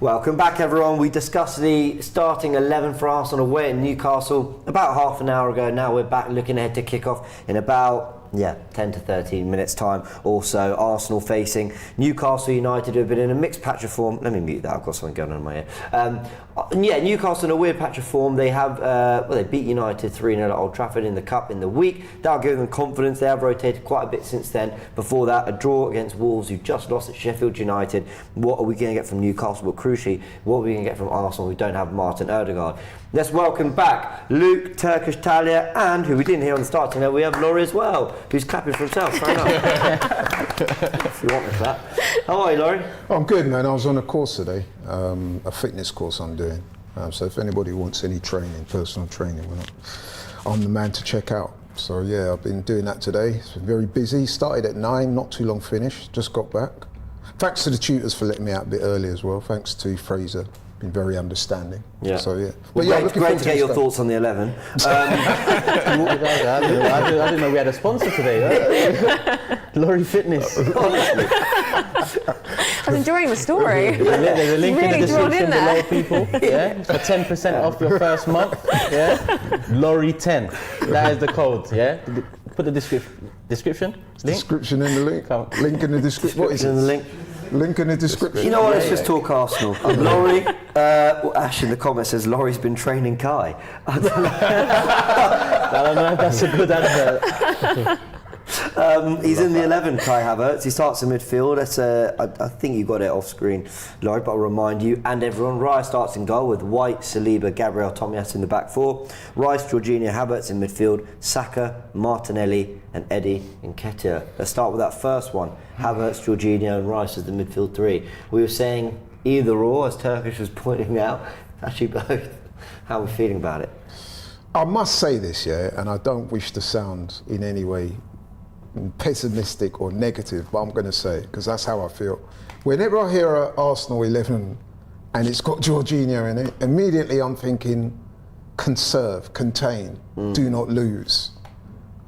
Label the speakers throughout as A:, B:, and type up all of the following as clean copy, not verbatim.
A: Welcome back, everyone. We discussed the starting 11 for Arsenal away at Newcastle about half an hour ago. Now we're back looking ahead to kick-off in about 10 to 13 minutes time. Also, Arsenal facing Newcastle United, who have been in a mixed patch of form. Let me mute that, I've got something going on in my ear. Newcastle in a weird patch of form. They have, they beat United 3-0 at Old Trafford in the Cup in the week. That'll give them confidence. They have rotated quite a bit since then. Before that, a draw against Wolves, who just lost at Sheffield United. What are we going to get from Newcastle? But crucially, what are we going to get from Arsenal, who don't have Martin Ødegaard? Let's welcome back Luke, Turkish Talia, and who we didn't hear on the start tonight, we have Laurie as well, who's clapping for himself. Fair enough. If you want to clap. How are you, Laurie?
B: I'm good, man. I was on a course today, a fitness course I'm doing. So if anybody wants any training, personal training, I'm the man to check out. So yeah, I've been doing that today. It's been very busy. Started at 9, not too long finished. Just got back. Thanks to the tutors for letting me out a bit early as well. Thanks to Fraser. Been very understanding.
A: Yeah.
B: So yeah.
A: Well, great to get your thoughts on the 11.
C: I didn't know we had a sponsor today. Laurie Fitness.
D: I was enjoying the story.
C: There's a link in the description below, people. Yeah, for 10% off your first month. Yeah, Laurie 10. That is the code. Yeah, put the description. Link?
B: Description in the link. Link in the description. What is it?
A: In the link.
B: Link in the description.
A: You know what? Let's just talk Arsenal. Laurie, Ash in the comments says Laurie's been training Kai. I don't know if that's a good advert. He's in the 11, Kai Havertz. He starts in midfield. I think you got it off screen, Laurie, but I'll remind you and everyone. Rice starts in goal with White, Saliba, Gabriel, Tomiyasu in the back four. Rice, Jorginho, Havertz in midfield. Saka, Martinelli and Eddie Nketiah. Let's start with that first one. Havertz, Jorginho and Rice as the midfield three. We were saying either or, as Turkish was pointing out. Actually both. How are we feeling about it?
B: I must say this, and I don't wish to sound in any way pessimistic or negative, but I'm going to say it because that's how I feel. Whenever I hear Arsenal 11 and it's got Jorginho in it, immediately I'm thinking conserve, contain, do not lose.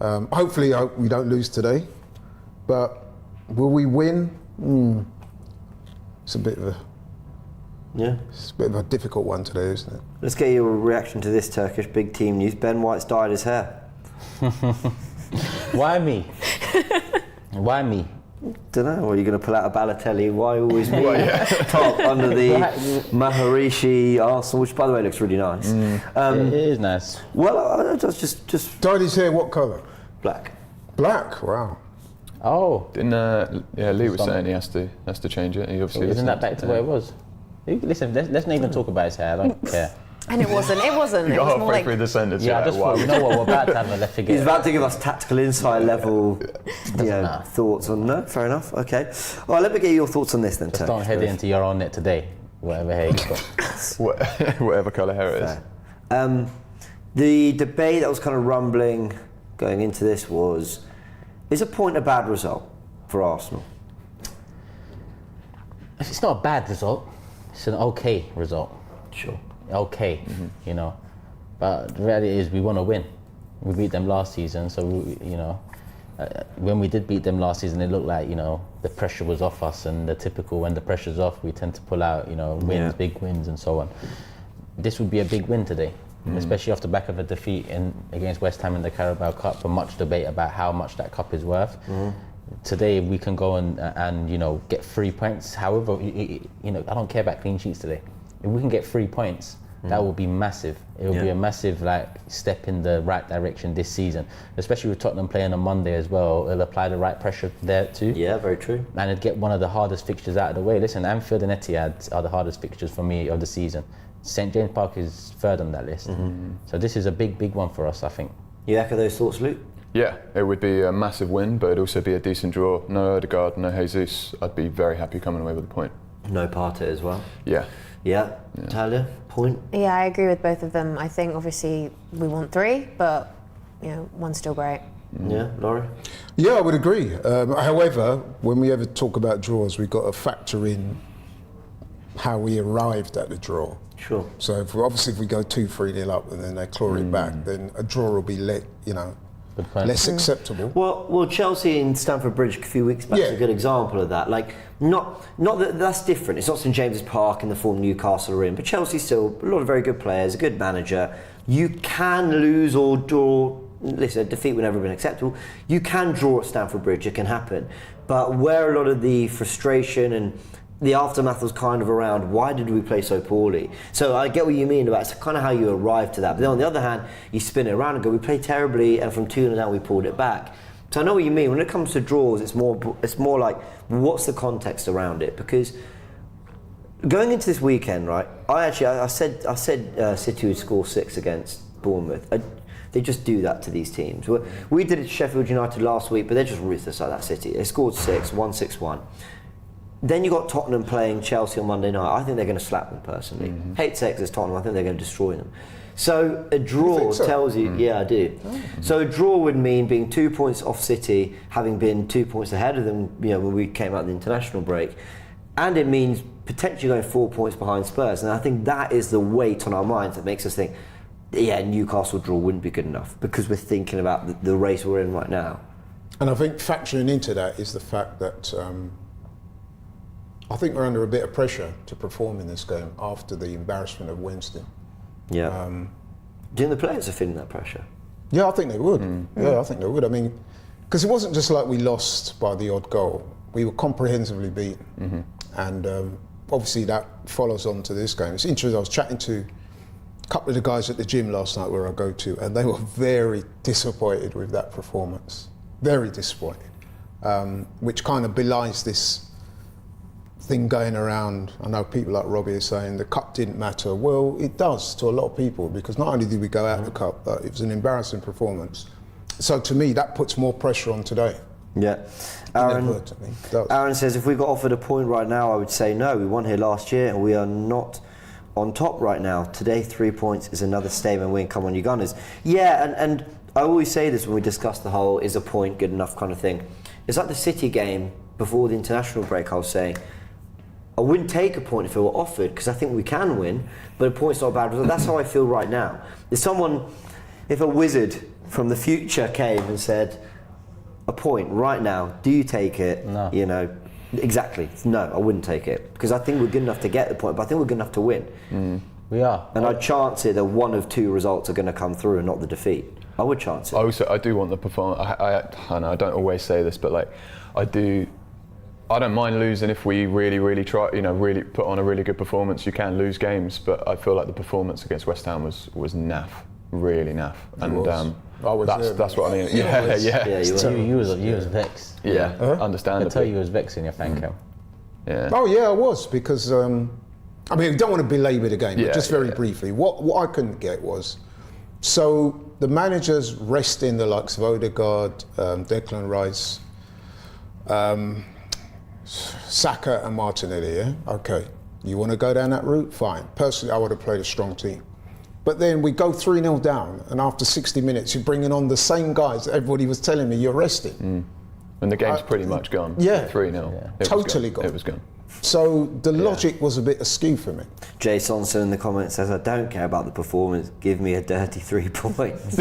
B: Hopefully we don't lose today, but will we win? It's a bit of a difficult one today, isn't it?
A: Let's get your reaction to this Turkish big team news. Ben White's dyed his hair.
C: Why me? Why me?
A: Don't know. Are you going to pull out a Balotelli? Why always me? Top under the Maharishi Arsenal, which by the way looks really nice.
C: It is nice.
A: Well, just
B: dyed his hair what colour?
A: Black.
B: Black. Wow.
C: Oh.
E: Didn't Lee was saying he has to change it. He obviously
C: isn't that back to where it was? Listen, let's not even talk about his hair. I don't care.
D: And it wasn't. It was more like...
E: through the sentence.
C: Yeah, I just thought, you know what, we're about to have a let's forget.
A: He's about to give us tactical insight level thoughts on no, fair enough, okay. All right, let me get your thoughts on this then,
C: Just don't head into your own net today, whatever hair you've got.
E: Whatever colour hair it is.
A: The debate that was kind of rumbling going into this was, is a point a bad result for Arsenal?
C: It's not a bad result, it's an okay result.
A: Sure.
C: Okay, you know, but the reality is we want to win. We beat them last season, so when we did beat them last season, it looked like the pressure was off us, and the typical when the pressure's off, we tend to pull out wins, big wins, and so on. This would be a big win today, especially off the back of a defeat against West Ham in the Carabao Cup, and much debate about how much that cup is worth. Today we can go and get 3 points. However, I don't care about clean sheets today. If we can get 3 points, that will be massive. It will be a massive step in the right direction this season, especially with Tottenham playing on Monday as well. It'll apply the right pressure there too.
A: Yeah, very true.
C: And it'd get one of the hardest fixtures out of the way. Listen, Anfield and Etihad are the hardest fixtures for me of the season. St James Park is third on that list. So this is a big one for us, I think.
A: You echo those thoughts, Luke?
E: Yeah, it would be a massive win, but it'd also be a decent draw. No Ødegaard, no Jesus. I'd be very happy coming away with a point.
A: No Partey as well?
E: Yeah.
A: Talia, point?
D: Yeah, I agree with both of them. I think obviously we want 3, but one's still great.
A: Yeah, Laurie?
B: Yeah, I would agree. However, when we ever talk about draws, we've got to factor in how we arrived at the draw.
A: Sure.
B: So if we go 2-3-0 up and then they claw it back, then a draw will be
C: Good point.
B: less acceptable.
A: Well, Chelsea in Stamford Bridge a few weeks back is a good example of that. Like, not that that's different. It's not St James's Park in the form Newcastle are in, but Chelsea still a lot of very good players, a good manager. You can lose or draw. Listen, defeat would never have been acceptable. You can draw at Stamford Bridge. It can happen. But where a lot of the frustration and the aftermath was kind of around, why did we play so poorly? So I get what you mean about it's kind of how you arrive to that. But then on the other hand, you spin it around and go, we played terribly, and from 2-0 down we pulled it back. So I know what you mean. When it comes to draws, it's more like, what's the context around it? Because going into this weekend, right? I said City would score 6 against Bournemouth. They just do that to these teams. We did it to Sheffield United last week, but they're just ruthless like that. City. They scored 6, won 6-1. Then you got Tottenham playing Chelsea on Monday night. I think they're going to slap them personally. Hate sex as Tottenham. I think they're going to destroy them. So a draw tells you, yeah, I do. So a draw would mean being 2 points off City, having been 2 points ahead of them, when we came out of the international break, and it means potentially going 4 points behind Spurs. And I think that is the weight on our minds that makes us think, yeah, Newcastle draw wouldn't be good enough because we're thinking about the race we're in right now.
B: And I think factoring into that is the fact that I think we're under a bit of pressure to perform in this game after the embarrassment of Wednesday.
A: Yeah. Do you think the players are feeling that pressure?
B: Yeah, I think they would. Yeah, I think they would. I mean, because it wasn't just like we lost by the odd goal. We were comprehensively beaten. And obviously that follows on to this game. It's interesting, I was chatting to a couple of the guys at the gym last night where I go to, and they were very disappointed with that performance. Very disappointed. Which kind of belies this thing going around. I know people like Robbie are saying the cup didn't matter. Well, it does to a lot of people, because not only did we go out of the cup, but it was an embarrassing performance. So to me, that puts more pressure on today.
A: Yeah. Aaron says, if we got offered a point right now, I would say no. We won here last year and we are not on top right now. Today, 3 points is another statement win. Come on, you Gunners. Yeah, and I always say this when we discuss the whole is a point good enough kind of thing. It's like the City game before the international break. I was saying, I wouldn't take a point if it were offered, because I think we can win, but a point's not a bad result. That's how I feel right now. If a wizard from the future came and said, a point right now, do you take it?
C: No.
A: Exactly. No, I wouldn't take it, because I think we're good enough to get the point, but I think we're good enough to win.
C: We are.
A: And I'd chance it that one of two results are going to come through and not the defeat. I would chance it.
E: I do want the performance. I know I don't always say this, but like, I don't mind losing if we really try, really put on a really good performance. You can lose games, but I feel like the performance against West Ham was naff, really naff. And that's what I mean. Yeah.
C: You was vexed.
E: Yeah, understandably.
C: I tell you was vexed in your fan camp.
E: Yeah.
B: Oh yeah, I was, because I mean, we don't want to belabour the game, but just very briefly, what I couldn't get was, so the managers resting the likes of Odegaard, Declan Rice, Saka and Martinelli, yeah? Okay. You want to go down that route? Fine. Personally, I would have played a strong team. But then we go 3-0 down, and after 60 minutes, you're bringing on the same guys that everybody was telling me you're resting.
E: And the game's pretty much gone.
B: Yeah.
E: 3-0.
B: Totally gone.
E: It was gone.
B: So the logic was a bit askew for me.
A: Jay Sonson in the comments says, I don't care about the performance, give me a dirty 3 points.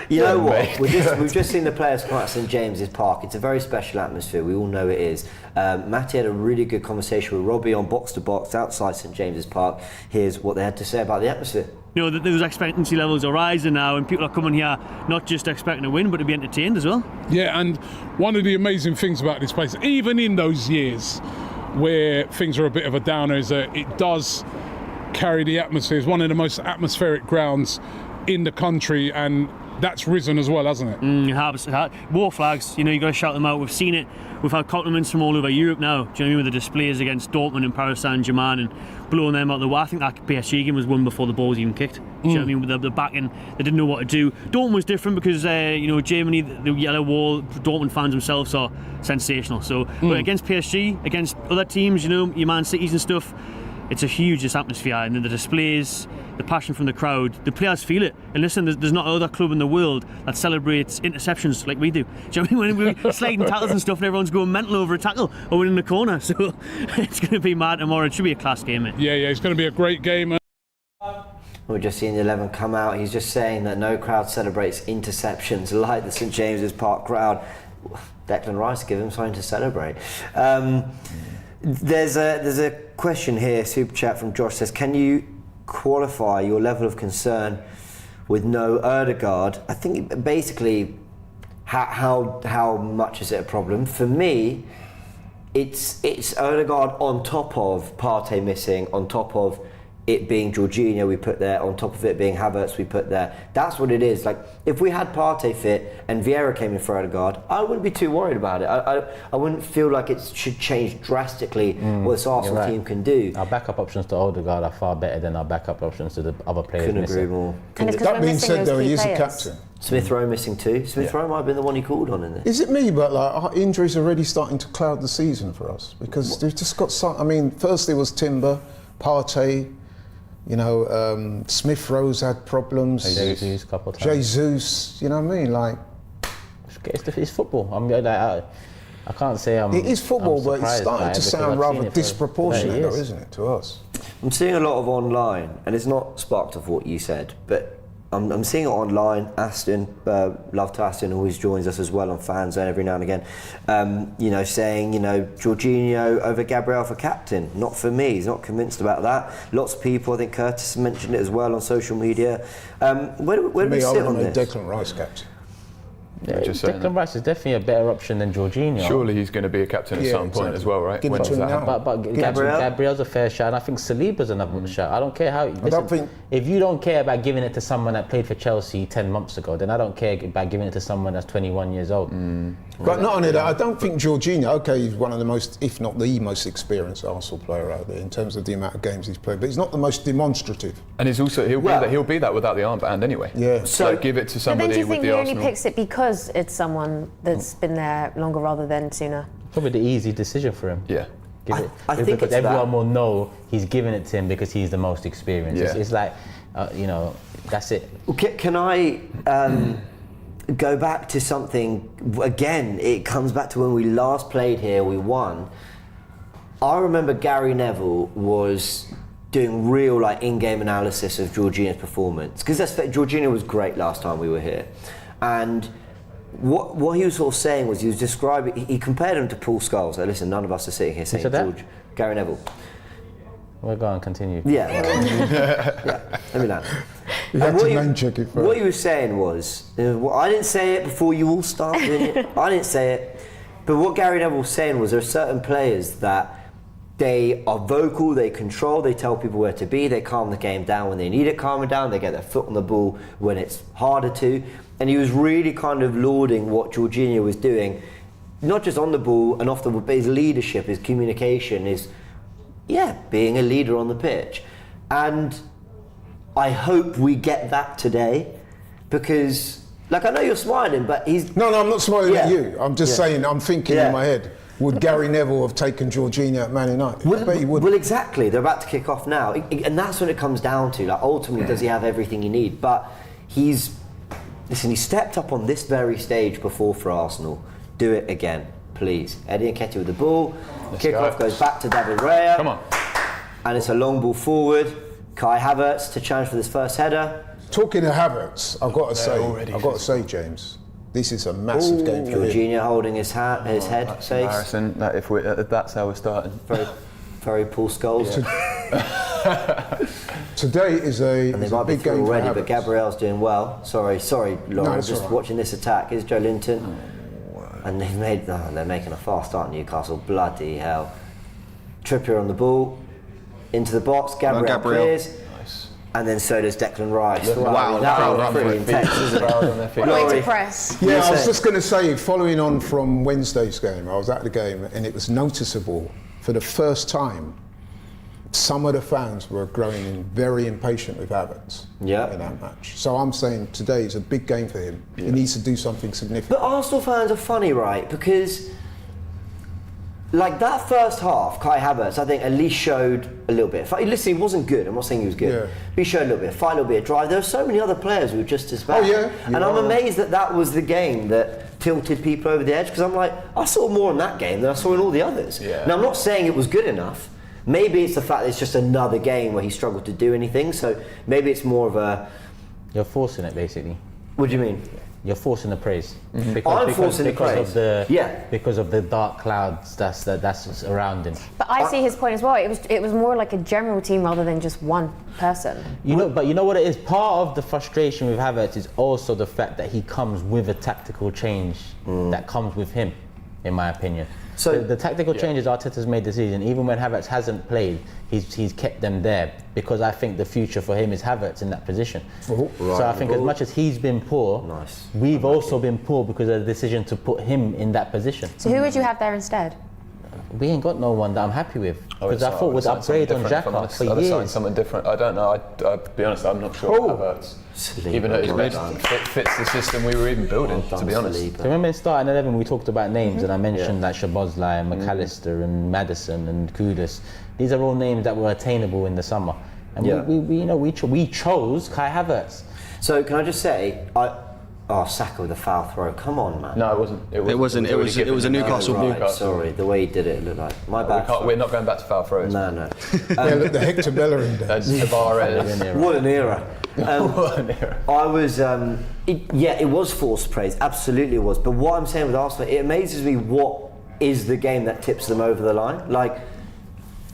A: You know what, we've just seen the players come out at St James's Park. It's a very special atmosphere, we all know it is. Matty had a really good conversation with Robbie on Box to Box outside St James's Park. Here's what they had to say about the atmosphere.
F: Those expectancy levels are rising now, and people are coming here not just expecting to win, but to be entertained as well.
G: Yeah, and one of the amazing things about this place, even in those years where things are a bit of a downer, is that it does carry the atmosphere. It's one of the most atmospheric grounds in the country, and that's risen as well, hasn't it?
F: It has. War flags, you got to shout them out. We've seen it. We've had compliments from all over Europe now. Do you know what I mean? With the displays against Dortmund and Paris Saint-Germain and blowing them out the way. I think that PSG game was won before the ball was even kicked. Do you know what I mean? With the backing, they didn't know what to do. Dortmund was different because, Germany, the yellow wall, Dortmund fans themselves are sensational. So, but against PSG, against other teams, your Man Cities and stuff, it's a huge atmosphere, and then the displays, the passion from the crowd, the players feel it. And listen, there's not another club in the world that celebrates interceptions like we do. Do you know what I mean? When we're sliding tackles and stuff, and everyone's going mental over a tackle or winning the corner. So it's going to be mad tomorrow. It should be a class game, mate.
G: Yeah, it's going to be a great game.
A: We're just seeing the 11 come out. He's just saying that no crowd celebrates interceptions like the St James's Park crowd. Declan Rice, give him something to celebrate. There's a question here, super chat from Josh says, can you qualify your level of concern with no Ødegaard? I think basically, how much is it a problem? For me, it's Ødegaard on top of Partey missing, on top of it being Jorginho we put there, on top of it being Havertz we put there. That's what it is. Like, if we had Partey fit and Vieira came in for Ødegaard, I wouldn't be too worried about it. I wouldn't feel like it should change drastically what this Arsenal team can do.
C: Our backup options to Ødegaard are far better than our backup options to the other players.
A: Couldn't agree more.
B: That being said, though, he is a captain.
A: Smith Rowe missing too. Smith Rowe might have been the one he called on in this.
B: Is it me, but like our injuries are already starting to cloud the season for us? Because they've just got some. I mean, first there was Timber, Partey. You know, Smith Rowe's had problems.
C: Jesus, couple of times.
B: Jesus, you know what I mean? Like,
C: it's football. I mean, I can't say I'm.
B: It is football,
C: I'm
B: but it's starting to sound rather disproportionate, though,
C: years.
B: isn't it, to us?
A: I'm seeing a lot of online, and it's not sparked off what you said, but I'm seeing it online. Aston, love to Aston, always joins us as well on Fan Zone every now and again. You know, saying, you know, Jorginho over Gabriel for captain. Not for me. He's not convinced about that. Lots of people, I think Curtis mentioned it as well on social media. Where do we sit on this?
B: Declan Rice captain.
C: Yeah, Declan Rice is definitely a better option than Jorginho.
E: Surely he's going to be a captain at some point as well, right?
B: Give it to him now.
C: But Gabriel's a fair shot, and I think Saliba's another shot. I don't care how. Listen, if you don't care about giving it to someone that played for Chelsea 10 months ago, then I don't care about giving it to someone that's 21 years old.
B: But not only that, I don't think Jorginho, okay, he's one of the most, if not the most experienced Arsenal player out there in terms of the amount of games he's played, but he's not the most demonstrative.
E: And he's also he'll be that without the armband anyway.
B: Yeah.
E: So give it to somebody with the Arsenal.
D: But then do you think he only picks it because it's someone that's been there longer rather than sooner?
C: Probably the easy decision for him.
E: Yeah.
A: I think
C: because
A: it's
C: everyone will know he's giving it to him because he's the most experienced.
E: Yeah.
C: It's like, you know, that's it.
A: Can I go back to something again? It comes back to when we last played here, we won. I remember Gary Neville was doing real like in-game analysis of Jorginho's performance, because Jorginho was great last time we were here, and what he was sort of saying was he was describing. He compared him to Paul Scholes. So listen, none of us are sitting here saying George. Gary Neville.
C: We're going to continue.
A: Yeah. Yeah. Let me land.
B: You have to name check it first.
A: What he was saying was, I didn't say it before you all started. I didn't say it. But what Gary Neville was saying was there are certain players that they are vocal, they control, they tell people where to be, they calm the game down when they need it calming down, they get their foot on the ball when it's harder to. And he was really kind of lauding what Jorginho was doing, not just on the ball and off the ball, but his leadership, his communication, being a leader on the pitch. And I hope we get that today, because, like, I know you're smiling, but he's...
B: No, I'm not smiling at you. I'm just saying, I'm thinking in my head, would Gary Neville have taken Jorginho at Man United? I bet he would.
A: Well, exactly. They're about to kick off now. And that's what it comes down to. Like, ultimately, does he have everything he needs? But he stepped up on this very stage before for Arsenal. Do it again, please. Eddie Nketiah with the ball. Kick-off goes back to David Raya.
E: Come on.
A: And it's a long ball forward. Kai Havertz to challenge for this first header.
B: Talking of Havertz, I've got to say, James, this is a massive game for him.
A: Jorginho holding his head
E: That's
A: face.
E: embarrassing. That if that's how we're starting.
A: Very Paul Scholes.
B: Today is a big game
A: already,
B: for Havertz.
A: but Gabriel's doing well. Sorry, Lauren.
B: No,
A: just watching this attack. Here's Joelinton. And they're making a fast start, Newcastle. Bloody hell. Trippier on the ball. Into the box. Gabriel clears.
E: Nice.
A: And then so does Declan Rice.
E: Wow,
A: that was pretty intense, isn't it?
D: Way to press.
B: Yeah, I was just going to say, following on from Wednesday's game, I was at the game and it was noticeable for the first time. Some of the fans were growing very impatient with Havertz in that match. So I'm saying today is a big game for him. Yeah. He needs to do something significant.
A: But Arsenal fans are funny, right? Because like that first half, Kai Havertz, I think, at least showed a little bit. Listen, he wasn't good. I'm not saying he was good. Yeah. But he showed a little bit of fight, a little bit of drive. There were so many other players who were just as bad.
B: Oh, yeah.
A: And I'm amazed that was the game that tilted people over the edge, because I'm like, I saw more in that game than I saw in all the others.
E: Yeah.
A: Now, I'm not saying it was good enough, Maybe it's the fact that it's just another game where he struggled to do anything. So maybe it's more of a.
C: You're forcing it, basically.
A: What do you mean?
C: You're forcing the praise.
A: I'm forcing the praise.
C: Of the,
A: yeah.
C: Because of the dark clouds that's around him.
D: But I see his point as well. It was more like a general team rather than just one person.
C: But you know what it is? Part of the frustration with Havertz is also the fact that he comes with a tactical change that comes with him, in my opinion. So the tactical changes Arteta's made this season, even when Havertz hasn't played, he's kept them there because I think the future for him is Havertz in that position. So I think as much as he's been poor, we've also been poor because of the decision to put him in that position.
D: So who would you have there instead?
C: We ain't got no one that I'm happy with because I thought we'd upgrade on Xhaka for years.
E: Something different. I don't know. I'll be honest. I'm not sure Havertz. Even at his best, fits the system we were even building. To be honest.
C: So remember in starting 11 we talked about names and I mentioned like Szoboszlai and McAllister and Maddison and Kudus. These are all names that were attainable in the summer, and we chose Kai Havertz.
A: So can I just say, Saka with a foul throw. Come on, man.
E: No, it wasn't.
H: It was a Newcastle ball.
A: Right, sorry, the way he did it looked like my bad.
E: We're not going back to foul throws.
A: No.
B: Look, the Hector Bellerin days.
A: What an era.
E: What an era.
A: I was, it was forced praise. Absolutely it was. But what I'm saying with Arsenal, it amazes me what is the game that tips them over the line. Like,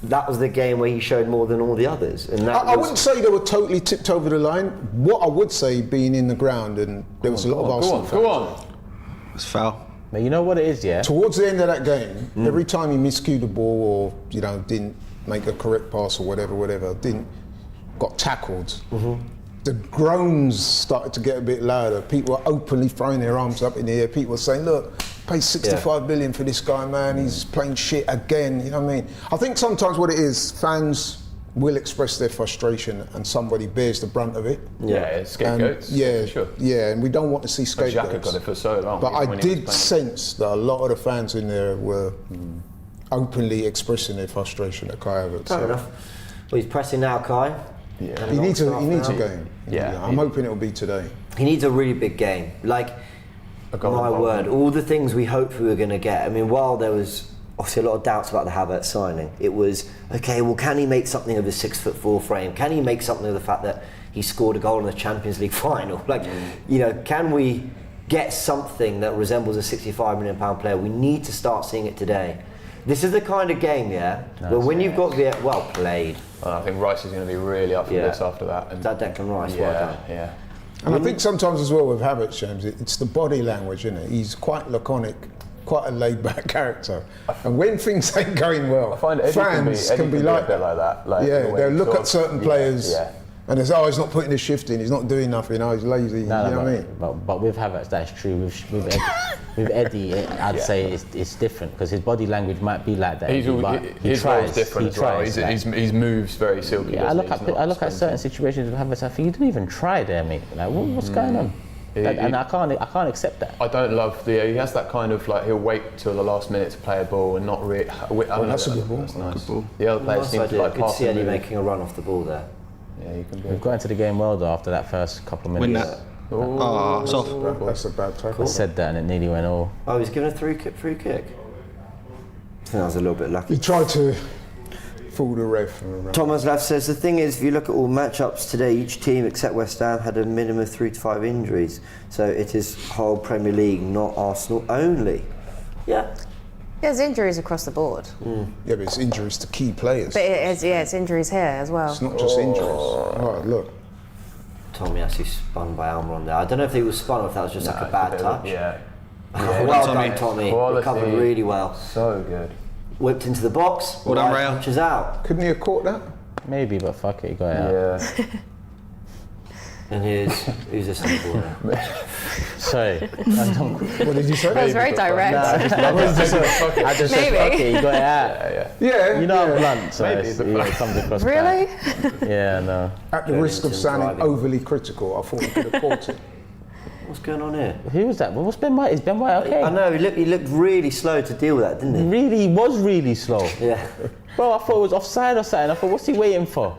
A: that was the game where he showed more than all the others. And I
B: wouldn't say they were totally tipped over the line. What I would say, being in the ground, and there was a lot of Arsenal fans.
E: Go on.
H: It's foul.
C: But you know what it is, yeah?
B: Towards the end of that game, every time he miscued the ball or, didn't make a correct pass or whatever, got tackled, the groans started to get a bit louder. People were openly throwing their arms up in the air. People were saying, look, pay 65 million for this guy, man. He's playing shit again. You know what I mean? I think sometimes what it is, fans will express their frustration and somebody bears the brunt of it.
E: Yeah, scapegoats. Sure.
B: Yeah, and we don't want to see scapegoats.
E: Xhaka got it for so long.
B: But I did sense that a lot of the fans in there were openly expressing their frustration at Kai Havertz.
A: Fair enough. Well, he's pressing now, Kai.
B: Yeah. He needs a game.
E: Yeah.
B: I'm hoping it'll be today.
A: He needs a really big game. Like, my word, all the things we hoped we were going to get. I mean, while there was obviously a lot of doubts about the Havertz signing, it was, okay, well, can he make something of his 6'4" frame? Can he make something of the fact that he scored a goal in the Champions League final? Like, can we get something that resembles a £65 million player? We need to start seeing it today. This is the kind of game, where when you've got Vieira, well played.
E: I think Rice is going to be really up for this after that. And
A: that Declan Rice, well done.
E: Yeah.
B: And I think sometimes as well with Havertz, James, it's the body language, isn't it? He's quite laconic, quite a laid-back character. And when things ain't going well,
E: I find
B: fans can be like that. They'll look at certain players and it's, he's not putting his shift in, he's not doing nothing, he's lazy, you know what I mean?
C: But with Havertz, that's true. With Eddie, I'd say it's different because his body language might be like that.
E: His role's different as well. He moves very silky.
C: Yeah, I look at certain situations with Havertz. I think you didn't even try there, mate. Like, what's going on? And I can't accept that.
E: I don't love he has that kind of like he'll wait till the last minute to play a ball and not really.
B: That's a good ball.
E: That's nice. The other players seem to like
A: pass. Good to see Eddie making a run off the ball there.
E: Yeah, you can.
C: We've got into the game well though after that first couple of minutes.
B: It's off. That's a bad tackle.
C: I said that and it nearly went all.
A: Oh, he's given a free kick. I think that was a little bit lucky.
B: He tried to fool the ref.
A: Thomas Laff says the thing is, if you look at all matchups today, each team except West Ham had a minimum of 3 to 5 injuries. So it is whole Premier League, not Arsenal only. Yeah.
D: There's injuries across the board.
B: Yeah, but it's injuries to key players.
D: But it's injuries here as well.
B: It's not just injuries. All right, look.
A: Tomiyasu spun by Almiron there. I don't know if he was spun or if that was just like a bad touch.
E: Yeah.
A: Well done, Tommy. Recovered really well.
E: So good.
A: Whipped into the box.
H: Well done, Rail.
A: Punches out.
B: Couldn't he have caught that?
C: Maybe, but fuck it, he got it out.
E: Yeah.
A: And who's this on the ball?
C: Sorry.
B: What did you say?
D: That was very direct.
C: I just said fuck it, he got it out.
B: Yeah.
C: You know I'm blunt, so it comes across
D: Really?
C: bad. Yeah, no.
B: At the risk of sounding overly critical, I thought he could have caught it.
A: What's going on here?
C: Who was that? What's Ben White? Is Ben White okay?
A: I know, he looked really slow to deal with that, didn't he?
C: He was really slow.
A: Yeah.
C: Bro, I thought it was offside or something. I thought, what's he waiting for?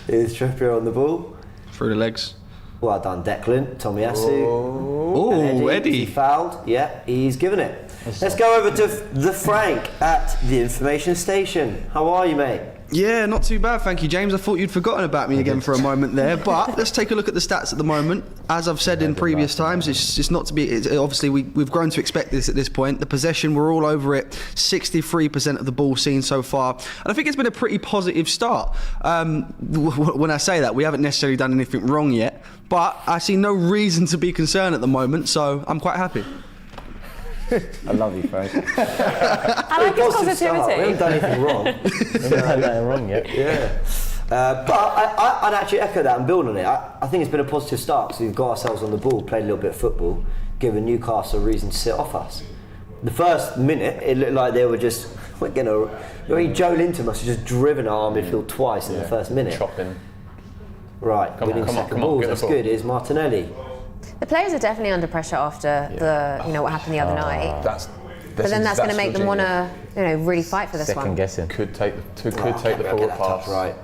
A: Here's Trippier on the ball.
H: Through the legs.
A: Well done, Declan. Tomiyasu.
H: Oh, Eddie.
A: He fouled. Yeah, he's given it. Let's go over to the Frank at the information station. How are you, mate?
H: Yeah, not too bad, thank you, James. I thought you'd forgotten about me again for a moment there, but let's take a look at the stats at the moment. As I've said in previous times, it's not to be. Obviously, we've grown to expect this at this point. The possession, we're all over it. 63% of the ball seen so far, and I think it's been a pretty positive start. When I say that, we haven't necessarily done anything wrong yet, but I see no reason to be concerned at the moment, so I'm quite happy.
A: I love you, Frank.
D: I like his positivity.
A: We haven't done anything wrong.
C: We haven't done nothing wrong yet.
A: Yeah. But I'd actually echo that and build on it. I think it's been a positive start because we've got ourselves on the ball, played a little bit of football, given Newcastle a reason to sit off us. The first minute, it looked like they were just, Joelinton must have just driven our midfield twice in the first minute.
E: Chopping.
A: Right, winning second balls, that's good. Here's Martinelli.
D: The players are definitely under pressure after what happened the other night. But then that's going to make them want to, really fight for this one.
C: Second guessing.
E: Could take the forward pass.
A: Right.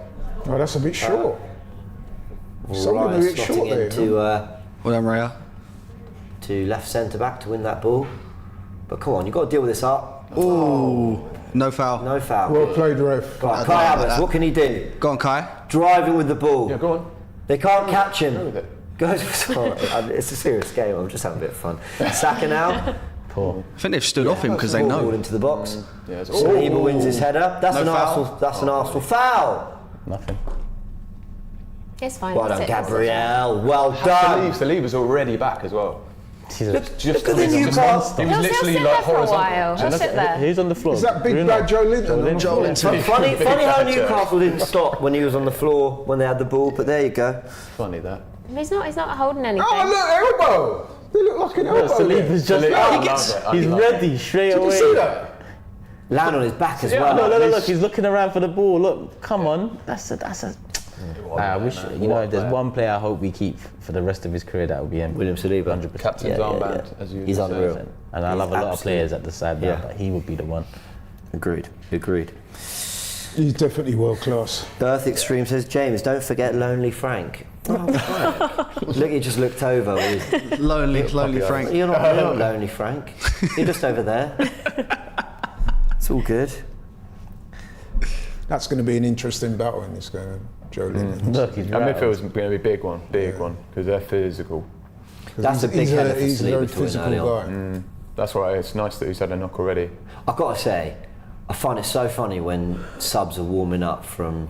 B: Oh, that's a bit short. Something a bit short there.
A: Well
H: done, Raya.
A: To left centre back to win that ball. But come on, you've got to deal with this up.
H: Ooh, no foul.
A: No foul.
B: Well played, ref.
A: Right, Kai Havertz, what can he do?
H: Go on, Kai.
A: Driving with the ball.
E: Yeah, go on.
A: They can't catch him.
E: Go with it.
A: It's a serious game. I'm just having a bit of fun. Saka now.
C: Poor.
H: I think they've stood off him because they
A: Ball
H: know.
A: into the box.
E: Yeah, it's
A: Saliba wins his header. That's
H: No
A: an
H: foul.
A: Arsenal. That's an Arsenal foul.
C: Nothing.
D: It's fine.
A: Well
D: that's
A: done,
D: it, that's it.
A: Gabriel. Well done.
E: Saliba's already back as well.
C: Just
A: Look at the Newcastle.
E: He was
D: He'll
E: literally
D: sit
E: like
D: there for a
E: horizontal.
D: while. He'll sit there.
C: Who's on the floor?
B: Is that big
C: Bruno?
B: bad Joelinton?
H: Joelinton.
A: Funny how Newcastle didn't stop when he was on the floor when they had the ball, but there you go.
E: Funny that.
D: He's not holding anything.
B: Oh, look, elbow! They look like an elbow.
C: Saliba's just he's ready straight
B: Did
C: away.
B: you see that?
A: Land on his back as well.
C: Look, he's looking around for the ball. Look, come on. That's a. I wish, if there's one player I hope we keep for the rest of his career, that would be him.
A: William Saliba.
C: 100%.
E: Captain's armband, as you
A: He's
E: said.
A: unreal.
C: And I love a lot of players at the side now,
A: Yeah.
C: but he would be the one.
A: Agreed.
B: He's definitely world class.
A: Earth Extreme says, James, don't forget Lonely Frank. Look, he just looked over.
H: Lonely Frank.
A: You're not Lonely Frank. You're just over there. It's all good.
B: That's going to be an interesting battle in this game, Joelinton.
C: Look, he's
E: Our
C: right.
E: midfield's going to be a big one, because they're physical.
A: That's a big header for
B: He's a very
A: Saliba to win
B: physical
A: early on.
B: guy.
E: That's why it's nice that he's had a knock already.
A: I've got to say, I find it so funny when subs are warming up from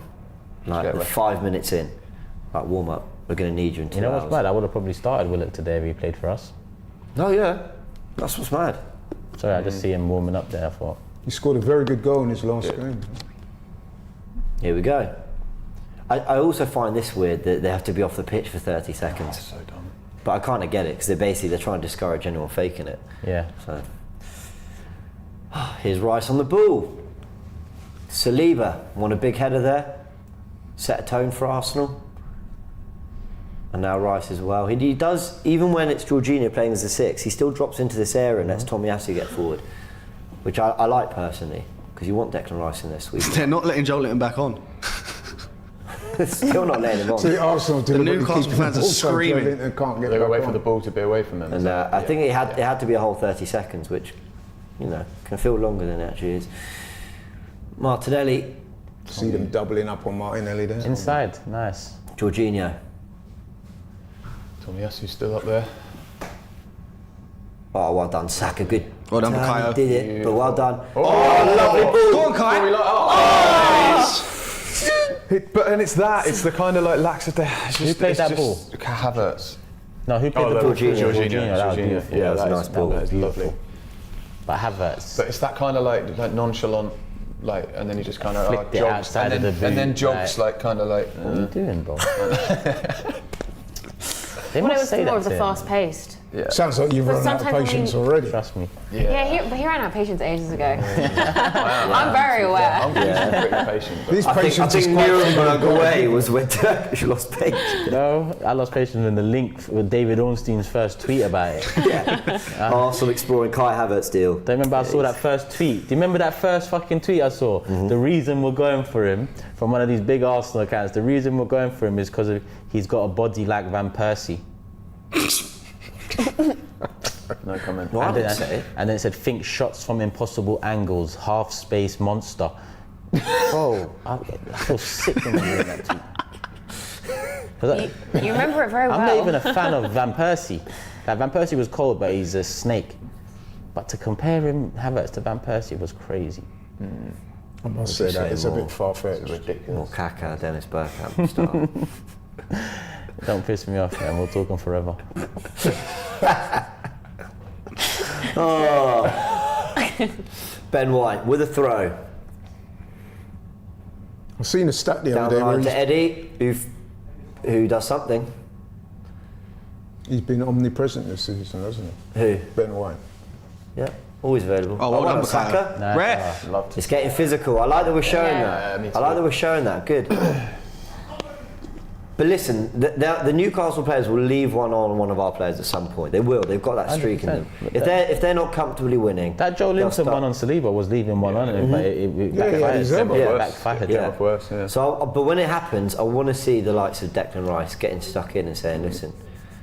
A: like
E: Yeah,
A: 5 minutes in. Like, warm up, we're going to need you in 2
C: You know
A: hours.
C: what's mad? I would have probably started Willock today if he played for us.
A: No, yeah. That's what's mad.
C: Sorry, I just see him warming up there. I thought.
B: He scored a very good goal in his last game.
A: Here we go. I also find this weird that they have to be off the pitch for 30 seconds.
E: So dumb.
A: But I kind of get it because they're trying to discourage anyone faking it.
C: Yeah.
A: So here's Rice on the ball. Saliba won a big header there. Set a tone for Arsenal. And now Rice as well. He does, even when it's Jorginho playing as a 6, he still drops into this area and lets Tomiyasu get forward, which I like personally, because you want Declan Rice in there, sweet.
H: They're not letting Joelinton back on.
A: Still not letting him on.
B: See, Arsenal deliberately
H: Newcastle
B: keep him
H: fans are
B: also
H: screaming.
B: Joelinton can't get
E: They
B: back
E: wait
B: on.
E: for the ball to be away from them.
A: And I think it had to be a whole 30 seconds, which, can feel longer than it actually is. Martinelli,
B: See them doubling up on Martinelli there.
C: Inside, nice.
A: Jorginho.
E: Tomiyasu's still up there.
A: Oh, well done, Saka. Good.
H: Well done,
A: turn,
H: Bukayo.
A: Did it, but well done. Lovely ball.
H: Go on, Kai.
E: And it's the kind of like laxity.
C: Who played that ball?
E: Havertz.
C: No, who played the ball?
A: Jorginho.
C: That was beautiful.
A: Yeah, that was a nice ball.
E: That is lovely.
C: But Havertz.
E: But it's that kind of like nonchalant, and then he just kind of
C: Flicked it
E: jogs,
C: outside
E: and
C: of the
E: then
C: boot,
E: jogs
C: like-
E: kind of like.
C: What are you doing, bro? They
D: Well, it
C: must
D: was
C: say
D: more
C: that
D: of the
C: to him.
D: fast-paced.
E: Yeah.
B: Sounds like you've
D: But
B: run out of
D: sometimes
B: patience
D: when
B: already.
C: Trust me.
D: Yeah, but he ran out of patience ages ago. I'm very aware.
E: I'm pretty patient. But
B: His
A: I
B: patience
A: think
B: is quite
A: Nuremberg away was when Turkish lost patience.
C: No, I lost patience when the link with David Ornstein's first tweet about it.
A: Arsenal exploring Kai Havertz deal.
C: Don't remember I saw that first tweet. Do you remember that first fucking tweet I saw? The reason we're going for him, from one of these big Arsenal accounts, the reason we're going for him is because he's got a body like Van Persie.
E: No comment.
A: No, I didn't say it.
C: And then it said, think shots from impossible angles, half space monster. Oh, I feel sick when I'm doing that too.
D: You remember it very well.
C: I'm not even a fan of Van Persie. Like, Van Persie was cold, but he's a snake. But to compare him, Havertz to Van Persie was crazy.
B: I must say that it's a bit far-fetched.
A: Or Kaka, Dennis Bergkamp style.
C: Don't piss me off, man. We'll talk on forever.
A: Ben White with a throw.
B: I've seen a stat the
A: Down
B: other
A: the
B: day where
A: line to Eddie, who does something.
B: he's been omnipresent this season, hasn't he?
A: Who?
B: Ben White.
A: Yeah, always available.
H: Oh, well done,
A: Saka.
C: Nah,
H: Rare.
E: Love to
A: It's getting physical. I like that we're showing
E: Yeah, me
A: that.
E: too.
A: I like that we're showing that. Good. But listen, the Newcastle players will leave one on one of our players at some point. They will. They've got that streak in them.
C: 100%.
A: If they're not comfortably winning,
C: that
A: they'll
C: Joelinton
A: start-
C: one on Saliba was leaving one on it, but it backfired.
B: he's ever
C: Yeah,
E: worse.
C: backfired.
A: Yeah.
E: Worse, yeah.
A: So, but when it happens, I want to see the likes of Declan Rice getting stuck in and saying, "Listen,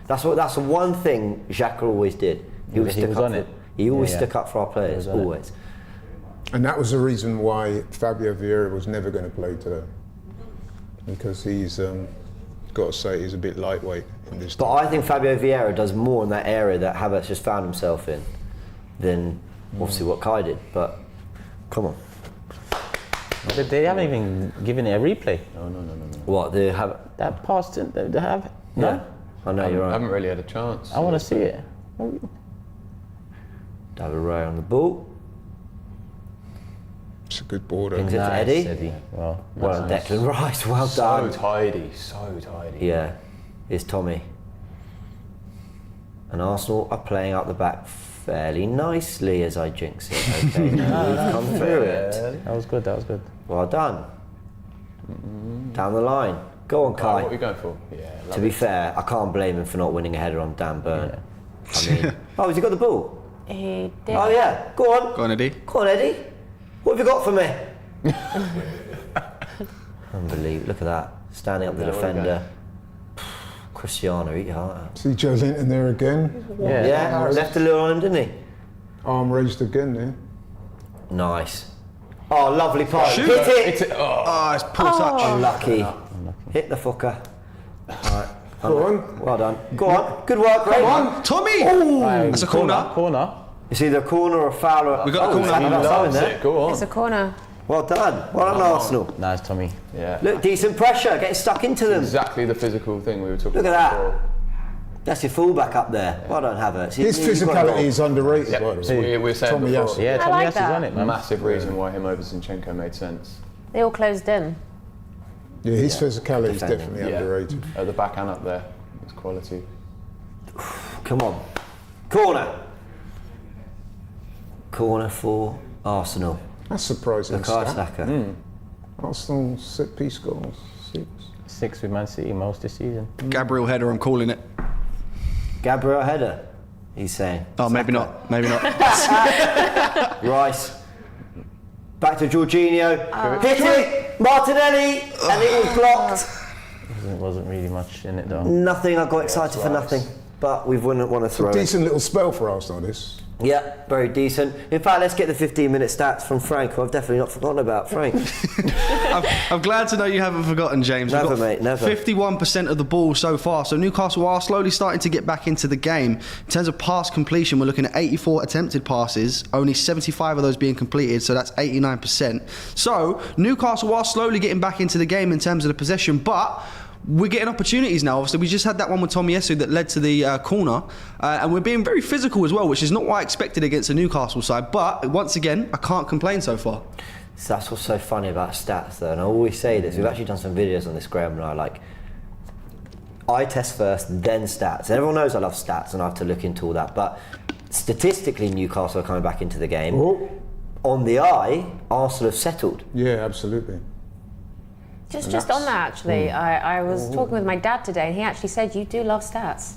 A: that's the one thing Xhaka always did. He always
C: He
A: stuck
C: was
A: up
C: on
A: for,
C: it.
A: He always
C: Yeah, yeah.
A: stuck up for our players,
C: He was on it.
A: always."
B: And that was the reason why Fabio Vieira was never going to play today. Because he's, got to say, he's a bit lightweight in this
A: But
B: team.
A: I think Fabio Vieira does more in that area that Havertz just found himself in than obviously what Kai did. But come on,
C: They haven't even given it a replay.
E: No.
A: what the have?
C: That pass they have. No,
A: Yeah, I know you're
E: I
A: right.
E: haven't really had a chance.
C: I want to see it.
A: David Ray on the ball.
B: It's a good border.
A: Brings it to
C: Nice,
A: Eddie.
C: Well,
A: Well, Declan Rice, well
E: So
A: done.
E: tidy, so tidy.
A: Yeah, here's Tommy. And Arsenal are playing up the back fairly nicely as I jinx it. Okay, now we've come through it.
C: that was good. That was good.
A: Well done. Down the line. Go on,
E: What
A: Kai.
E: are we going for? Yeah,
A: To be fair, I can't blame him for not winning a header on Dan Burn. I mean, oh, has he got the ball?
D: He did.
A: Oh yeah, go on.
H: Go on, Eddie.
A: Go on, Eddie. What have you got for me? Unbelievable. Look at that. Standing up the defender. Cristiano, eat your heart out.
B: See Joelinton there again.
A: Yeah, left a little on him, didn't he?
B: Arm raised again there.
A: Nice. Oh, lovely pass.
H: Shoot.
A: Hit it.
H: Oh, it's poor touch.
A: Unlucky. Hit the fucker. Alright.
B: Go on.
A: Well done. Go on. Good work, Ray.
H: Come on, Tommy! That's a corner.
C: Corner.
A: It's either a corner or a foul. Or,
H: We got a corner.
A: That's
E: He
A: in
E: loves
A: there.
E: it. Go on.
D: It's a corner.
A: Well done. Well done, Arsenal.
C: Nice, Tommy.
E: Yeah.
A: Look, decent pressure. Getting stuck into them.
E: Exactly the physical thing we were talking
A: Look at
E: about
A: that.
E: before.
A: That's your fullback up there. Well done, Havertz.
B: His
A: You've got a
B: physicality
A: goal.
B: is underrated.
E: Yep.
B: by the way.
E: We're saying
B: Tommy
E: before.
B: Yasu.
C: Yeah,
D: I
C: Tommy
D: like
C: Yasu is
D: that.
C: on it, man.
E: Massive reason why him over Zinchenko made sense.
D: They all closed in.
B: Yeah, his physicality is
A: Defending.
B: definitely
E: Yeah.
B: underrated.
E: At the back and up there, it's quality.
A: Come on. Corner. Corner for Arsenal.
B: That's surprising.
A: Bukayo
B: stat.
A: Saka.
B: Arsenal set piece goals. 6.
C: 6 with Man City most this season.
H: Gabriel header, I'm calling it.
A: Gabriel header, he's saying.
H: Oh, maybe not. Maybe not.
A: Rice. Back to Jorginho. Hit it! Martinelli! And it was blocked.
C: There wasn't really much in it though.
A: Nothing. I got excited for nothing. But we wouldn't want to throw it.
B: Decent little spell for Arsenal, this.
A: Yeah, very decent. In fact, let's get the 15-minute stats from Frank, who I've definitely not forgotten about. Frank.
H: I'm glad to know you haven't forgotten, James. We've
A: Never,
H: got
A: mate, never.
H: 51% of the ball so far. So Newcastle are slowly starting to get back into the game. In terms of pass completion, we're looking at 84 attempted passes, only 75 of those being completed, so that's 89%. So Newcastle are slowly getting back into the game in terms of the possession, but we're getting opportunities now. Obviously, we just had that one with Tommy Yasu that led to the corner, and we're being very physical as well, which is not what I expected against the Newcastle side. But once again, I can't complain so far.
A: So that's what's so funny about stats, though, and I always say this. We've actually done some videos on this, Graham and I. Like, I test first, then stats. And everyone knows I love stats, and I have to look into all that. But statistically, Newcastle are coming back into the game.
B: Oh.
A: On the eye, Arsenal have settled.
B: Yeah, absolutely.
D: Just on that, actually, I was talking with my dad today, and he actually said you do love stats.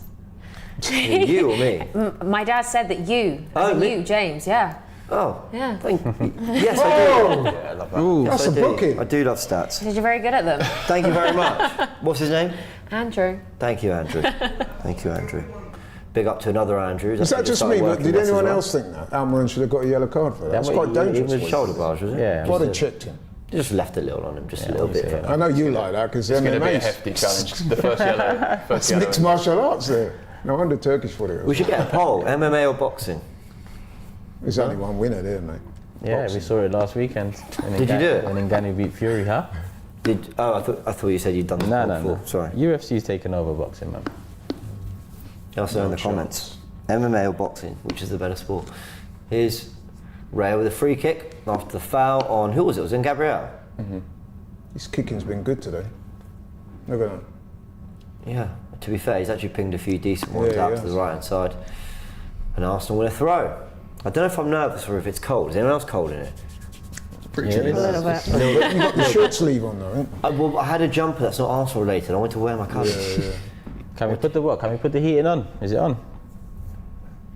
A: You or me?
D: My dad said that you,
A: Oh,
D: as in
A: me?
D: you, James, yeah.
A: Oh,
D: Yeah.
A: thank you. Yes, I do.
E: Yeah, I love that.
B: That's
A: I
B: a
A: do.
B: booking.
A: I do love stats.
D: Because you're very good at them.
A: Thank you very much. What's his name?
D: Andrew.
A: Thank you, Andrew. Thank you, Andrew. Big up to another Andrew.
B: Is that just me? But did anyone else think that Almiron should have got a yellow card for that? That's quite dangerous.
A: It was shoulder barge, was it?
C: Yeah.
B: Why they checked him?
A: They just left a little on him, just a little bit. For
B: I know you like that because
E: It's
B: they're
E: going to be a
B: mates.
E: hefty challenge. The first yellow.
B: It's mixed martial arts there. No wonder Turkish footy.
A: We should get a poll: MMA or boxing?
B: There's only one winner there, mate.
C: Yeah, we saw it last weekend.
A: Did you do it?
C: When Ngannou beat Fury, huh?
A: I thought you said you'd done the poll before. Sorry.
C: UFC's taken over boxing, man.
A: Also in the comments, MMA or boxing, which is the better sport? Here's Ray with a free kick after the foul on, who was it? It was in Gabriel.
B: His kicking's been good today. Look at that.
A: Yeah, to be fair, he's actually pinged a few decent ones out to the right hand side. And Arsenal win a throw. I don't know if I'm nervous or if it's cold. Is anyone else cold in it?
H: Pretty chilly.
D: A little bit.
B: You've got the short sleeve on though, haven't you?
A: Well, I had a jumper that's not Arsenal related. I went to wear my colours.
B: Yeah.
C: Can we put the what? Can we put the heating on? Is it on?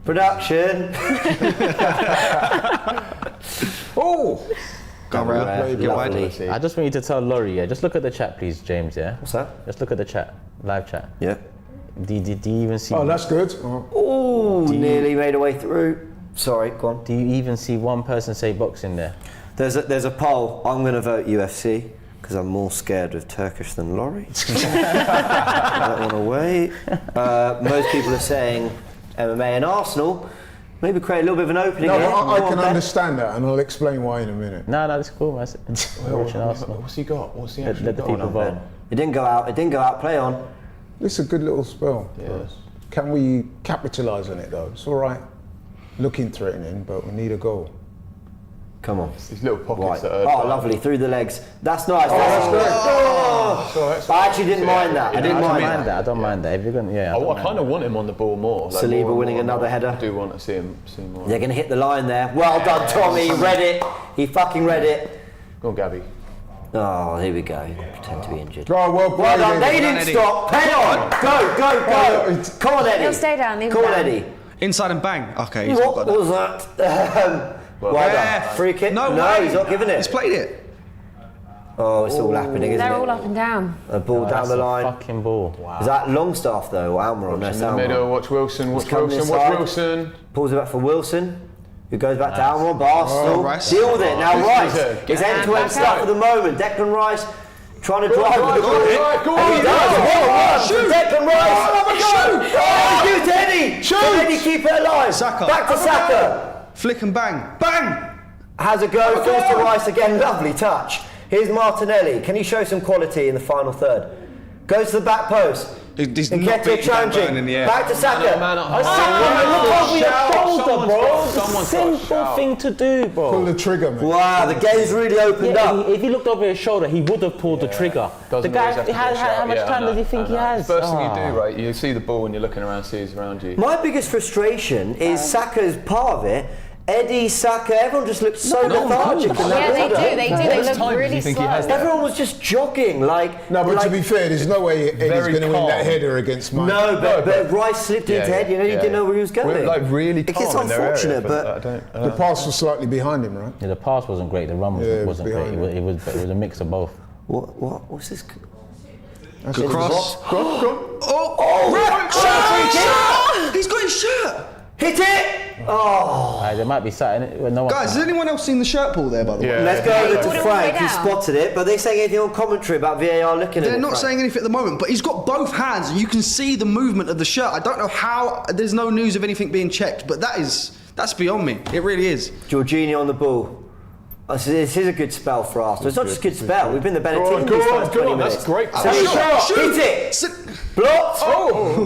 A: Production.
B: Oh!
A: Lovely.
C: I just want you to tell Laurie, yeah. Just look at the chat, please, James, yeah.
A: What's that?
C: Just look at the chat, live chat.
A: Yeah.
C: Did you even see?
B: Oh, that's good.
A: Oh, nearly made a way through. Sorry, go on.
C: Do you even see one person say boxing there?
A: There's a poll. I'm going to vote UFC because I'm more scared of Turkish than Laurie. I don't want to wait. Most people are saying MMA and Arsenal. Maybe create a little bit of an opening.
B: No,
A: here.
B: I can understand that, and I'll explain why in a minute.
C: No, that's cool, man. We're watching Arsenal.
E: What's he got? What's he
C: Let
E: actually
C: the
E: got?
C: people vote.
A: It didn't go out. It didn't go out. Play on.
B: It's a good little spell.
E: Yes.
B: Can we capitalise on it though? It's all right, looking threatening, but we need a goal.
A: Come on.
E: These little pockets
A: Right.
E: that are.
A: Oh, lovely. Through the legs. That's nice. That's good. Oh. I actually didn't mind that. I didn't
C: I don't
A: mind
C: mind
A: that.
C: that. I don't mind that. If you're gonna, yeah.
E: I kind of want him on the ball more. Like
A: Saliba
E: more and
A: winning
E: more and
A: another
E: more.
A: header.
E: I do want to see him more.
A: They're going to hit the line there. Well done, Tommy. He read it. He fucking read it.
E: Go on, Gabby.
A: Oh, here we go. Pretend to be injured.
B: Oh, well
A: Well
B: played,
A: done. They
B: Eddie.
A: didn't stop. Pen on. Go. Come on, Eddie.
D: He'll stay down. Leave
A: Come
D: him
A: on,
D: down.
A: Eddie.
H: Inside and bang. Okay, he's not
A: What
H: got that.
A: was that? Well done. Free kick?
H: No,
A: he's not giving
H: He's
A: it.
H: played it.
A: Oh, it's all happening, isn't
D: They're
A: it?
D: all up and down.
A: A ball down
C: That's
A: the
C: a
A: line.
C: fucking ball. Wow.
A: Is that Longstaff though, or Almiron? No, it's
E: In the middle,
A: Almiron.
E: watch Wilson, watch
A: coming
E: Wilson,
A: inside.
E: watch Wilson.
A: Pulls it back for Wilson, who goes back to Almiron, but Arsenal
H: Rice.
A: deal with it. Now Rice
E: Get
A: is end-to-end
D: back
A: stuff
D: out.
A: for the moment. Declan Rice trying to drive
E: Rice,
A: with the ball.
E: go
A: And he
E: on,
A: does.
E: go on.
A: What one from Declan Rice.
H: Shoot.
A: Oh, shoot to Eddie. Can Eddie keep it alive?
H: Saka.
A: Back to Saka.
H: Flick and bang. Bang!
A: Has a go, falls to Rice again, lovely touch. Here's Martinelli, can he show some quality in the final third? Goes to the back post.
H: He's
A: And
H: not
A: Nketiah
H: beating that burn
A: challenging,
H: in the air.
A: back to Saka.
E: Man up
C: Look
E: high.
C: over your shoulder, bro. It's a
E: Someone's got to
C: simple
E: shout.
C: thing to do, bro.
B: Pull the trigger, mate.
A: Wow, the game's really opened
C: Yeah,
A: up.
C: if he looked over his shoulder, he would have pulled the trigger.
E: Doesn't
C: The guy,
E: always have to be a
C: how
E: shout.
C: much
E: Yeah,
C: time
E: I
C: does he
E: know,
C: think
E: I
C: he
E: know.
C: has?
E: First thing you
C: Ah.
E: do, right, you see the ball and you're looking around, see who's around you.
A: My biggest frustration is Saka's part of it. Eddie, Saka, everyone just looked so lethargic in that
D: Yeah, they
A: order.
D: do. They do. They
E: much
D: look
E: time does
D: really
E: he think he
D: slow.
E: has there?
A: Everyone was just jogging, like...
B: No, but
A: like,
B: to be fair, there's no way Eddie's
E: Very
B: going to win that
E: calm.
B: header against Mike.
A: No, but Rice slipped into head, you know, he didn't know where he was going.
E: We're like really calm
A: It's
E: in their area,
A: unfortunate, but...
E: I don't
B: The pass was slightly behind him, right?
C: Yeah, the pass wasn't great. The run
B: Yeah, it was
C: wasn't great.
B: behind
C: It was a mix of both.
A: What's this?
H: Good cross.
A: Oh,
H: He's got his shirt.
A: hit it! Oh!
C: There might be something. No one.
H: Guys, has anyone else seen the shirt pull there, by the way?
E: Yeah.
A: Let's go over
D: Put
A: to
D: it all
A: Frank,
D: the
A: who
D: way down.
A: spotted it, but they saying anything on commentary about VAR looking at it?
H: They're not
A: Frank?
H: saying anything at the moment, but he's got both hands and you can see the movement of the shirt. I don't know how, there's no news of anything being checked, but that's beyond me. It really is.
A: Jorginho on the ball. This is a good spell for Arsenal. It's not just a good spell. We've been the better team
E: Go
A: these
E: on,
A: first
E: go
A: 20
E: on.
A: minutes.
E: That's great.
A: Saliba, hit it! Blocked!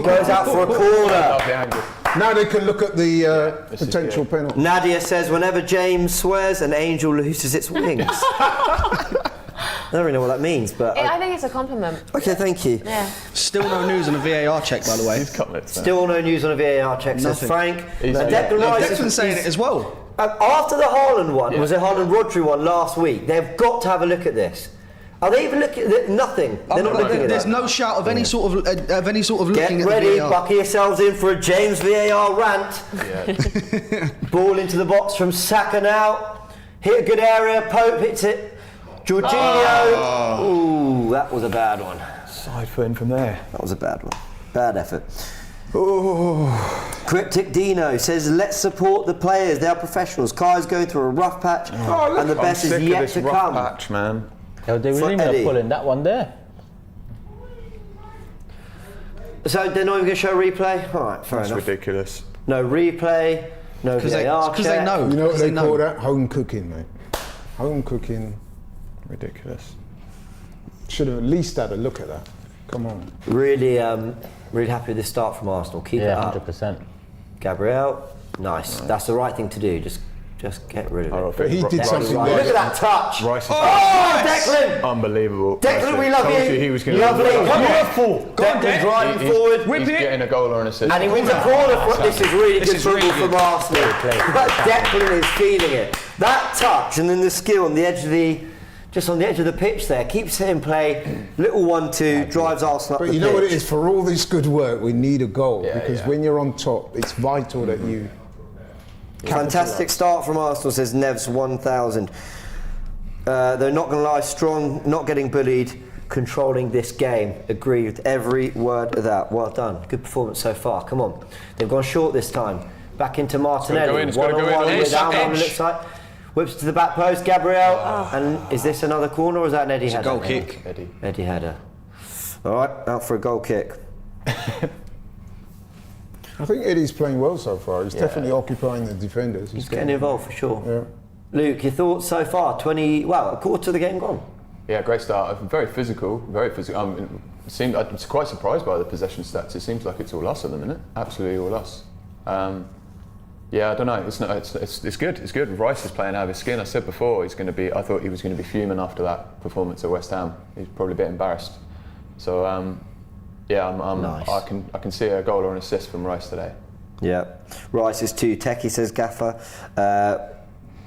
A: Goes out for a corner.
E: Lovely angle.
B: Now they can look at the potential penalty.
A: Nadia says, whenever James swears, an angel loses its wings. I don't really know what that means, but...
D: I think it's a compliment.
A: Okay, thank you.
D: Yeah.
H: Still no news on a VAR check, by the way.
A: Still no news on a VAR check, says
H: Nothing.
A: Frank.
E: He's-
A: Declan Rice
H: Declan's
A: is
H: saying it as well.
A: After the Haaland one, was it Haaland-Rodri one last week? They've got to have a look at this. Are they even looking at nothing? They're not looking at
H: There's
A: that.
H: no shout of any sort of looking
A: Get
H: at
A: ready,
H: the VAR.
A: buckle yourselves in for a James VAR rant.
E: Yeah.
A: Ball into the box from Saka now. Hit a good area, Pope hits it. Jorginho. Ooh, that was a bad one.
E: Side footing from there.
A: That was a bad one. Bad effort. Cryptic Dino says, let's support the players. They are professionals. Kai's going through a rough patch, and the best is yet to come.
E: Patch, man.
C: They really are pulling that one there.
A: So they're not even going to show replay? All right, fair enough.
E: That's ridiculous.
A: No replay, no VAR
H: Because they know.
B: You know what they call that? Home cooking, mate. Home cooking.
E: Ridiculous.
B: Should have at least had a look at that. Come on.
A: Really happy with this start from Arsenal. Keep it up.
C: 100%.
A: Gabriel, nice. That's the right thing to do. Just get rid of it.
B: But he did something
A: Look at that touch.
E: Rice is
A: Declan!
E: unbelievable.
A: Declan, we love
E: Told
A: you.
E: he was going to
A: Lovely. Wonderful. Declan driving forward.
E: He's getting a goal or an assist.
A: And he wins a corner. This is really good football from Arsenal. But Declan is feeling it. That touch and then the skill on the edge of the pitch there, keeps it in play, little 1-2, drives Arsenal up the pitch.
B: But you know what it is, for all this good work, we need a goal, because when you're on top, it's vital that you...
A: Fantastic start from Arsenal, says Nevs 1000. They're not going to lie, strong, not getting bullied, controlling this game. Agree with every word of that. Well done. Good performance so far. Come on. They've gone short this time. Back into Martinelli. One-on-one with Almiron, it looks like. Whips to the back post, Gabriel. And is this another corner or is that an Eddie header?
H: Goal kick.
A: Eddie header. All right, out for a goal kick.
B: I think Eddie's playing well so far. He's definitely occupying the defenders.
A: He's getting involved for sure.
B: Yeah.
A: Luke, your thoughts so far? A quarter of the game gone.
E: Yeah, great start. Very physical, very physical. I'm quite surprised by the possession stats. It seems like it's all us at the minute. Absolutely all us. Yeah, I don't know. It's good. It's good. Rice is playing out of his skin. I said before I thought he was going to be fuming after that performance at West Ham. He's probably a bit embarrassed. So
A: Nice.
E: I can see a goal or an assist from Rice today.
A: Yeah. Rice is 2. Techie says Gaffer.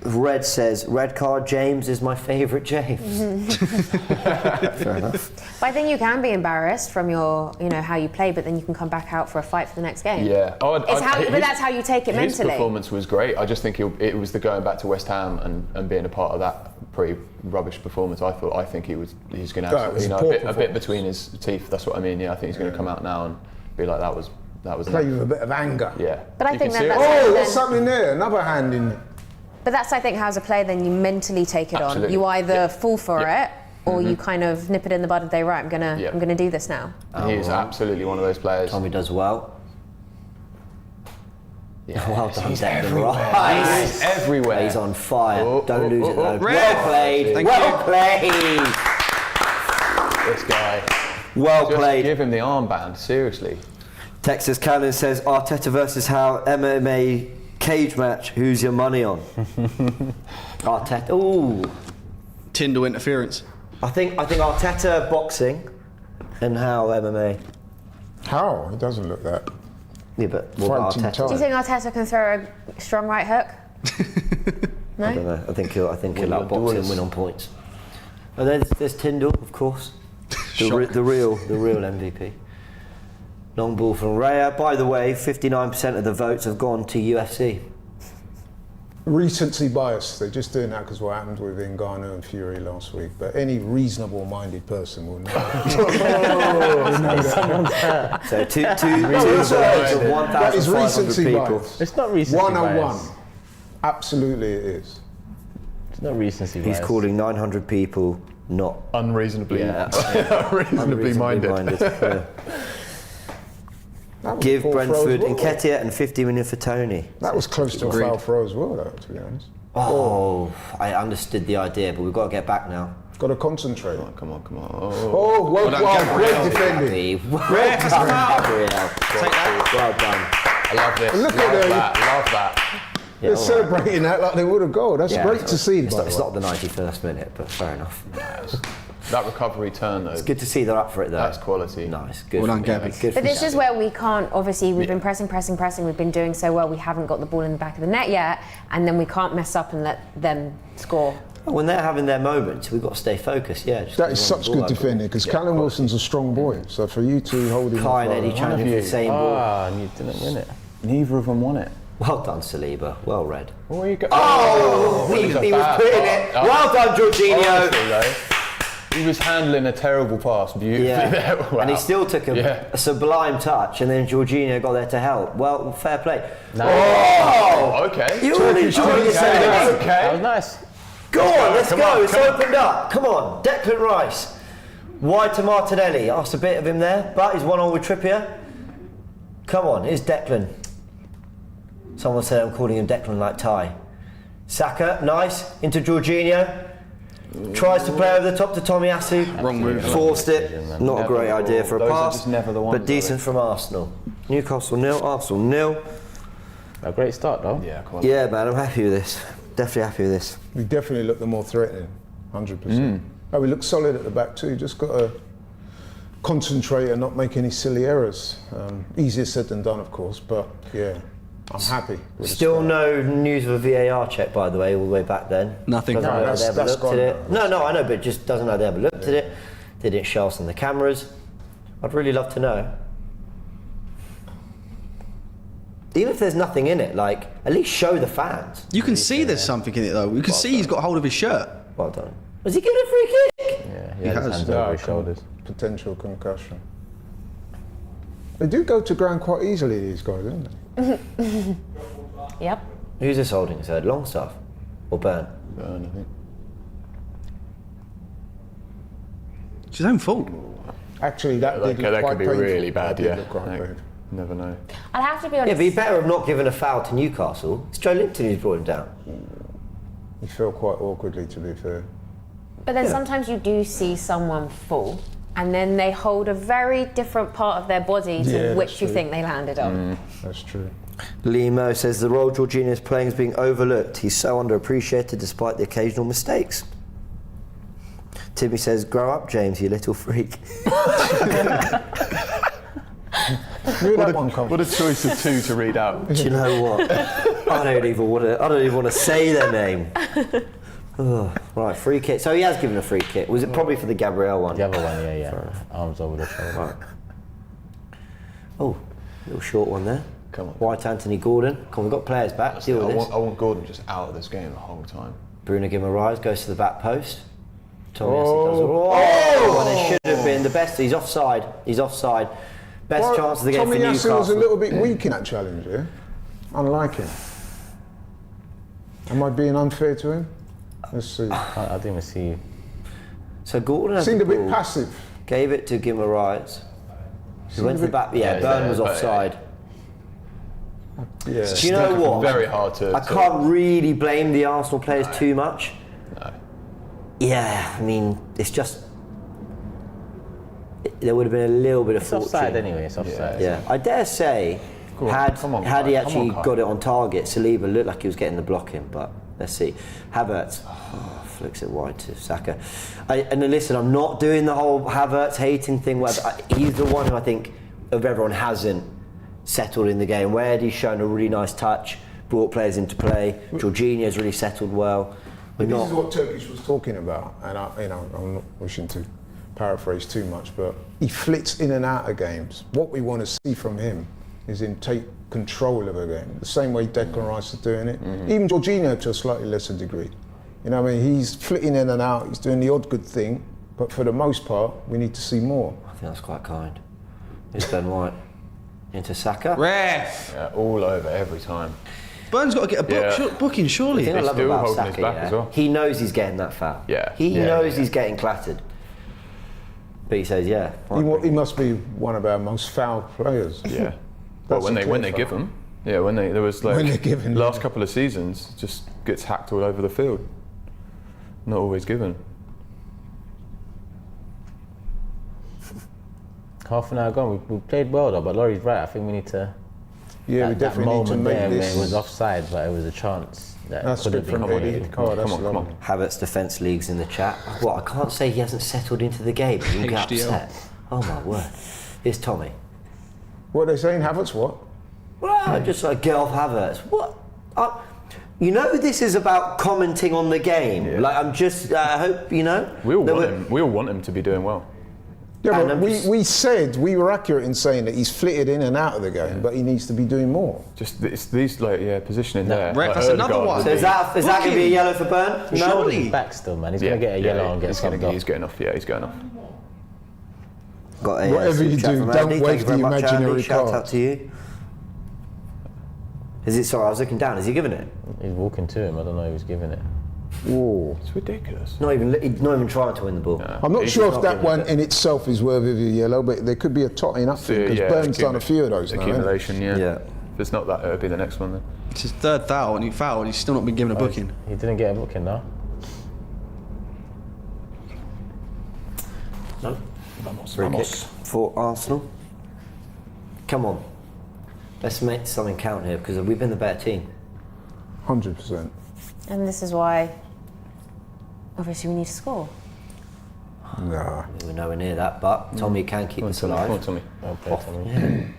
A: Red says, red card James is my favourite James. Fair enough.
D: But I think you can be embarrassed from your, how you play, but then you can come back out for a fight for the next game.
E: Yeah.
D: But that's how you take it
E: his
D: mentally.
E: His performance was great. I just think it was the going back to West Ham and being a part of that pretty rubbish performance. I think he's going to have a bit between his teeth. That's what I mean. Yeah, I think he's going to come out now and be like, that was.
B: Play with a bit of anger.
E: Yeah.
D: But I think that's
B: there's something there. Another hand in it.
D: But that's, I think, how as a player, then you mentally take it on. You either fall for it, or you kind of nip it in the bud and say, right, I'm gonna do this now.
E: He is absolutely one of those players.
A: Tommy does well.
E: Yeah,
A: well done,
E: he's
A: everywhere.
E: He's everywhere.
A: He's on fire. Don't lose it though.
H: Red.
A: Well played.
H: Thank
A: well played.
E: This guy.
A: Well
E: Just
A: played.
E: give him the armband. Seriously.
A: Texas Cannon says Arteta versus Howe MMA cage match. Who's your money on? Arteta. Ooh.
H: Tyndall interference.
A: I think Arteta boxing and Howe MMA.
B: How? It doesn't look that.
A: Yeah, but what about
B: Fighting
A: Arteta?
D: Do you think Arteta can throw a strong right hook? No?
A: I don't know. I think he'll outbox him, win on points. And then there's Tyndall, of course. The real MVP. Long ball from Raya. By the way, 59% of the votes have gone to UFC.
B: Recency bias. They're just doing that because what happened with Ngannou and Fury last week. But any reasonable-minded person will know.
A: So two votes of 1,500
B: That is recency
A: people.
B: bias.
C: It's not recency
B: 101.
C: bias.
B: Absolutely, it is.
C: It's not recency bias.
A: He's calling 900 people not
E: Unreasonably
A: unreasonably
E: minded.
A: Yeah. Give Brentford Nketiah and 50 million for Tony.
B: That was close to a foul throw as well, though, to be honest.
A: Oh, I understood the idea, but we've got to get back now.
B: Got to concentrate.
E: Come on.
B: Oh, well done, great defending.
A: Well done, Gabriel. Well done.
E: I love this.
B: Look
E: love
B: at them.
E: Love that.
A: Yeah,
B: They're celebrating that like they would have goal. That's
A: Yeah,
B: great to see.
A: It's not the 91st minute, but fair enough.
E: That recovery turn, though.
A: It's good to see they're up for it, though.
E: That's quality.
A: Nice, good.
H: Well done,
A: for
H: Gabby.
A: Good
D: But
A: for
D: this is
A: Gabby.
D: where we can't, obviously, we've been pressing, we've been doing so well, we haven't got the ball in the back of the net yet, and then we can't mess up and let them score.
A: When they're having their moments, we've got to stay focused, yeah.
B: That is such good defending because Callum Wilson's a strong boy. So for you to hold him
A: Kai and
B: up,
A: Eddie challenging for the same ball.
C: And you didn't win it.
E: Neither of them won it.
A: Well done, Saliba. Well read.
E: Where you go?
A: He was putting it. Well done, Jorginho.
E: He was handling a terrible pass beautifully there. Wow.
A: And he still took a sublime touch, and then Jorginho got there to help. Well, fair play.
E: Okay.
A: You all enjoyed yourself.
E: Okay.
C: That was nice.
A: Go on, let's go. It's opened up. Come on, Declan Rice. Wide to Martinelli. Asked a bit of him there, but he's 1-1 with Trippier. Come on, here's Declan. Someone said I'm calling him Declan like Ty. Saka, nice. Into Jorginho. Tries to play over the top to Tomiyasu.
H: Wrong move.
A: Forced it. Not a great idea for a
E: Those are
A: pass,
E: just never the ones,
A: but decent from Arsenal. Newcastle 0, Arsenal 0.
C: A great start, though.
E: Yeah, come on.
A: Yeah, man, I'm happy with this. Definitely happy with this.
B: We definitely look the more threatening, 100%. Oh, we look solid at the back too. Just got to concentrate and not make any silly errors. Easier said than done, of course, but yeah, I'm happy. With
A: Still no news of a VAR check, by the way, all the way back then.
H: Nothing.
A: Doesn't know they ever
B: that's
A: looked
B: gone
A: at it.
B: now.
A: No, I know, but it just doesn't know they ever looked at it. They didn't show us on the cameras. I'd really love to know. Even if there's nothing in it, like, at least show the fans.
H: You can see there's something in it though. You can see he's got hold of his shirt.
A: Well done. Was he given a free kick?
C: Yeah, he
H: He
C: had his
H: has.
C: hands over his shoulders.
B: Potential concussion. They do go to ground quite easily, these guys, don't they?
D: Yep.
A: Who's this holding his head? Longstaff? Or Burn?
E: Burn, I think.
H: It's his own fault.
B: Actually, that did look
E: That
B: quite
E: could be
B: painful.
E: really bad,
B: That did
E: yeah.
B: look quite painful.
E: Never know.
D: I'll have to be
A: Yeah,
D: honest.
A: but he better have not given a foul to Newcastle. It's Joelinton who's brought him down.
B: He fell quite awkwardly, to be fair.
D: But then sometimes you do see someone fall, and then they hold a very different part of their body to
B: Yeah,
D: which
B: that's
D: you
B: true.
D: think they landed on.
B: That's true.
A: Limo says the role Jorginho is playing is being overlooked. He's so underappreciated despite the occasional mistakes. Timmy says, grow up, James, you little freak.
B: Where that one come
E: What a choice of two to read out.
A: Do you know what? I don't even want to say their name. Oh, right, free kick. So he has given a free kick. Was it probably for the Gabriel one?
C: The other one, yeah. Arms over the shoulder.
A: Right. Oh, little short one there.
E: Come on.
A: White Anthony Gordon. Come on, we've got players back. Deal with this.
E: I want Gordon just out of this game the whole time.
A: Bruno Guimaraes goes to the back post. Tomiyasu does it. Oh! And it should have been the best. He's offside. Best chance of the game for Newcastle.
B: Tomiyasu was a little bit weak in that challenge, yeah? Unlike him. Am I being unfair to him? Let's see.
C: I didn't even see.
A: So Gordon
B: Seemed
A: the
B: a bit
A: ball,
B: passive.
A: gave it to Guimaraes. He went to the back. Yeah,
E: Yeah,
A: Burn was
E: but-
A: offside.
B: Yeah.
A: Do you know what?
E: Very hard to.
A: I can't really blame the Arsenal players too much.
E: No.
A: Yeah, I mean, it's just there would have been a little bit of
C: It's
A: fortune.
C: offside anyway, it's offside.
A: Yeah, I dare say,
E: Go on,
A: had
E: come on,
A: had he
E: Kai, come
A: actually
E: on, Kai.
A: got it on target, Saliba looked like he was getting the blocking, but let's see. Havertz flicks it wide to Saka. And then listen, I'm not doing the whole Havertz hating thing. Where he's the one who I think of everyone hasn't settled in the game. Where he's shown a really nice touch, brought players into play. Jorginho's really settled well. We're
B: This
A: not.
B: is what Turkish was talking about, and I'm not wishing to paraphrase too much, but he flits in and out of games. What we want to see from him is him take control of a game, the same way Declan Rice is doing it. Even Jorginho to a slightly lesser degree. You know what I mean? He's flitting in and out, he's doing the odd good thing, but for the most part, we need to see more.
A: I think that's quite kind. Here's Ben White into Saka.
H: Ref.
E: Yeah, all over every time.
H: Burns got to get a booking,
A: The
H: surely.
A: thing I
E: He's
A: love
E: still
A: about
E: holding
A: Saka,
E: his back as well.
A: he knows he's getting that foul.
E: Yeah.
A: He
E: Yeah,
A: knows
E: yeah.
A: he's getting clattered. But he says, yeah.
B: He must be one of our most foul players.
E: Yeah. Well,
B: That's
E: when
B: a
E: they
B: clear
E: give
B: foul.
E: him, yeah, when there was like
B: When they give him,
E: last
B: yeah.
E: couple of seasons, just gets hacked all over the field. Not always given.
C: Half an hour gone, we played well though, but Laurie's right. I think we need to.
B: Yeah, we
C: that
B: definitely need to
C: moment
B: make
C: there where
B: this.
C: it was offside, but it was a chance that
B: That's
C: could
B: good
C: have been
B: from Eddie.
C: created.
B: Oh, that's
E: Come on, come
B: lovely.
E: on.
A: Havertz Defence League's in the chat. What, I can't say he hasn't settled into the game. You get
H: HDL.
A: upset. Oh my word. Here's Tommy.
B: What are they saying? Havertz what?
A: Well, just like get off Havertz. What? You know this is about commenting on the game.
E: Yeah.
A: Like I'm just, I hope, you know.
E: We all want him to be doing well.
B: Yeah,
A: And
B: but we were accurate in saying that he's flitted in and out of the game, but he needs to be doing more.
E: Just these positioning there.
H: Ref, that's another one.
A: So is that going to be a yellow for Burn? No.
H: Surely.
C: He's back still, man. He's going to get a yellow and get subbed off.
E: He's getting off. Yeah, he's going off.
A: Got a,
B: Whatever you
A: chat
B: do,
A: from
B: don't
A: Andy.
B: wave
A: Thank you very
B: the
A: much,
B: imaginary
A: Andy. Shout
B: card.
A: out to you. Is it? Sorry, I was looking down. Is he giving it?
C: He's walking to him. I don't know who's giving it.
B: Whoa.
E: It's ridiculous.
A: Not even trying to win the ball.
B: I'm not sure if that one
A: it.
B: in itself is worthy of a yellow, but there could be a totting up thing, because Burn's done a few of those now.
E: Accumulation,
A: Yeah.
E: If it's not that, it'll be the next one then.
H: It's his third foul, and he fouled. He's still not been given a booking.
C: He didn't get a booking, though.
A: No. Free kick for Arsenal. Come on. Let's make something count here, because we've been the better team.
B: 100%.
D: And this is why, obviously, we need to score.
B: Nah.
A: We're nowhere near that, but Tommy can keep us alive.
E: Come on, Tommy.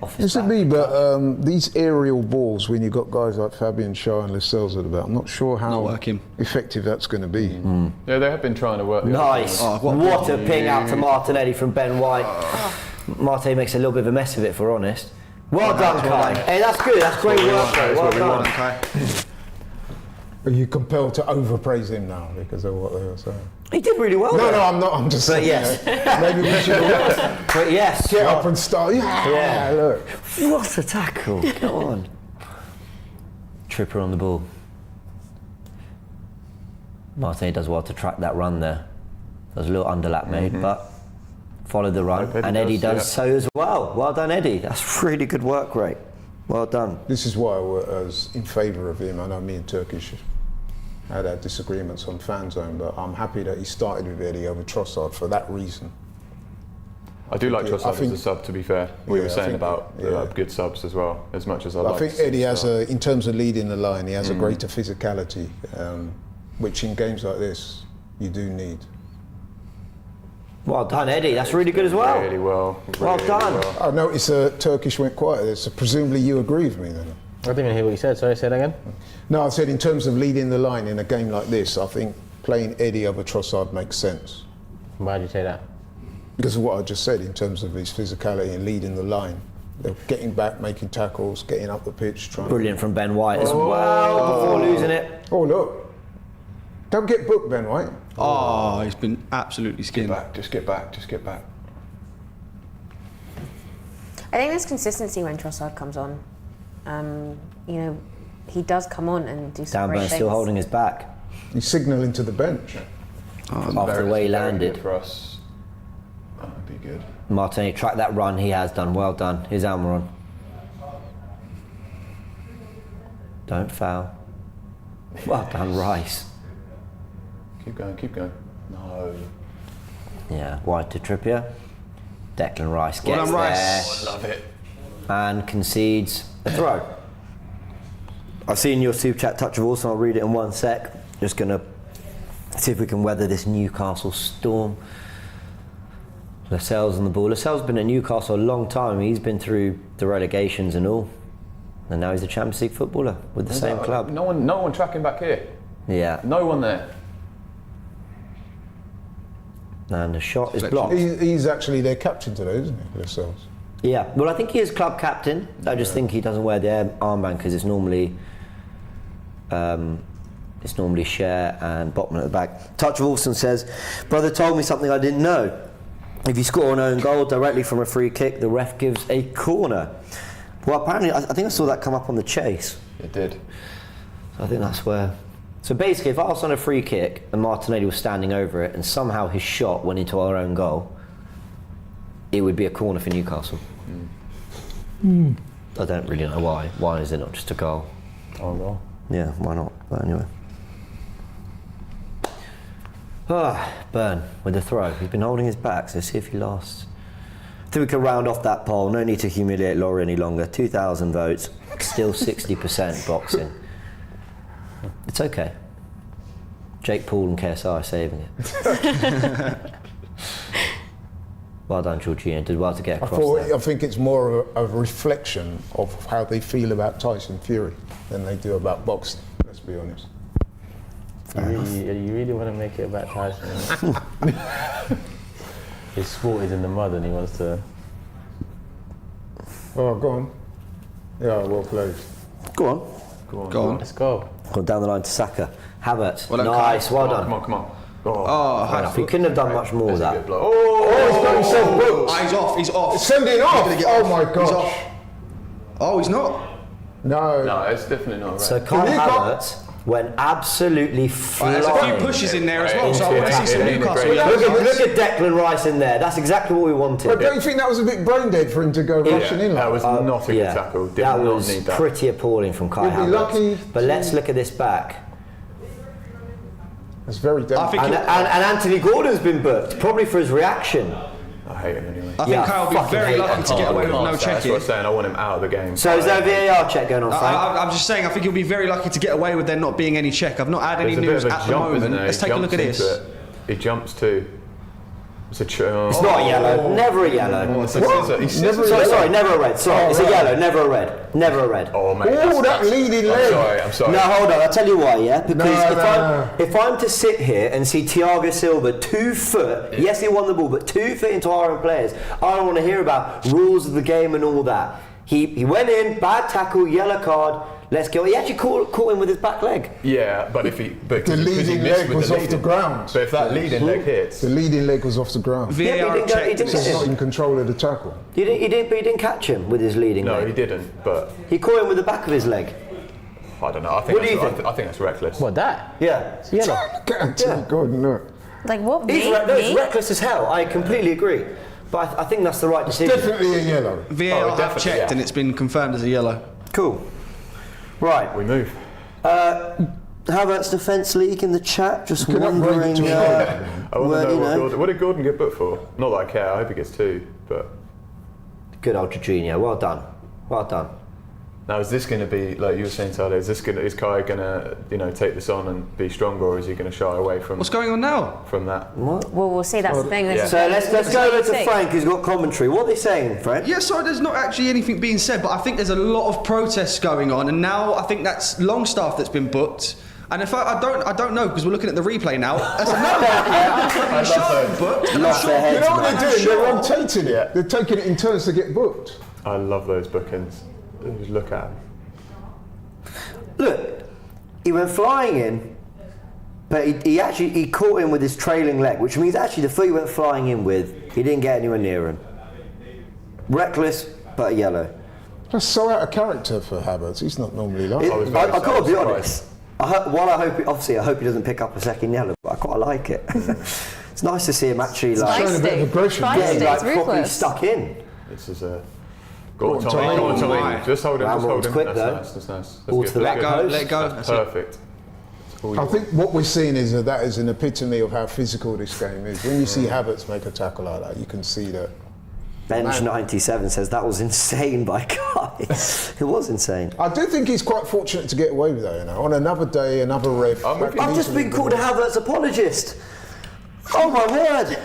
A: Off his
B: Is it
A: back.
B: me, but these aerial balls, when you've got guys like Fabian Schär and Lascelles at about, I'm not sure how
H: Not working.
B: effective that's going to be.
E: Yeah, they have been trying to work. The
A: Nice.
H: Oh,
A: what a ping out to Martinelli from Ben White. Marte makes a little bit of a mess of it, for honest. Well done, Kai. Hey, that's good. That's great work, though. Well done.
B: Are you compelled to overpraise him now because of what they were saying?
A: He did really well.
B: No,
A: though.
B: no, I'm not. I'm just
A: But
B: saying.
A: yes.
B: Maybe we should
A: But yes.
B: get up and start. Yeah, look.
A: What a tackle. Go on. Tripper on the ball. Martinelli does well to track that run there. There's a little underlap made, but followed the run.
E: Eddie
A: And Eddie
E: does,
A: does so as well. Well done, Eddie. That's really good work rate. Well done.
B: This is why I was in favour of him. I know me and Turkish had our disagreements on fan zone, but I'm happy that he started with Eddie over Trossard for that reason.
E: I do like
B: I
E: Trossard
B: think-
E: as a sub, to be fair. We
B: Yeah,
E: were
B: I
E: saying
B: think-
E: about
B: yeah.
E: good subs as well, as much as I
B: I
E: like
B: think
E: to see
B: Eddie has
E: start.
B: in terms of leading the line, he has a greater physicality, which in games like this you do need.
A: Well done, Eddie. That's really good as well.
E: Really well.
A: Well
E: really
A: done.
E: well.
B: I noticed Turkish went quiet there, so presumably you agree with me then?
C: I didn't even hear what you said. Sorry, say that again.
B: No, I said in terms of leading the line in a game like this, I think playing Eddie over Trossard makes sense.
C: Why did you say that?
B: Because of what I just said in terms of his physicality and leading the line. They're getting back, making tackles, getting up the pitch, trying.
A: Brilliant from Ben White as well before losing it.
B: Oh, look. Don't get booked, Ben White.
H: Oh, he's been absolutely
E: Get
H: skinned.
E: back, just get back, just get back.
D: I think there's consistency when Trossard comes on. He does come on and do some great
A: Downburn
D: things.
A: still holding his back
B: He's signalling to the bench.
A: after the way he landed.
E: For us, that would be good.
A: Martinelli tracked that run. He has done. Well done. Here's Almiron. Don't foul. Well done, Rice.
E: Keep going, keep going. No.
A: Yeah, wide to Trippier. Declan Rice
H: Well
A: gets
H: done, Rice.
A: there
E: Love it.
A: and concedes a throw. I've seen your super chat touch of all, so I'll read it in one sec. Just gonna see if we can weather this Newcastle storm. Lascelles on the ball. Lascelles been at Newcastle a long time. He's been through the relegations and all, and now he's a Champions League footballer with the same club.
E: No one tracking back here.
A: Yeah,
E: No one there.
A: and the shot is blocked.
B: He's actually their captain today, isn't he, Lascelles?
A: Yeah, well, I think he is club captain. I just think he doesn't wear the armband because it's normally Cher and Botman at the back. Touch of Alston says, "Brother told me something I didn't know. If you score an own goal directly from a free kick, the ref gives a corner." Well, apparently, I think I saw that come up on the chase.
E: It did.
A: So I think that's where. So basically, if I was on a free kick and Martinelli was standing over it, and somehow his shot went into our own goal, it would be a corner for Newcastle. I don't really know why. Why is it not just a goal?
C: Oh no.
A: Yeah, why not? But anyway. Burn with the throw. He's been holding his back, so see if he lasts. I think we can round off that poll. No need to humiliate Laurie any longer. 2,000 votes, still 60% boxing. It's okay. Jake Paul and KSI are saving it. Well done, Georgina. Did well to get across there.
B: I think it's more of a reflection of how they feel about Tyson Fury than they do about boxing, let's be honest.
C: You really want to make it about Tyson? His sport is in the mud and he wants to.
B: Oh, go on. Yeah, well played.
A: Go on.
H: Go on.
C: Let's go.
A: Gone down the line to Saka. Havertz.
H: Well done,
A: nice, well done.
E: Come on.
A: He couldn't have done much more with that.
B: He's going to send books.
H: He's off.
B: It's sending off. Oh my
H: He's
B: gosh.
H: off. Oh, he's not.
B: No.
E: No, it's definitely not right.
A: So Kai Havertz went absolutely flying.
H: There's a few pushes in there as well, so I want to see some Newcastle.
A: Look at Declan Rice in there. That's exactly what we wanted.
B: But don't you think that was a bit brain dead for him to go rushing in like
E: that? Was not a good tackle. Did
A: that
E: not
A: was
E: need that.
A: pretty appalling from Kai
B: You'll be
A: Havertz.
B: lucky
A: But let's look at this back.
B: It's very delicate.
A: And Anthony Gordon's been booked, probably for his reaction.
E: I hate him anyway.
H: I think Kyle will be very lucky to get away with no
E: That's
H: checking.
E: what I'm saying. I want him out of the game.
A: So is there a VAR check going on, Frank?
H: I'm just saying, I think he'll be very lucky to get away with there not being any check. I've not had any
E: There's a bit
H: news
E: of a
H: at the
E: jump,
H: moment.
E: isn't there?
H: Let's take a look at this.
E: He jumps too. It's a
A: It's not a yellow, never a yellow. Sorry, never a red. Sorry, it's a yellow, never a red. Never a red.
E: Oh, mate.
B: Oh, that leading leg.
E: I'm sorry.
A: No, hold on, I'll tell you why, yeah? Because if I'm to sit here and see Thiago Silva 2 foot, yes, he won the ball, but 2 foot into our own players, I don't want to hear about rules of the game and all that. He went in, bad tackle, yellow card, let's go. He actually caught him with his back leg.
E: Yeah, but if he...
B: The leading leg was off the ground.
E: So if that leading leg hits...
B: The leading leg was off the ground.
H: VAR checked.
B: So he's not in control of the tackle.
A: He didn't catch him with his leading leg.
E: No, he didn't, but...
A: He caught him with the back of his leg.
E: I don't know. I think
A: What do you think?
E: I think that's reckless.
C: What, that?
A: Yeah.
C: It's yellow.
B: Anthony Gordon, no.
D: Like what?
A: It's reckless as hell. I completely agree. But I think that's the right decision.
B: Definitely a yellow.
H: VAR have checked and it's been confirmed as a yellow.
A: Cool. Right.
E: We move.
A: Havertz Defence League in the chat. Just
B: Could I
A: wondering.
B: bring it to
E: I want to know what did Gordon get booked for? Not that I care. I hope he gets 2, but...
A: Good old Jorginho. Well done. Well done.
E: Now, is this going to be, like you were saying, Tyler, is Kai going to, take this on and be stronger, or is he going to shy away from...
H: What's going on now?
E: From that?
A: What?
D: Well, we'll see. That's the thing.
E: Yeah.
A: So let's go over to Frank, who's got commentary. What are they saying, Frank?
H: Yeah, sorry, there's not actually anything being said, but I think there's a lot of protests going on, and now I think that's Longstaff that's been booked. And if I don't know, because we're looking at the replay now. That's another booked.
B: You know what they're doing? They're rotating it. They're taking it in turns to get booked.
E: I love those bookings. Just look at them.
A: Look, he went flying in, but he caught him with his trailing leg, which means actually the foot he went flying in with, he didn't get anywhere near him. Reckless, but a yellow.
B: That's so out of character for Havertz. He's not normally like that.
A: I've got to be honest. I hope he doesn't pick up a second yellow, but I quite like it. It's nice to see him actually
B: Showing a bit of aggression.
A: getting properly stuck in.
E: This is a... Go on, Tommy. Just hold him.
A: Quick,
E: That's
A: though.
E: nice. That's nice.
A: All to the back post.
H: Let go.
E: That's perfect.
B: I think what we're seeing is that is an epitome of how physical this game is. When you see Havertz make a tackle like that, you can see that.
A: Bench 97 says that was insane by Kai. It was insane.
B: I do think he's quite fortunate to get away with that, On another day, another ref.
A: I've just been called a Havertz apologist. Oh my word.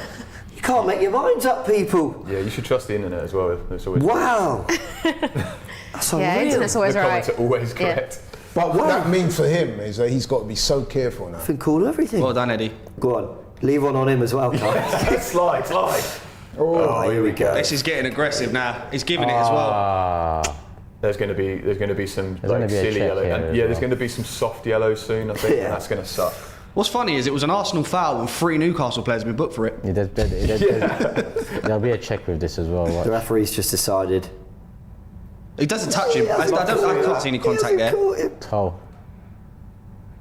A: You can't make your minds up, people.
E: Yeah, you should trust the internet as well. It's always
A: wow. That's unreal.
D: Yeah, internet's always
E: the
D: right.
E: comments are always correct.
B: But what that means for him is that he's got to be so careful now.
A: I've been called everything.
H: Well done, Eddie.
A: Go on. Leave one on him as well, Kai.
E: Slide.
A: Oh, here we go.
H: This is getting aggressive now. He's giving it as well.
E: There's going to be some
C: gonna be a
E: silly
C: check
E: yellow.
C: here
E: And,
C: as
E: there's
C: well.
E: going to be some soft yellows soon, I think,
A: Yeah.
E: and that's going to suck.
H: What's funny is it was an Arsenal foul and 3 Newcastle players have been booked for it.
C: Yeah, there'll be a check with this as well.
A: The referee's just decided.
H: He doesn't touch him. I can't see any contact there.
C: Toe.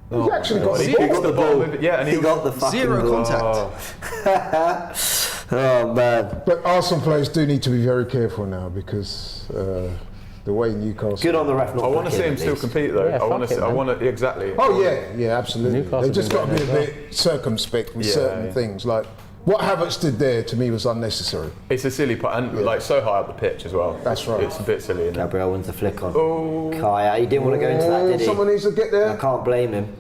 B: He's actually got the
E: He
B: ball.
E: got the ball. Yeah, and
A: He got the fucking
H: Zero
A: ball.
H: contact.
A: Oh man.
B: But Arsenal players do need to be very careful now because the way Newcastle.
A: Good on the ref. Not
E: I want to
A: back
E: see
A: in,
E: him
A: at
E: still
A: least.
E: compete though.
C: Yeah,
E: I want
C: fuck it, man.
E: to exactly.
B: Oh yeah, absolutely.
C: Newcastle
B: They've just
C: been
B: got to be a
C: doing that as
B: bit circumspect with certain
E: yeah.
B: things. Like what Havertz did there to me was unnecessary.
E: It's a silly part, and like so high up the pitch as well.
B: That's right.
E: It's a bit silly. Isn't it?
A: Gabriel wants to flick on.
E: Oh.
A: Kai, he didn't want to go into that, did he?
B: Someone needs to get
A: I
B: there.
A: can't blame him.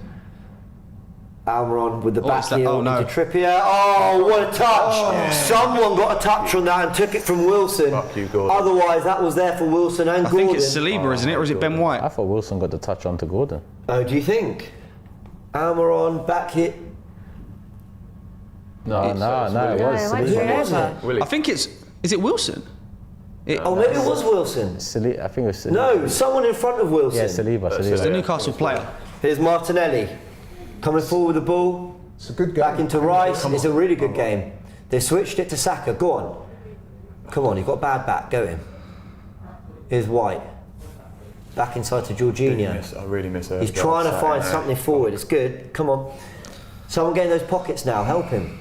A: Almiron with the back
H: is that?
A: heel
H: Oh, no.
A: into Trippier. Oh, what a touch! Someone got a touch on that and took it from Wilson.
E: Fuck you, Gordon.
A: Otherwise, that was there for Wilson and
H: I
A: Gordon.
H: think it's Saliba, isn't it? Or is it Ben White?
C: I thought Wilson got the touch onto Gordon.
A: Oh, do you think? Almiron back hit.
C: No, it was
D: went
C: Saliba.
D: straight over.
E: Willie.
H: I think is it Wilson?
A: Oh, maybe it was Wilson.
C: I think it was Saliba.
A: No, someone in front of Wilson.
C: Yeah, Saliba.
H: It's the Newcastle player.
A: Here's Martinelli coming forward with the ball.
B: It's a good game.
A: Back into Rice. It's a really good game. They switched it to Saka. Go on. Come on, you've got a bad back. Go in. Here's White. Back inside to Jorginho.
E: I really miss her.
A: He's trying to find something forward. It's good. Come on. Someone get in those pockets now. Help him.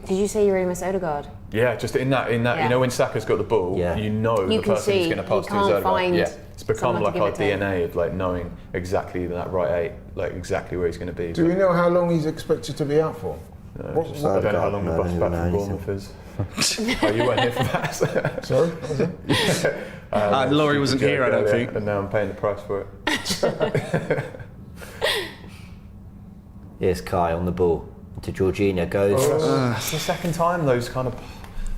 D: Did you say you really miss Odegaard?
E: Yeah, just in that.
D: Yeah.
E: You know, when Saka's got the ball, you know
D: You
E: the
D: can
E: person
D: see
E: who's going to pass
D: he
E: to his
D: can't
E: own
D: find
E: Yeah, it's become
D: someone to
E: like
D: give
E: our
D: it to
E: DNA of like knowing exactly that right eight, like exactly where he's going to be.
B: Do we know how long he's expected to be out for?
E: I don't know how long the bus back from Bournemouth is. Oh, you weren't here for that.
B: Sorry, what was it?
H: Laurie wasn't here, I don't think.
E: And now I'm paying the price for it.
A: Here's Kai on the ball. To Jorginho goes.
E: It's the second time those kind of.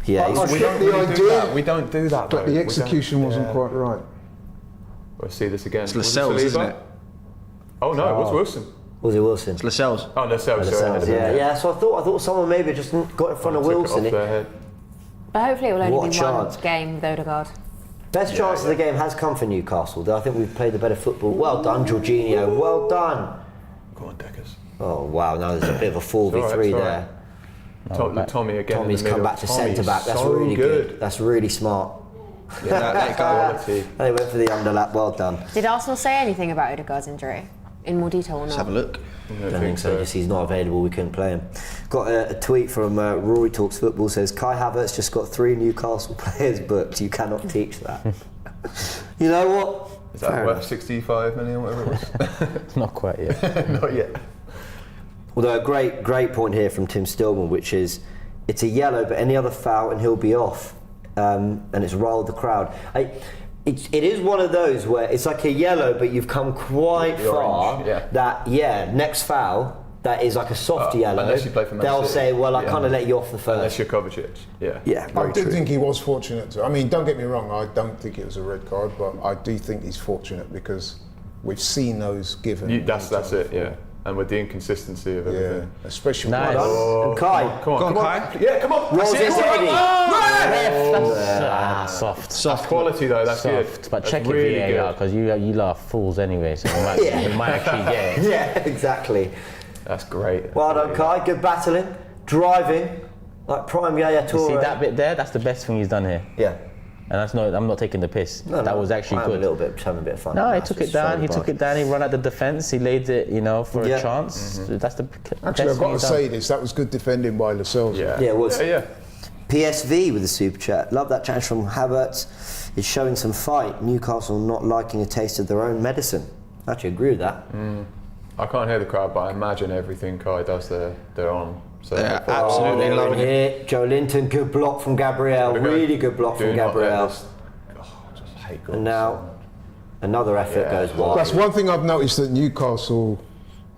A: Yeah,
B: I
E: We
B: get
E: don't
B: the
E: really do
B: idea,
E: that. We don't do that.
B: but
E: though.
B: the
E: We
B: execution
E: don't-
B: wasn't quite right.
E: We'll see this again.
H: It's
E: Was
H: Lascelles, isn't
E: Saliba?
H: it?
E: Oh no, it was Wilson.
A: Was it Wilson?
H: Lascelles.
E: Oh, Lascelles.
A: Yeah. So I thought someone maybe just got in front of Wilson.
E: Off their head.
D: But hopefully it will only
A: What
D: be
A: a chance.
D: one game with Odegaard.
A: Best chance of the game has come for Newcastle. I think we've played the better football. Well done, Jorginho. Well done.
E: Go on, Deckers.
A: Oh wow! Now there's a bit of a 4v3
E: It's all
A: there.
E: Tommy again.
A: Tommy's
E: in the
A: come
E: middle.
A: back to
E: Tommy
A: centre back.
E: is
A: That's
E: so
A: really good. That's really smart.
H: Yeah, let it go.
E: Quality.
A: They went for the underlap. Well done.
D: Did Arsenal say anything about Odegaard's injury in more detail or not?
H: Let's have a look.
E: I
A: I think so. Just he's not available. We couldn't play him. Got a tweet from Rory Talks Football. Says Kai Havertz just got 3 Newcastle players booked. You cannot teach that. You know what?
E: Is that worth 65 million, whatever it was?
C: Not quite yet.
E: Not yet.
A: Although a great point here from Tim Stillman, which is it's a yellow, but any other foul and he'll be off, and it's riled the crowd. It is one of those where it's like a yellow, but you've come quite
E: The
A: far.
E: orange, yeah.
A: That next foul. That is like a soft yellow.
E: Unless you play for Man
A: they'll
E: City.
A: say, "Well, I
E: Yeah.
A: kind of let you off the
E: Unless
A: first."
E: you're Kovacic. Yeah.
A: Yeah,
B: I
A: very
B: do
A: true.
B: think he was fortunate. I mean, don't get me wrong, I don't think it was a red card, but I do think he's fortunate because we've seen those given.
E: That's it. Yeah. And with the inconsistency of
B: Yeah,
E: everything.
B: especially
C: Nice.
A: And Kai,
E: Come on,
H: Kai.
E: Yeah, come on.
A: rolls
E: That's
A: his
E: it.
A: Eddie.
C: Soft.
E: That's quality though. That's good.
C: Soft. But
E: That's
C: check
E: really
C: your VAR
E: good.
C: because you lot are fools anyway, so you might actually get it.
A: Yeah, exactly.
E: That's great.
A: Well done, Kai. Good battling, driving, like prime Yaya Toure.
C: You see that bit there? That's the best thing he's done here.
A: Yeah.
C: And that's not. I'm not taking the piss. That was actually
A: I'm
C: good.
A: a little bit, just having a bit of fun.
C: No, he
A: That's
C: took
A: just
C: it down.
A: throwing
C: He
A: the
C: took
A: ball.
C: it down. He ran at the defence. He laid it, for
A: Yeah.
C: a chance. That's the
B: Actually,
C: best
B: I've
C: thing
B: got to
C: he's
B: say
C: done.
B: this, that was good defending by Lascelles.
E: Yeah.
A: Yeah, it was.
E: Yeah.
A: PSV with the super chat. Love that challenge from Havertz. Is showing some fight. Newcastle not liking a taste of their own medicine. I actually agree with that.
E: I can't hear the crowd, but I imagine everything Kai does, they're on. So
H: Yeah, absolutely
A: Oh,
H: loving it.
A: here, Joelinton, good block from Gabriel. Really good block from Gabriel.
E: Just hate goals.
A: And now another effort goes wide.
B: That's one thing I've noticed that Newcastle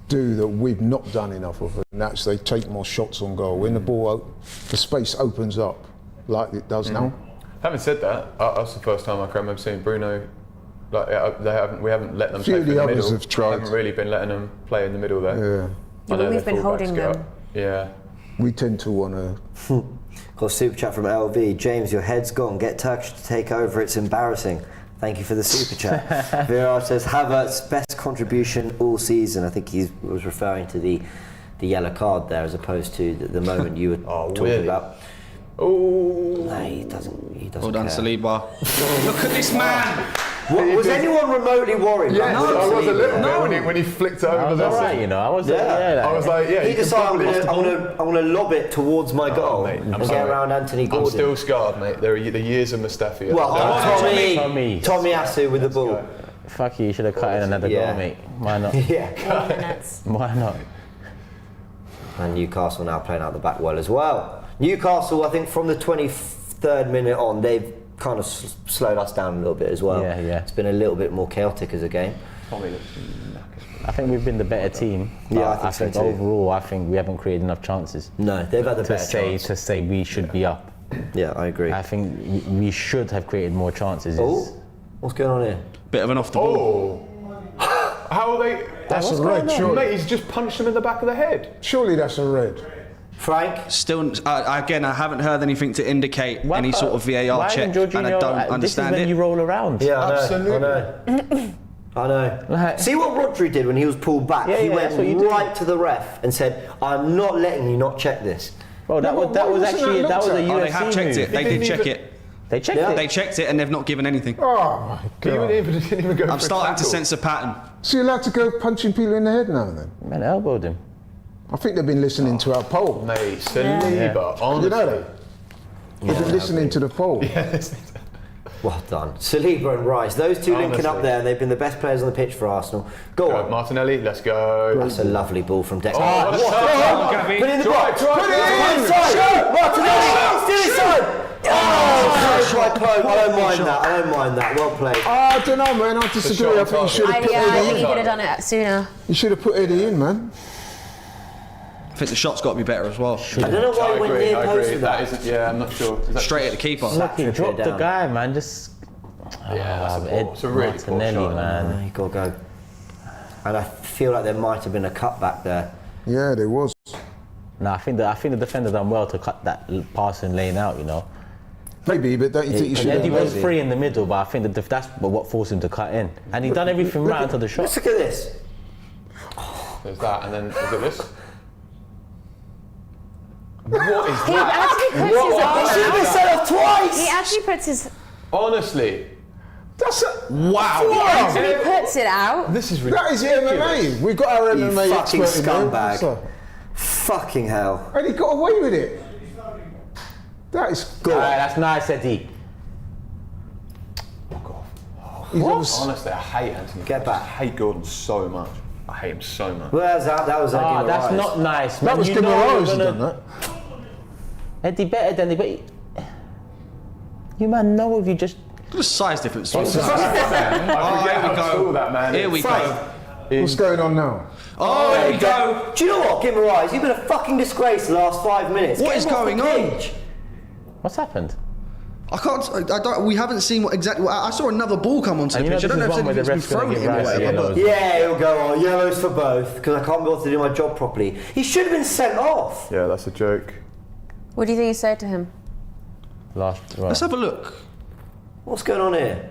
B: do that we've not done enough of, and that's they take more shots on goal. When the space opens up, like it does now.
E: Having said that, that's the first time I can remember seeing Bruno. Like we haven't let them
B: Few
E: play
B: of
E: in
B: the
E: the
B: others
E: middle.
B: have tried.
E: Haven't really been letting them play in the middle there.
B: Yeah,
E: I
D: but
E: know
D: we've
E: their
D: been
E: fullbacks
D: holding
E: get
D: them.
E: up. Yeah.
B: we tend to want to.
A: Got a super chat from LV. James, your head's gone. Get Turkish to take over. It's embarrassing. Thank you for the super chat. Vieira says Havertz's best contribution all season. I think he was referring to the yellow card there as opposed to the moment you were talking
E: really?
A: about.
E: Oh.
A: No, he doesn't. He doesn't.
H: Well done,
A: care.
H: Saliba. Look at this man.
A: Was anyone remotely worried?
E: Yeah,
A: about
E: I was a little
A: Saliba?
E: bit when he flicked it over.
C: I was
E: that's
C: alright,
E: it.
C: I was.
A: Yeah.
E: I was like, yeah.
A: He
E: you can
A: decided
E: probably-
A: I'm gonna lob it towards my goal
E: mate, I'm
A: and get
E: sorry.
A: around Anthony Gordon.
E: I'm still scarred, mate. There are the years of Mustafi.
A: Well,
C: Tommy.
A: Tommy Asu with the ball.
C: Fuck you should have cut in another
A: Yeah.
C: goal, mate. Why not?
A: Yeah.
D: 8 minutes.
C: Why not?
A: And Newcastle now playing out the back well as well. Newcastle, I think from the 23rd minute on, they've kind of slowed us down a little bit as well.
C: Yeah.
A: It's been a little bit more chaotic as a game.
C: I think we've been the better team.
A: Yeah,
C: but
A: I think so too.
C: overall, I think we haven't created enough chances
A: No, they've had the
C: to
A: better
C: say
A: chance.
C: to say we should be up.
A: Yeah, I agree.
C: I think we should have created more chances.
A: Oh, what's going on here?
H: Bit of an off the ball.
E: How are they?
B: That's a red, surely.
E: Mate, he's just punched him in the back of the head.
B: Surely that's a red.
A: Frank?
H: Still, again, I haven't heard anything to indicate any sort of VAR check, and I don't understand
C: this is when
H: it.
C: you roll around.
A: Yeah, I know.
B: Absolutely.
A: I know.
C: Like-
A: See what Rodri did when he was pulled back?
C: Yeah,
A: he
C: yeah,
A: went
C: that's what you do.
A: right to the ref and said, I'm not letting you not check this.
C: Bro, that was actually a UFC
H: Oh, they have checked
C: move.
H: it. They did check it.
C: They checked
A: Yeah.
C: it.
H: They checked it and they've not given anything.
B: Oh my
E: He
B: God.
E: didn't even go
H: I'm
E: for a
H: starting to
E: tackle.
H: sense a pattern.
B: So you're allowed to go punching people in the head now and then?
C: Man, elbowed him.
B: I think they've been listening to our poll.
E: Mate, Saliba, honestly.
B: You know that? They've been listening to the poll.
A: Well done. Saliba and Rice, those two linking up
E: Honestly.
A: there, and they've been the best players on the pitch for Arsenal. Go
E: Go,
A: on.
E: Martinelli, let's go.
A: That's a lovely ball from Declan.
E: Oh, what a shot.
A: Put it in the
E: Try,
A: box.
E: try,
A: Put it
E: try.
A: inside. Martinelli, still inside. Oh, quite close. I don't mind that. I don't mind that. Well played.
B: I don't know, man. I disagree. I think you should have put
D: I
B: Eddie
D: think he
B: in.
D: could have done it sooner.
B: You should have put Eddie in, man.
H: I think the shot's got to be better as well.
A: I don't know why
E: I
A: he went
E: agree,
A: near
E: I
A: post
E: agree.
A: with
E: That
A: that.
E: isn't, yeah, I'm not sure. Is that
H: Straight at the keeper.
C: Look, he
A: Trip
C: dropped
A: it
C: the
A: down.
C: guy, man. Just
E: Yeah, that's a ball. It's a really poor
C: Martinelli,
E: shot.
C: man.
A: You got to go. And I feel like there might have been a cutback there.
B: Yeah, there was.
C: No, I think the defender done well to cut that passing lane out. You know,
B: Maybe, but don't you think you should
C: Eddie
B: have
C: was free in the middle, but I think that's what forced him to cut in, and he done everything right until the shot.
A: Let's look at this.
E: There's that, and then is it this? What is
D: He
E: that?
D: actually puts his
A: He should have been
D: arm
A: sent off
D: He
A: twice.
D: actually puts his.
E: Honestly,
B: That's a,
H: Wow.
D: He actually puts it out.
E: this is
B: that is
E: ridiculous.
B: MMA. We've got our
A: You
B: MMA
A: fucking
B: expert in there.
A: scumbag.
B: So-
A: Fucking hell.
B: And he got away with it. That is
C: All right, that's nice, Eddie.
E: Fuck off.
B: He's obviously-
E: Honestly, I hate Anthony.
A: Get back.
E: I hate Gordon so much. I hate him so much.
A: Well, that was
C: Ah, that's
A: Rice.
C: not nice, man.
B: That was
C: You know
B: Gabriel
C: you're
B: who's
C: gonna-
B: done that.
C: Eddie better than the. You man know if you just.
H: Look at the size difference.
E: I forget how tall that man is.
H: Here we go.
B: What's going on now?
H: Oh, here we go.
A: Do you know what, Give me Rice? You've been a fucking disgrace the last 5 minutes.
H: What
A: Get
H: is
A: him off the
H: going on?
A: pitch.
C: What's happened?
H: I can't. I don't. We haven't seen what exactly. I saw another ball come onto the
C: And you know
H: pitch. I don't know
C: this
H: if
C: is one where
H: anything's
C: the
H: been
C: ref's gonna
H: thrown at
C: give
H: him or
C: Rice
H: whatever.
C: yellows.
H: But
A: Yeah, he'll go on. Yellows for both, because I can't be able to do my job properly. He should have been sent off.
E: Yeah, that's a joke.
D: What do you think you said to him?
C: Right.
H: let's have a look.
A: What's going on here?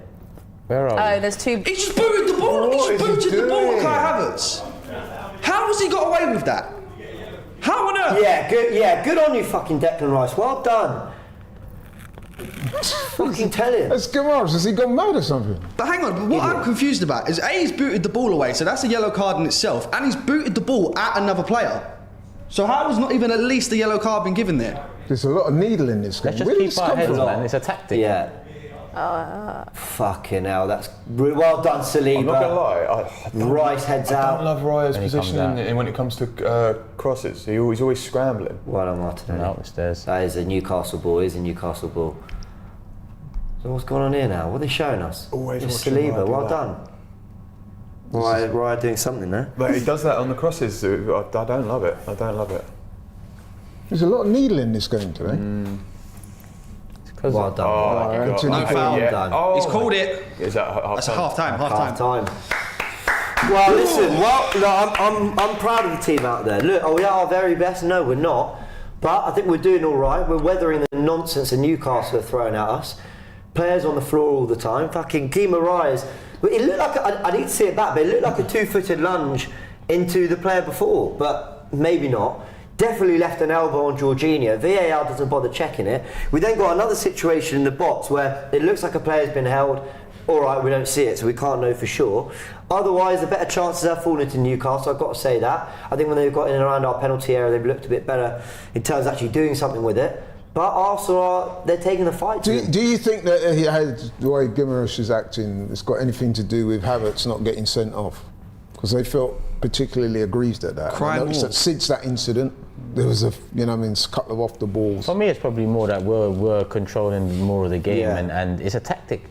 C: Where are
D: Oh,
C: we?
D: there's two.
H: He just booted the ball. He
B: What
H: just
B: is he
H: booted the ball
B: doing?
H: at Kai Havertz. How has he got away with that? How on earth?
A: Yeah, good on you, fucking Declan Rice. Well done. Fucking tell him.
B: That's Gamarz. Has he gone mad or something?
H: But hang on, what I'm confused about is he's booted the ball away, so that's a yellow card in itself, and he's booted the ball at another player. So how has not even at least a yellow card been given there?
B: There's a lot of needle in this game.
C: Let's just
B: Where did
C: keep
B: this
C: our
B: come
C: heads,
B: from?
C: man. It's a tactic.
A: Yeah. Fucking hell, that's well done, Saliba.
E: I'm not gonna lie.
A: Rice heads
E: I
A: out.
E: don't love Raya's
C: And he comes
E: positioning
C: out.
E: when it comes to crosses. He's always scrambling.
A: Well done, Martinelli.
C: Out the stairs.
A: That is a Newcastle ball. Is a Newcastle ball. So what's going on here now? What are they showing us?
E: Always
A: It's
E: watching
A: Saliba.
E: Raya do
A: Well
E: that.
A: done. Raya doing something there.
E: But he does that on the crosses. I don't love it. I don't love it.
B: There's a lot of needle in this game today.
A: Well done.
E: Oh,
A: Raya.
E: God.
H: No foul.
E: Yeah.
A: done.
E: Oh,
H: He's called it.
E: Is that half
H: That's a
E: time?
H: half time.
A: Half time. Well, listen. Look, I'm proud of the team out there. Look, are we at our very best? No, we're not. But I think we're doing all right. We're weathering the nonsense that Newcastle are throwing at us. Players on the floor all the time. Fucking Guimaraes. It looked like I need to see it back, but it looked like a two-footed lunge into the player before, but maybe not. Definitely left an elbow on Jorginho. VAR doesn't bother checking it. We then got another situation in the box where it looks like a player's been held. All right, we don't see it, so we can't know for sure. Otherwise, the better chances have fallen to Newcastle. I've got to say that. I think when they've got in and around our penalty area, they've looked a bit better in terms of actually doing something with it. But Arsenal, they're taking the fight to him.
B: Do you think that he had the way Guimaraes is acting, it's got anything to do with Havertz not getting sent off? Because they felt particularly aggrieved at that.
H: Cry
B: I noticed
H: more.
B: that since that incident, there was a couple of off the balls.
C: For me, it's probably more that we're controlling more of the game,
A: Yeah.
C: and it's a tactic.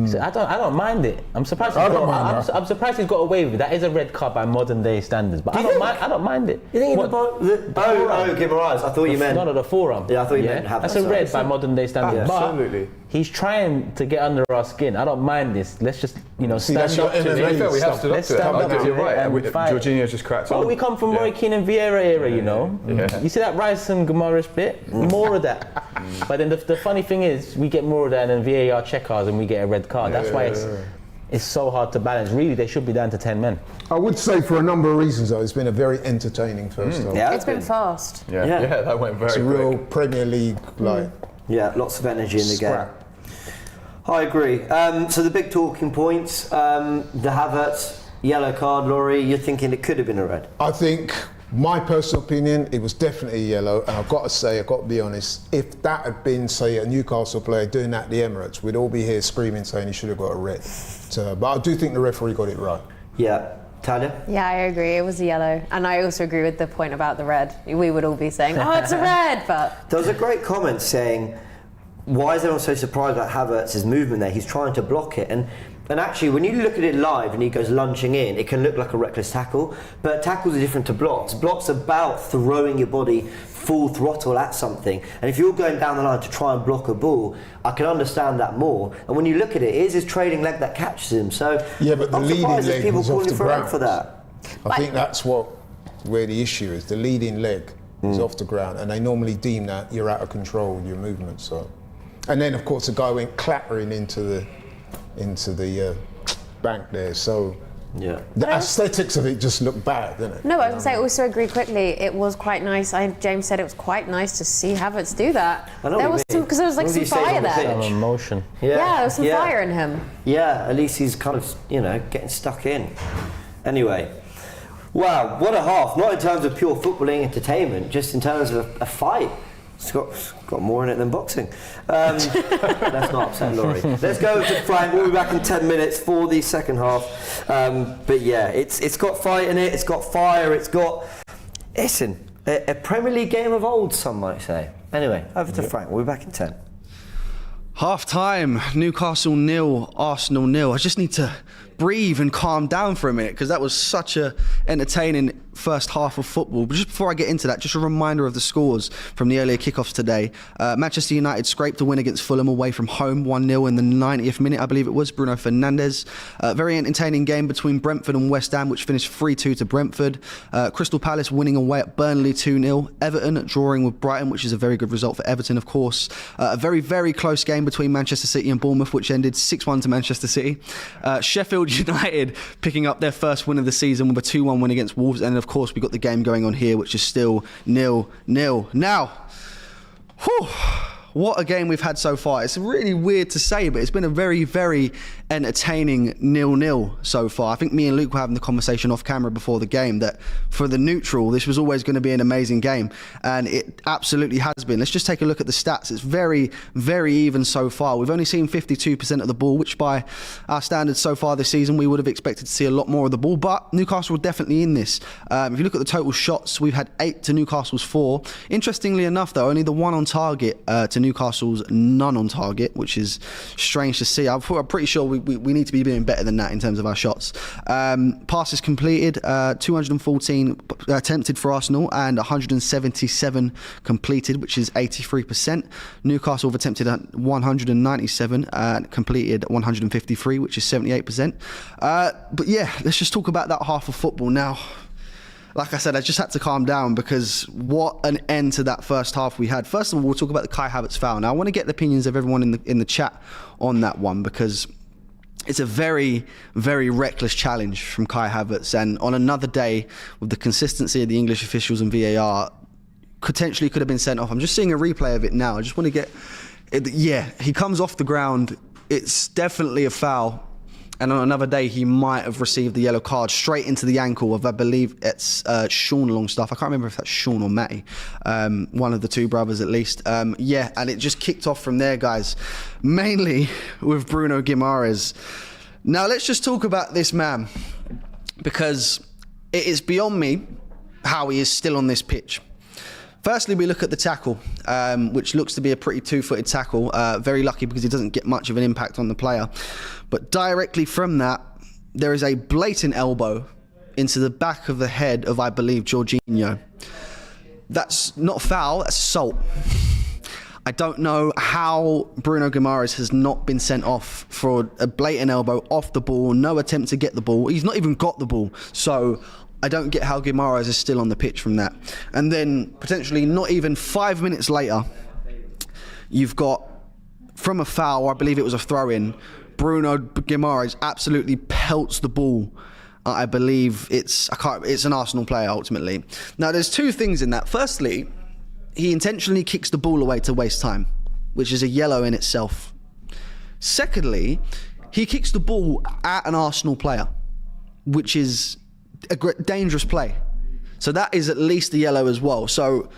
C: So I don't mind it. I'm surprised. I'm surprised he's got away with it. That is a red card by modern day standards, but I don't mind it.
A: You think Guimaraes? I thought you meant
C: the forearm.
A: Yeah, I thought you meant Havertz.
C: That's a red by modern day standards. But
E: absolutely.
C: He's trying to get under our skin. I don't mind this. Let's just stand
E: that's
C: up to
E: MMA
C: it.
E: we have to
C: Let's stand up to
E: You're
C: it and
E: right.
C: fight.
E: Jorginho just cracks on.
C: Well, we come from Roy Keane and Vieira era, you know.
E: Yeah.
C: You see that Rice and Guimaraes bit? More of that. But then the funny thing is, we get more of that, and then VAR check ours, and we get a red card. That's why it's so hard to balance. Really, they should be down to 10 men.
B: I would say for a number of reasons, though, it's been a very entertaining first half.
A: Yeah,
D: It's been fast.
E: Yeah, that went very
B: It's a
E: quick.
B: real Premier League, like...
A: Yeah, lots of energy in the
B: scrap.
A: game. I agree. So the big talking points, the Havertz, yellow card, Laurie, you're thinking it could have been a red?
B: I think, my personal opinion, it was definitely yellow, and I've got to be honest, if that had been, say, a Newcastle player doing that at the Emirates, we'd all be here screaming saying he should have got a red. So, but I do think the referee got it right.
A: Yeah. Talia?
D: Yeah, I agree. It was a yellow. And I also agree with the point about the red. We would all be saying, oh, it's a red, but...
A: There was a great comment saying, why is everyone so surprised about Havertz's movement there? He's trying to block it. And actually, when you look at it live and he goes lunging in, it can look like a reckless tackle. But tackles are different to blocks. Blocks are about throwing your body full throttle at something. And if you're going down the line to try and block a ball, I can understand that more. And when you look at it, it is his trailing leg that catches him. So
B: yeah, but the
A: I'm
B: leading
A: surprised there's
B: leg
A: people
B: was off
A: calling
B: the
A: for red
B: ground
A: for that.
B: I think that's where the issue is. The leading leg is off the ground, and they normally deem that you're out of control with your movement. So, and then of course the guy went clattering into the bank there. So
A: yeah,
B: the aesthetics of it just look bad, doesn't it?
D: No, I was going to say, also agree quickly, it was quite nice. James said it was quite nice to see Havertz do that.
A: There was
D: because there was like some fire there.
C: Some emotion.
D: Yeah, there was some fire in him.
A: Yeah, at least he's kind of, getting stuck in. Anyway, wow, what a half. Not in terms of pure footballing entertainment, just in terms of a fight. It's got more in it than boxing. Let's not upset Laurie. Let's go to Frank. We'll be back in 10 minutes for the second half. But yeah, it's got fight in it. It's got fire. It's got, listen, a Premier League game of old, some might say. Anyway, over to Frank. We'll be back in 10.
H: Half time, Newcastle 0, Arsenal 0. I just need to breathe and calm down for a minute because that was such a entertaining first half of football. But just before I get into that, just a reminder of the scores from the earlier kickoffs today. Manchester United scraped a win against Fulham away from home, 1-0 in the 90th minute, I believe it was. Bruno Fernandes. Very entertaining game between Brentford and West Ham, which finished 3-2 to Brentford. Crystal Palace winning away at Burnley 2-0. Everton drawing with Brighton, which is a very good result for Everton, of course. A very, very close game between Manchester City and Bournemouth, which ended 6-1 to Manchester City. Sheffield United picking up their first win of the season with a 2-1 win against Wolves. And of course, we've got the game going on here, which is still 0-0. Now, what a game we've had so far. It's really weird to say, but it's been a very, very entertaining 0-0 so far. I think me and Luke were having the conversation off camera before the game that for the neutral, this was always going to be an amazing game, and it absolutely has been. Let's just take a look at the stats. It's very, very even so far. We've only seen 52% of the ball, which by our standards so far this season, we would have expected to see a lot more of the ball, but Newcastle were definitely in this. If you look at the total shots, we've had 8 to Newcastle's 4. Interestingly enough, though, only the 1 on target to Newcastle's none on target, which is strange to see. I'm pretty sure we need to be doing better than that in terms of our shots. Passes completed, 214 attempted for Arsenal and 177 completed, which is 83%. Newcastle have attempted 197 and completed 153, which is 78%. But yeah, let's just talk about that half of football now. Like I said, I just had to calm down because what an end to that first half we had. First of all, we'll talk about the Kai Havertz foul. Now, I want to get the opinions of everyone in the chat on that one because it's a very, very reckless challenge from Kai Havertz. And on another day, with the consistency of the English officials and VAR, potentially could have been sent off. I'm just seeing a replay of it now. I just want to get... Yeah, he comes off the ground. It's definitely a foul. And on another day, he might have received the yellow card straight into the ankle of, I believe it's Sean Longstaff. I can't remember if that's Sean or Matty. One of the two brothers, at least. Yeah, and it just kicked off from there, guys. Mainly with Bruno Guimaraes. Now, let's just talk about this man. Because it is beyond me how he is still on this pitch. Firstly, we look at the tackle, which looks to be a pretty two-footed tackle. Very lucky because it doesn't get much of an impact on the player. But directly from that, there is a blatant elbow into the back of the head of, I believe, Jorginho. That's not foul, that's assault. I don't know how Bruno Guimaraes has not been sent off for a blatant elbow off the ball, no attempt to get the ball. He's not even got the ball. So I don't get how Guimaraes is still on the pitch from that. And then potentially not even 5 minutes later, you've got, from a foul, I believe it was a throw-in, Bruno Guimaraes absolutely pelts the ball. I believe it's an Arsenal player ultimately. Now there's two things in that. Firstly, he intentionally kicks the ball away to waste time, which is a yellow in itself. Secondly, he kicks the ball at an Arsenal player, which is a dangerous play. So that is at least a yellow as well. So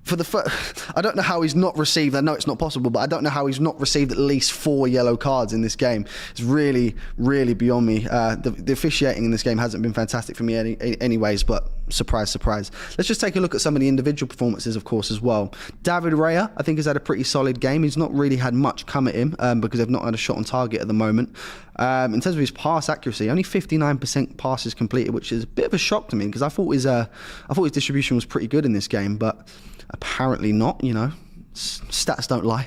H: for the I don't know how he's not received, I know it's not possible, but I don't know how he's not received at least 4 yellow cards in this game. It's really, really beyond me. The officiating in this game hasn't been fantastic for me anyways, but surprise, surprise. Let's just take a look at some of the individual performances, of course, as well. David Raya, I think, has had a pretty solid game. He's not really had much come at him because they've not had a shot on target at the moment. In terms of his pass accuracy, only 59% passes completed, which is a bit of a shock to me because I thought his distribution was pretty good in this game, but apparently not, stats don't lie.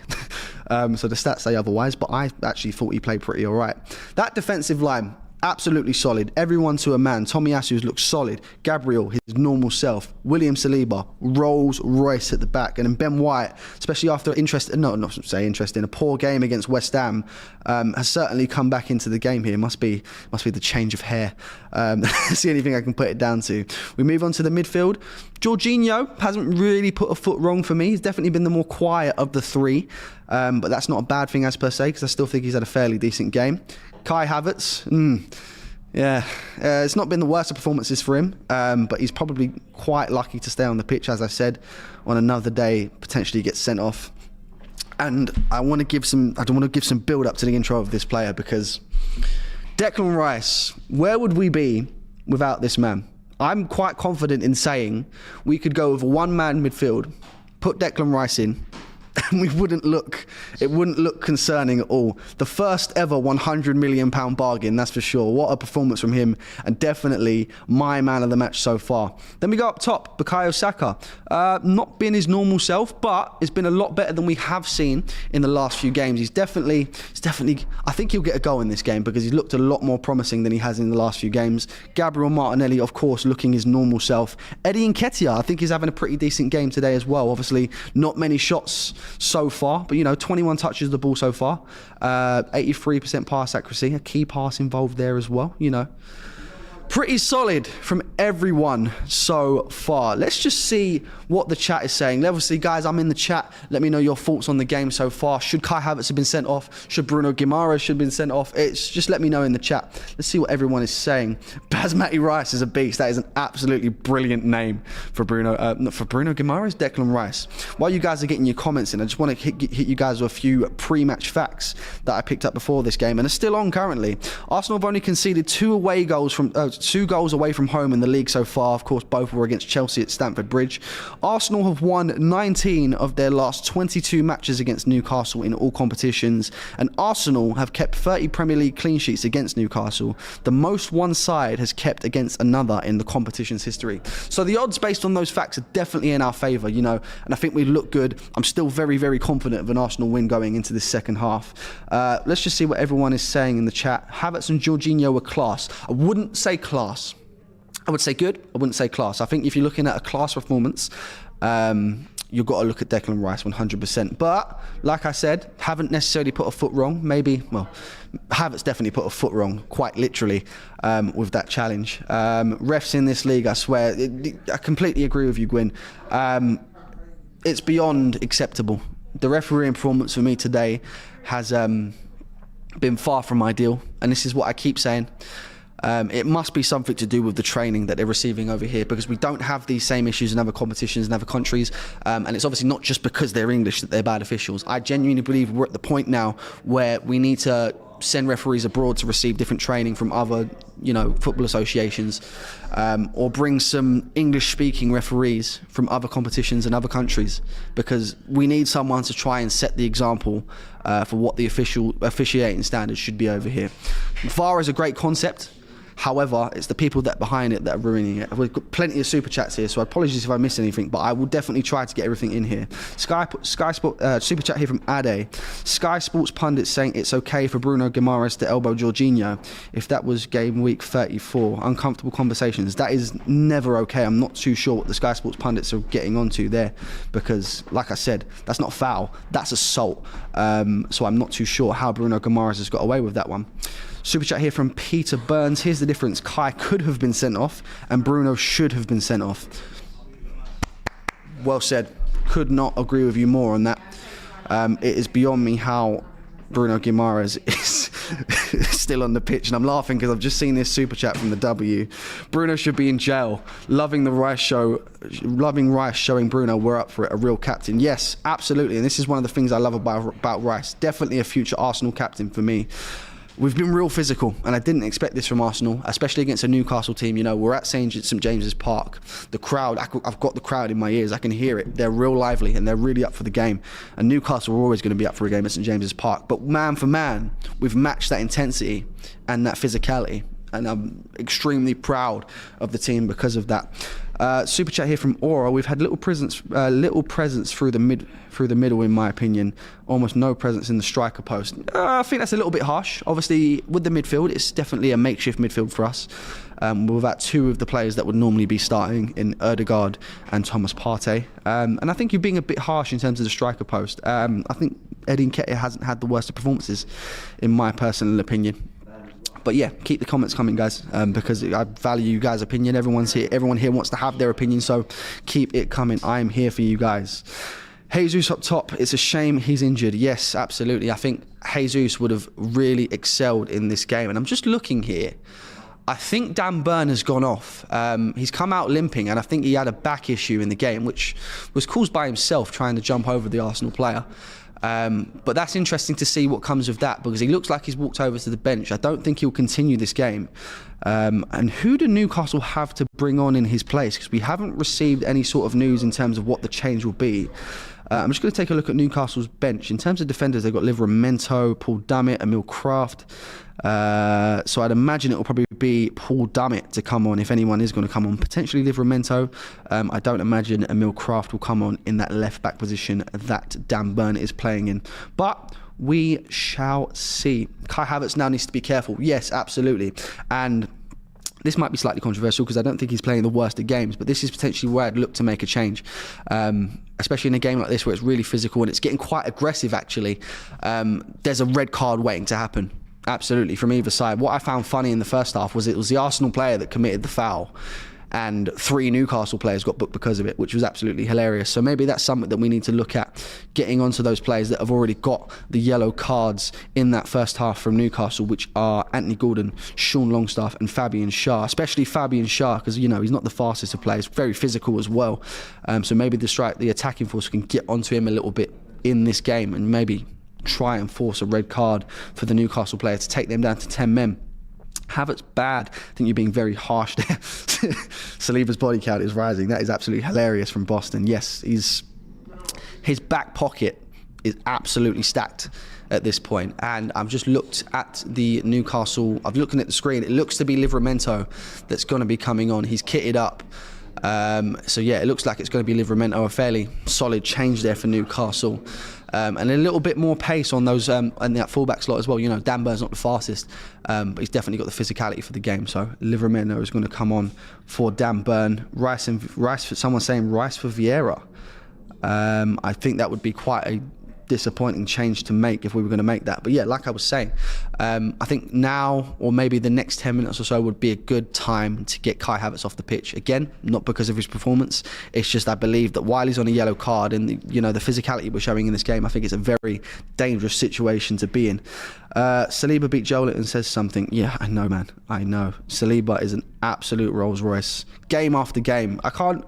H: So the stats say otherwise, but I actually thought he played pretty all right. That defensive line, absolutely solid. Everyone to a man. Tomiyasu's looks solid. Gabriel, his normal self. William Saliba, Rolls Royce at the back. And then Ben White, especially after a poor game against West Ham, has certainly come back into the game here. Must be the change of hair. That's the only thing I can put it down to. We move on to the midfield. Jorginho hasn't really put a foot wrong for me. He's definitely been the more quiet of the three. But that's not a bad thing as per se, because I still think he's had a fairly decent game. Kai Havertz, it's not been the worst of performances for him, but he's probably quite lucky to stay on the pitch, as I said. On another day, potentially gets sent off. And I want to give some build up to the intro of this player, because Declan Rice, where would we be without this man? I'm quite confident in saying we could go with a one-man midfield, put Declan Rice in, and it wouldn't look concerning at all. The first ever £100 million bargain, that's for sure. What a performance from him, and definitely my man of the match so far. Then we go up top, Bukayo Saka. Not been his normal self, but it's been a lot better than we have seen in the last few games. He's definitely, I think he'll get a goal in this game because he's looked a lot more promising than he has in the last few games. Gabriel Martinelli, of course, looking his normal self. Eddie Nketiah, I think he's having a pretty decent game today as well. Obviously, not many shots so far, but 21 touches of the ball so far, 83% pass accuracy, a key pass involved there as well. Pretty solid from everyone so far. Let's just see what the chat is saying. Obviously, guys, I'm in the chat. Let me know your thoughts on the game so far. Should Kai Havertz have been sent off? Should Bruno Guimaraes have been sent off? Just let me know in the chat. Let's see what everyone is saying. Basmati Rice is a beast. That is an absolutely brilliant name for Bruno. Not for Bruno Guimaraes, Declan Rice. While you guys are getting your comments in, I just want to hit you guys with a few pre-match facts that I picked up before this game and are still on currently. Arsenal have only conceded 2 goals away from home in the league so far. Of course, both were against Chelsea at Stamford Bridge. Arsenal have won 19 of their last 22 matches against Newcastle in all competitions, and Arsenal have kept 30 Premier League clean sheets against Newcastle, the most one side has kept against another in the competition's history. So the odds based on those facts are definitely in our favour, and I think we look good. I'm still very, very confident of an Arsenal win going into this second half. Let's just see what everyone is saying in the chat. Havertz and Jorginho were class. I wouldn't say class. I would say good. I wouldn't say class. I think if you're looking at a class performance, you've got to look at Declan Rice 100%. But like I said, haven't necessarily put a foot wrong. Havertz definitely put a foot wrong, quite literally, with that challenge. Refs in this league, I swear, I completely agree with you, Gwyn. It's beyond acceptable. The refereeing performance for me today has been far from ideal, and this is what I keep saying. It must be something to do with the training that they're receiving over here, because we don't have these same issues in other competitions in other countries, and it's obviously not just because they're English that they're bad officials. I genuinely believe we're at the point now where we need to send referees abroad to receive different training from other, football associations, or bring some English-speaking referees from other competitions in other countries, because we need someone to try and set the example for what the officiating standards should be over here. VAR is a great concept. However, it's the people that behind it that are ruining it. We've got plenty of super chats here, so apologies if I miss anything, but I will definitely try to get everything in here. Sky Sport super chat here from Ade. Sky Sports pundits saying it's okay for Bruno Guimaraes to elbow Jorginho if that was game week 34. Uncomfortable conversations. That is never okay. I'm not too sure what the Sky Sports pundits are getting onto there, because, like I said, that's not foul. That's assault. So I'm not too sure how Bruno Guimaraes has got away with that one. Super chat here from Peter Burns. Here's the difference. Kai could have been sent off and Bruno should have been sent off. Well said. Could not agree with you more on that. It is beyond me how Bruno Guimaraes is still on the pitch, and I'm laughing because I've just seen this super chat from the W. Bruno should be in jail. Loving Rice showing Bruno we're up for it. A real captain. Yes, absolutely. And this is one of the things I love about Rice. Definitely a future Arsenal captain for me. We've been real physical, and I didn't expect this from Arsenal, especially against a Newcastle team. We're at St James's Park. The crowd, I've got the crowd in my ears. I can hear it. They're real lively, and they're really up for the game. And Newcastle are always going to be up for a game at St James's Park. But man for man, we've matched that intensity and that physicality. And I'm extremely proud of the team because of that. Super chat here from Aura. We've had little presence through the middle, in my opinion. Almost no presence in the striker post. I think that's a little bit harsh. Obviously, with the midfield, it's definitely a makeshift midfield for us. Without two of the players that would normally be starting in Ødegaard and Thomas Partey. And I think you're being a bit harsh in terms of the striker post. I think Eddie Nketiah hasn't had the worst of performances, in my personal opinion. But yeah, keep the comments coming, guys, because I value you guys' opinion. Everyone here wants to have their opinion, so keep it coming. I am here for you guys. Jesus up top, it's a shame he's injured. Yes, absolutely. I think Jesus would have really excelled in this game. And I'm just looking here. I think Dan Burn has gone off. He's come out limping, and I think he had a back issue in the game, which was caused by himself trying to jump over the Arsenal player. But that's interesting to see what comes of that, because he looks like he's walked over to the bench. I don't think he'll continue this game. And who do Newcastle have to bring on in his place? Because we haven't received any sort of news in terms of what the change will be. I'm just going to take a look at Newcastle's bench. In terms of defenders, they've got Livramento, Paul Dummett, Emil Kraft. So I'd imagine it will probably be Paul Dummett to come on, if anyone is going to come on. Potentially Livramento. I don't imagine Emil Kraft will come on in that left back position that Dan Burn is playing in. But we shall see. Kai Havertz now needs to be careful. Yes, absolutely. And this might be slightly controversial because I don't think he's playing the worst of games, but this is potentially where I'd look to make a change, especially in a game like this where it's really physical and it's getting quite aggressive, actually. There's a red card waiting to happen. Absolutely, from either side. What I found funny in the first half was it was the Arsenal player that committed the foul, and 3 Newcastle players got booked because of it, which was absolutely hilarious. So maybe that's something that we need to look at, getting onto those players that have already got the yellow cards in that first half from Newcastle, which are Anthony Gordon, Sean Longstaff and Fabian Schär, especially Fabian Schär, because he's not the fastest of players, very physical as well. So maybe the attacking force can get onto him a little bit in this game and maybe try and force a red card for the Newcastle player to take them down to 10 men. Havertz bad. I think you're being very harsh there. Saliba's body count is rising. That is absolutely hilarious from Boston. Yes, his back pocket is absolutely stacked at this point. And I've just looked at the Newcastle. I've looked at the screen. It looks to be Livramento that's going to be coming on. He's kitted up. So yeah, it looks like it's going to be Livramento. A fairly solid change there for Newcastle. And a little bit more pace on those and that fullback slot as well. Dan Burn's not the fastest, but he's definitely got the physicality for the game. So Livramento is going to come on for Dan Burn. Rice for someone saying Rice for Vieira. I think that would be quite a disappointing change to make if we were going to make that. But yeah, like I was saying, I think now or maybe the next 10 minutes or so would be a good time to get Kai Havertz off the pitch. Again, not because of his performance. It's just I believe that while he's on a yellow card and the physicality we're showing in this game, I think it's a very dangerous situation to be in. Saliba beat Joelinton says something. Yeah, I know, man. I know. Saliba is an absolute Rolls Royce. Game after game. I can't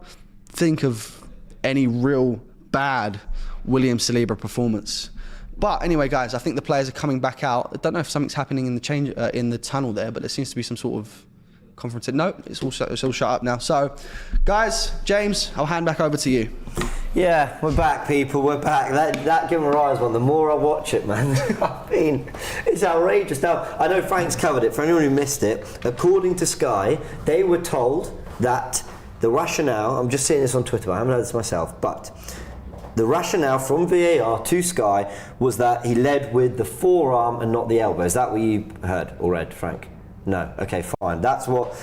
H: think of any real bad William Saliba performance. But anyway, guys, I think the players are coming back out. I don't know if something's happening in the change in the tunnel there, but there seems to be some sort of conference. No, it's all shut up now. So, guys, James, I'll hand back over to you.
A: Yeah, we're back, people. We're back. That Guimaraes one, the more I watch it, man, it's outrageous. Now, I know Frank's covered it. For anyone who missed it, according to Sky, they were told that the rationale, I'm just seeing this on Twitter, I haven't heard this myself, but the rationale from VAR to Sky was that he led with the forearm and not the elbow. Is that what you heard or read, Frank? No. Okay, fine. That's what.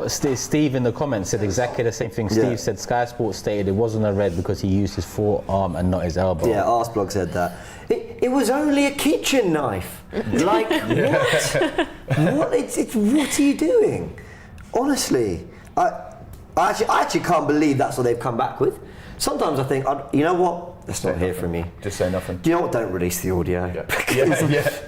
C: Steve in the comments said exactly the same thing. Steve said Sky Sports stated it wasn't a red because he used his forearm and not his elbow.
A: Yeah, Arsblog said that. It was only a kitchen knife. Like what? What? What are you doing? Honestly, I actually can't believe that's what they've come back with. Sometimes I think, you know what? Let's not hear from you.
E: Just say nothing.
A: Do you know what? Don't release the audio.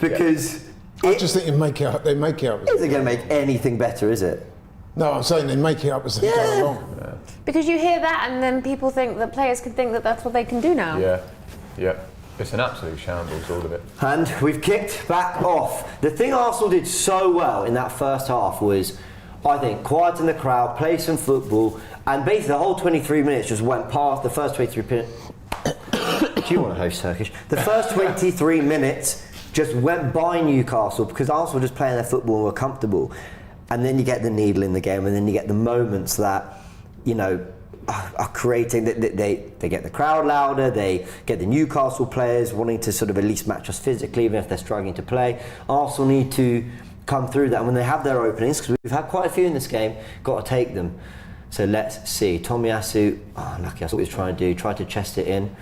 A: Because
B: I just think they make it up.
A: Isn't going to make anything better, is it?
B: No, I'm saying they make it up as they go along.
D: Yeah. Because you hear that, and then people think that players can think that that's what they can do now.
E: Yeah. It's an absolute shambles, all of it.
A: And we've kicked back off. The thing Arsenal did so well in that first half was, I think, quieten the crowd, play some football, and basically the whole 23 minutes just went past the first 23 minutes. Do you want to host Turkish? The first 23 minutes just went by Newcastle because Arsenal were just playing their football and were comfortable. And then you get the needle in the game, and then you get the moments that, you know, are creating, they get the crowd louder, they get the Newcastle players wanting to sort of at least match us physically, even if they're struggling to play. Arsenal need to come through that, and when they have their openings, because we've had quite a few in this game, got to take them. So let's see. Tomiyasu, lucky, that's what he was trying to do, tried to chest it in.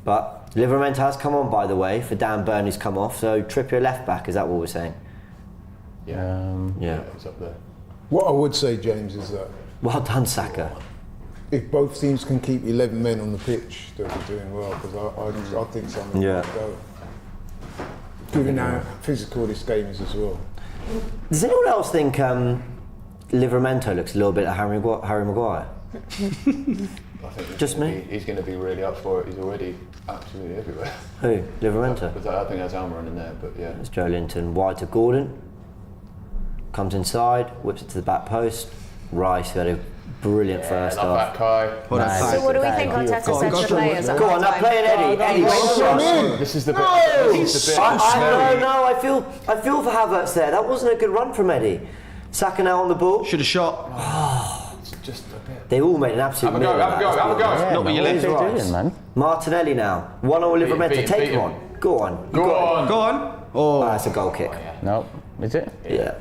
A: But Livramento has come on, by the way, for Dan Burn, who's come off. So Trippier left back, is that what we're saying?
E: Yeah, it's up there.
B: What I would say, James, is that
A: well done, Saka.
B: if both teams can keep 11 men on the pitch, they'll be doing well, because I think something might go. Given how physical this game is as well.
A: Does anyone else think Livramento looks a little bit like Harry Maguire?
E: I think
A: just me?
E: He's going to be really up for it. He's already absolutely everywhere.
A: Who? Livramento?
E: I think there's Almiron in there, but yeah.
A: It's Joelinton, wide to Gordon. Comes inside, whips it to the back post. Rice, who had a brilliant first half.
E: That Kai.
D: So what do we think Arteta said to the players at
A: Go on, now play it, Eddie.
E: This is the bit.
A: I feel for Havertz there. That wasn't a good run from Eddie. Saka now on the ball.
H: Should have shot.
E: It's just a bit.
A: They all made an absolute meal of that.
E: Have a go.
C: Yeah,
H: Not with your left.
C: doing, man.
A: Martinelli now. 1-0 Livramento. Take him on. Go on.
H: Go on.
A: Oh, that's a goal kick.
C: No, is it?
A: Yeah.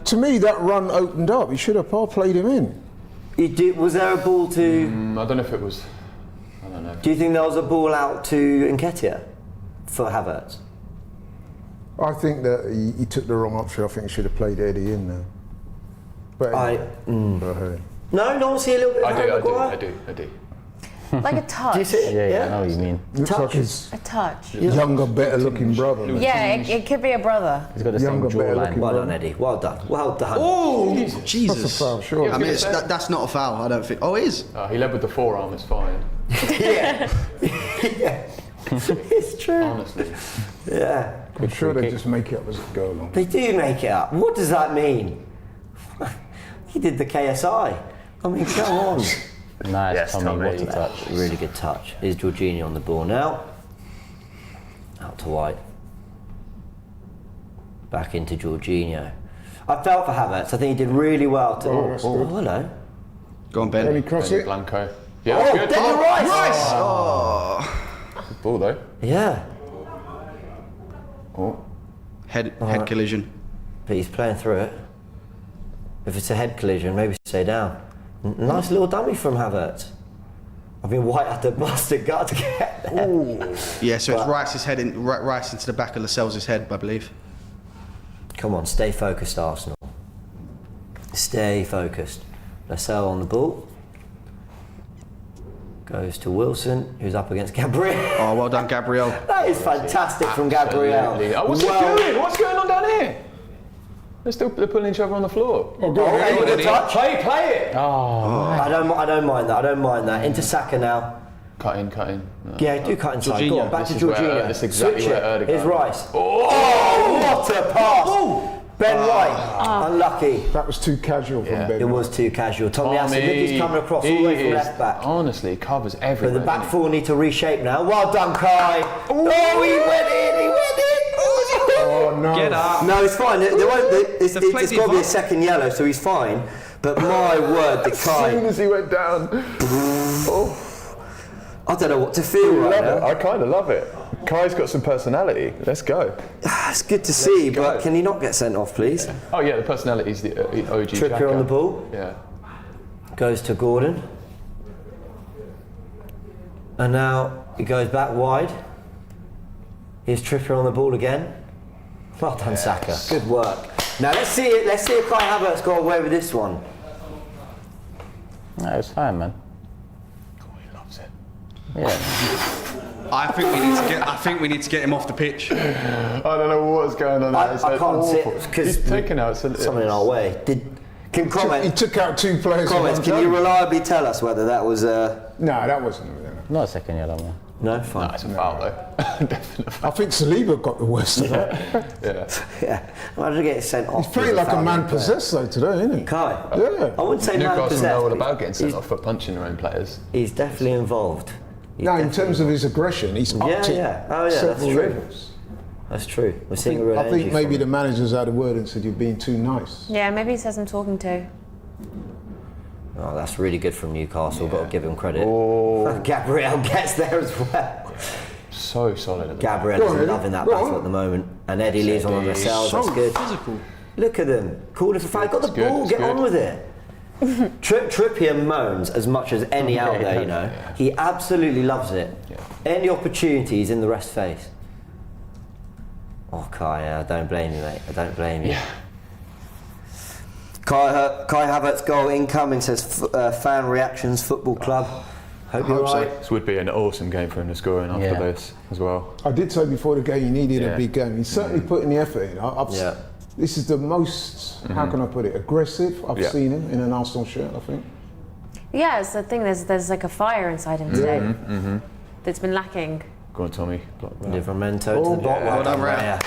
B: To me, that run opened up. He should have played him in.
A: Was there a ball to...
E: I don't know if it was... I don't know.
A: Do you think there was a ball out to Nketiah for Havertz?
B: I think that he took the wrong option. I think he should have played Eddie in there. But
A: No, don't see a little bit of Harry Maguire?
E: I do.
D: Like a touch.
A: Do you see it?
C: Yeah, I know what you mean.
B: looks like his
D: A touch.
B: younger, better-looking brother.
D: Yeah, it could be a brother.
C: He's got the same
B: Younger, better
C: jawline.
B: looking
A: Well done, Eddie. Well done.
H: Oh,
B: That's a
H: Jesus.
B: foul, sure.
H: I mean, that's not a foul, I don't think. Oh, it is?
E: He led with the forearm, it's fine.
A: Yeah. It's true.
E: Honestly.
A: Yeah.
B: I'm sure they just make it up as it go along.
A: They do make it up. What does that mean? He did the KSI. I mean, come on.
C: Nice, Tommy, what a touch.
A: Really good touch. Is Jorginho on the ball now? Out to White. Back into Jorginho. I felt for Havertz. I think he did really well. Hello.
H: Go on, Ben.
B: Let me cross it.
E: Blanco. Yeah, that's good.
A: Declan Rice!
E: Good ball though.
A: Yeah.
H: Head collision.
A: But he's playing through it. If it's a head collision, maybe stay down. Nice little dummy from Havertz. I mean, White had to bust a gut to get there.
H: Yeah, so it's Rice's head Rice into the back of Lascelles' head, I believe.
A: Come on, stay focused, Arsenal. Stay focused. Lascelles on the ball. Goes to Wilson, who's up against Gabriel.
H: Oh, well done, Gabriel.
A: That is fantastic from Gabriel.
E: Oh, what's he doing? What's going on down here? They're pulling each other on the floor.
A: Good touch.
E: Play it.
A: I don't mind that. Into Saka now.
E: Cut in. No.
A: Yeah, do cut inside. Go on, back to
E: This is where-
A: Jorginho.
E: this is exactly
A: Switch
E: where
A: it.
E: Erdogan-
A: Here's Rice. Oh, what a pass! Ben White, unlucky.
B: That was too casual from
E: Yeah.
B: Ben.
A: It was too casual. Tommy Assen, look, he's coming across all the way from left back.
E: Honestly, he covers
A: But
E: everywhere.
A: the back four need to reshape now. Well done, Kai. Oh, he went in.
B: Oh no.
H: Get up.
A: No, it's fine. It's
H: They've played
A: got
H: the
A: to be a
H: VAR.
A: second yellow, so he's fine. But my word, the
E: As soon
A: Kai.
E: as he went down,
A: I don't know what to feel
E: I
A: right
E: love it.
A: now.
E: I kind of love it. Kai's got some personality. Let's go.
A: It's good to see,
E: go.
A: but can he not get sent off, please?
E: Oh yeah, the personality is the OG.
A: Trippier
E: Jacker.
A: on the ball.
E: Yeah.
A: Goes to Gordon. And now he goes back wide. Here's Trippier on the ball again. Well done, Saka. Good work. Now let's see it. Let's see if Kai Havertz got away with this one.
C: No, it's fine, man.
E: Oh, he loves it.
C: Yeah.
H: I think we need to get him off the pitch.
E: I don't know what's going on.
A: I
E: there. It's
A: can't see
E: awful.
A: it because
E: He's taken out
A: something in our way. Can
B: He
A: comment?
B: took out 2 players. in
A: Comments.
B: one
A: Can you
B: game.
A: reliably tell us whether that was
B: No, that wasn't.
C: Not a second yellow, man.
A: no? Fine.
E: No, it's a foul though. Definitely.
B: I think Saliba got the worst of it.
E: Yeah.
A: Yeah. Why did he get sent off?
B: He's playing like a man possessed though today, isn't he?
A: Kai.
B: Yeah.
A: I wouldn't say man
E: Newcastle
A: possessed.
E: know all
A: but
E: about getting sent
A: he's-
E: off for punching their own players.
A: He's definitely involved. He's
B: No, in
A: definitely
B: terms of his aggression, he's upped it
A: yeah. Oh, yeah, that's
B: several
A: true.
B: levels.
A: That's true. We're seeing a real
B: I
A: energy
B: think maybe
A: from
B: the
A: him.
B: manager's had a word and said you're being too nice.
D: Yeah, maybe he says I'm talking to.
A: Oh, that's really good from Newcastle. Got to give him credit.
E: Oh,
A: Gabriel gets there as well.
E: so solid. At the back.
A: Gabriel
B: Go on,
A: is
B: Eddie.
A: loving that
B: Go
A: battle
B: on.
A: at the moment, and Eddie leaves on themselves.
H: So
A: That's good.
H: physical.
A: Look at them. Call it for foul. Got the
E: good,
A: ball.
E: it's
A: Get
E: good.
A: on with it. Trippier moans as much as any out there. You know,
E: Yeah.
A: he absolutely loves it.
E: Yeah.
A: Any opportunity, he's in the rest face. Oh, Kai, I don't blame you, mate. I don't blame you.
E: Yeah.
A: Kai Havertz goal incoming, says fan reactions football club. Hope you're
B: hope so.
A: right.
E: This would be an awesome game for him to score in after
C: Yeah.
E: this as well.
B: I did say before the game he needed
E: Yeah.
B: a big game. He's certainly putting the effort in.
A: Yeah.
B: This is the most, how can I put it, aggressive I've
E: Yeah.
B: seen him in an Arsenal shirt, I think.
D: Yeah, it's the thing. There's like a fire inside him today that's been lacking.
E: Go on, Tommy. Block that.
A: Livramento to the bottom.
H: well done, Ray.
A: Raya.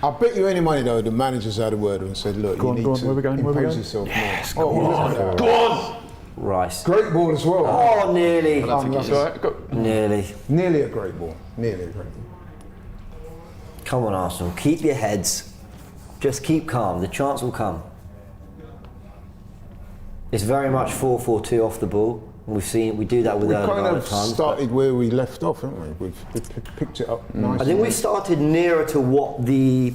B: I bet you any money though, the manager's had a word and said, look, you need to
E: where we going, where we
B: impose
E: going?
B: yourself
E: Yes,
B: more.
E: go on.
B: look at that.
E: Go on!
A: Rice.
B: Great ball as well.
A: Oh, nearly.
E: It's all right. Go.
A: Nearly.
B: Nearly a great ball. Nearly a great ball.
A: Come on, Arsenal. Keep your heads. Just keep calm. The chance will come. It's very much 4-4-2 off the ball. We do that with
B: We
A: Erdogan
B: kind
A: at
B: of
A: times.
B: started where we left off, haven't we? We've picked it up nicely.
A: I think we started nearer to what the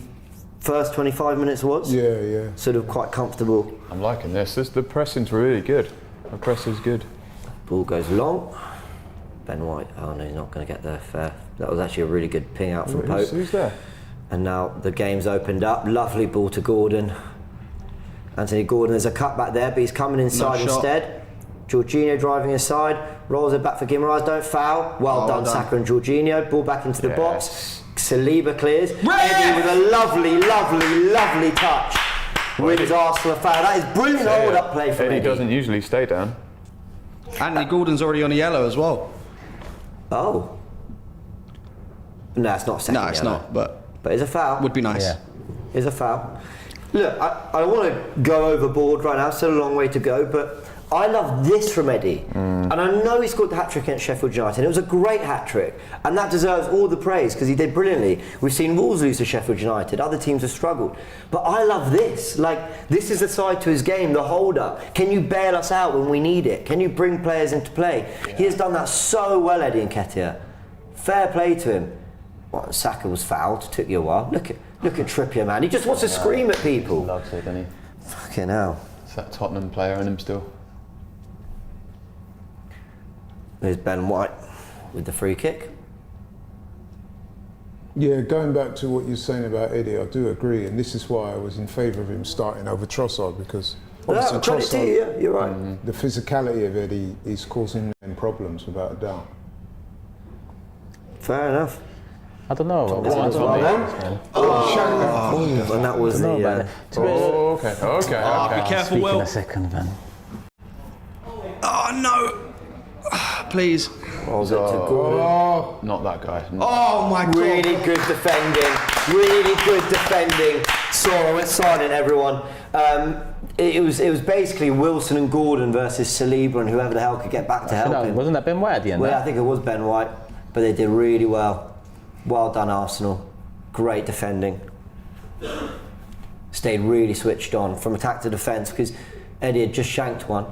A: first 25 minutes was.
B: Yeah, yeah.
A: Sort of quite comfortable.
E: I'm liking this. The pressing's really good. The press is good.
A: Ball goes long. Ben White. Oh no, he's not going to get there fair. That was actually a really good ping out from Pope.
E: Who's there?
A: And now the game's opened up. Lovely ball to Gordon. Anthony Gordon, there's a cut back there, but he's coming inside
H: No shot.
A: instead. Jorginho driving inside, rolls it back for Guimaraes, don't foul. Well done, Saka and Jorginho. Ball back into the box. Saliba clears. Eddie with a lovely, lovely, lovely touch. Wins Arsenal a foul. That is brilliant hold up play from
E: Eddie
A: Eddie.
E: doesn't usually stay down.
H: Anthony Gordon's already on a yellow as well.
A: Oh. No, it's not a second
H: No, it's
A: yellow.
H: not, but
A: But it's a foul.
H: would be nice.
C: Yeah.
A: Is a foul. Look, I want to go overboard right now, still a long way to go, but I love this from Eddie. And I know he scored the hat-trick against Sheffield United. It was a great hat-trick, and that deserves all the praise because he did brilliantly. We've seen Wolves lose to Sheffield United, other teams have struggled. But I love this. Like, this is the side to his game, the hold-up. Can you bail us out when we need it? Can you bring players into play? Yeah. He has done that so well, Eddie Nketiah. Fair play to him. Well, Saka was fouled, took you a while. Look at Trippier, man. He just wants to scream at people.
C: Loves it, doesn't he?
A: Fucking hell.
E: It's that Tottenham player in him still.
A: There's Ben White with the free kick.
B: Yeah, going back to what you're saying about Eddie, I do agree, and this is why I was in favour of him starting over Trossard, because obviously
A: Credit to you, yeah, you're right.
B: the physicality of Eddie is causing them problems without a doubt.
A: Fair enough.
C: I don't know.
A: This one's well done. And that was the.
E: Oh, okay.
H: Be careful,
C: Speak in
H: Will.
C: a second, man.
H: Oh no! Please.
A: What was it to Gordon?
E: Not that guy.
H: Oh my God.
A: Really good defending. Really good defending. Saw it signing everyone. It was basically Wilson and Gordon versus Saliba and whoever the hell could get back to help him.
C: Wasn't that Ben White at the end?
A: Well, I think it was Ben White, but they did really well. Well done, Arsenal. Great defending. Stayed really switched on from attack to defence because Eddie had just shanked one.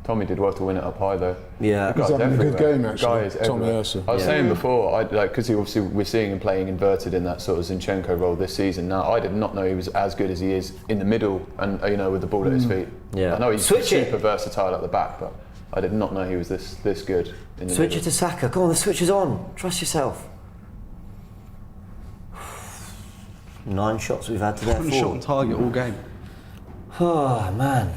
E: Tommy did well to win it up high though.
B: He's having a good game actually. Tommy Ursa.
E: I was saying before, because obviously we're seeing him playing inverted in that sort of Zinchenko role this season. Now I did not know he was as good as he is in the middle and with the ball at his feet.
A: Yeah.
E: I know he's super versatile at the back, but I did not know he was this good in the
A: Switch
E: middle.
A: it to Saka. Come on, the switch is on. Trust yourself. 9 shots we've had to their 4.
H: Shot on target all game.
A: Oh man.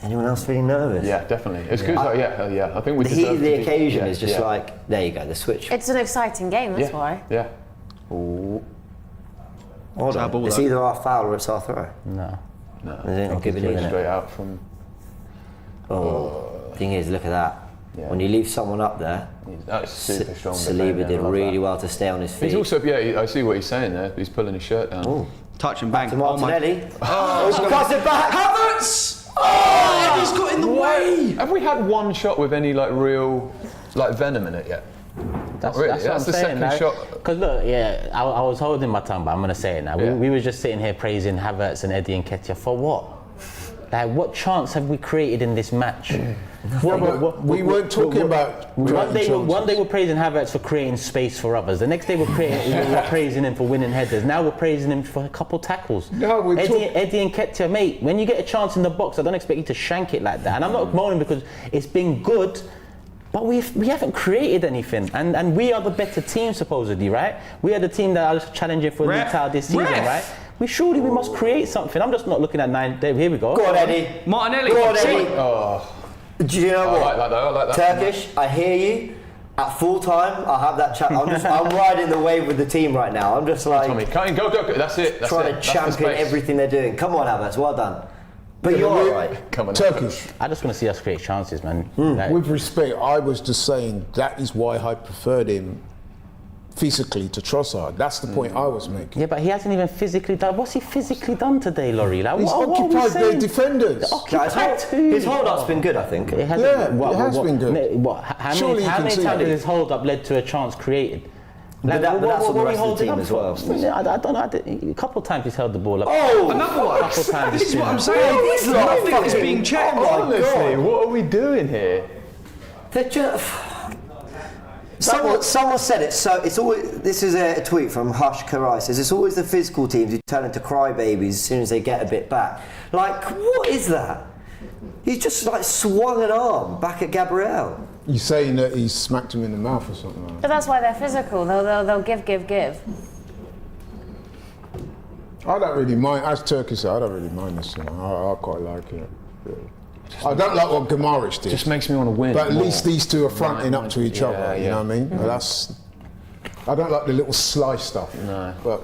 A: Anyone else feeling nervous?
E: Yeah, definitely. It's good. I think we
A: the heat
E: deserve
A: of the
E: to be-
A: occasion is just like, there you go, the switch.
D: It's an exciting game, that's why.
E: Yeah. Ooh.
A: Hold
H: our
A: on.
H: ball,
A: It's
H: though.
A: either our foul or it's our throw.
C: No.
A: I'll give it a
E: Straight out from.
A: Thing is, look at that.
E: Yeah.
A: When you leave someone up there,
E: That's super strong.
A: Saliba did really well to stay on his feet.
E: He's also, I see what he's saying there. He's pulling his shirt down.
A: Ooh.
H: Touch and bang.
A: To Martinelli.
H: Oh,
A: Cuts it back.
H: Havertz! Oh, Eddie's got in the way.
E: Have we had one shot with any real venom in it yet?
C: That's
E: Really?
C: what
E: That's
C: I'm
E: the
C: saying.
E: second shot.
C: Because look, I was holding my tongue, but I'm going to say it now.
E: Yeah.
C: We were just sitting here praising Havertz and Eddie Nketiah for what? Like, what chance have we created in this match?
B: We weren't talking about
C: One day
B: chances.
C: we're praising Havertz for creating space for others. The next day we're praising him for winning headers. Now we're praising him for a couple tackles.
B: No,
C: Eddie Nketiah, mate, when you get a chance in the box, I don't expect you to shank it like that. And I'm not moaning because it's been good, but we haven't created anything. And we are the better team, supposedly, right? We are the team that are challenging for the title this season, right? We must create something. I'm just not looking at 9. Dave, here we go.
A: Go on, Eddie.
H: Martinelli.
A: Go on, Eddie.
E: Oh,
A: Do you know what?
E: I like that.
A: Turkish, I hear you. At full time, I'll have that chat. I'm riding the wave with the team right now. I'm just like
E: Tommy, go. That's it. That's
A: trying
E: it.
A: to
E: That's the
A: champion
E: space.
A: everything they're doing. Come on, Havertz, well done. But you're all right.
E: Come on.
B: Turkish.
C: I just want to see us create chances, man.
B: With respect, I was just saying that is why I preferred him physically to Trossard. That's the point I was making.
C: Yeah, but he hasn't even physically done. What's he physically done today, Laurie? Like,
B: He's
C: what are we
B: occupied their
C: saying?
B: defenders.
C: Occupied
A: His hold-up's been good, I think.
C: It has
B: Yeah, it has been good.
C: How
B: Surely
C: many
B: you can
C: times
B: see
C: has
B: that.
C: his hold-up led to a chance created?
A: But that's on the
C: what
A: rest
C: we
A: of the
C: holding
A: team
C: up
A: as
C: for?
A: well.
C: Yeah, I don't know. A couple of times he's held the ball up.
A: Oh!
H: Another one.
C: A couple of times
H: This is
C: he's
H: what I'm
C: been-
H: saying.
A: These lot are
H: Nothing is
A: fucking-
H: being checked.
A: Oh my
E: Honestly,
A: God.
E: what are we doing here?
A: They're just... Someone said it. So it's always. This is a tweet from Hush Karai. Says it's always the physical teams who turn into crybabies as soon as they get a bit back. Like, what is that? He's just swung an arm back at Gabriel.
B: You saying that he smacked him in the mouth or something like that?
D: But that's why they're physical. They'll give.
B: I don't really mind. As Turkish, I don't really mind this. I quite like it. Yeah. I don't like what Gamaric did.
E: Just makes me want to win.
B: But at
E: more.
B: least these two are fronting up to each other. You
E: yeah.
B: know what I mean? That's. I don't like the little slice stuff.
E: No.
B: But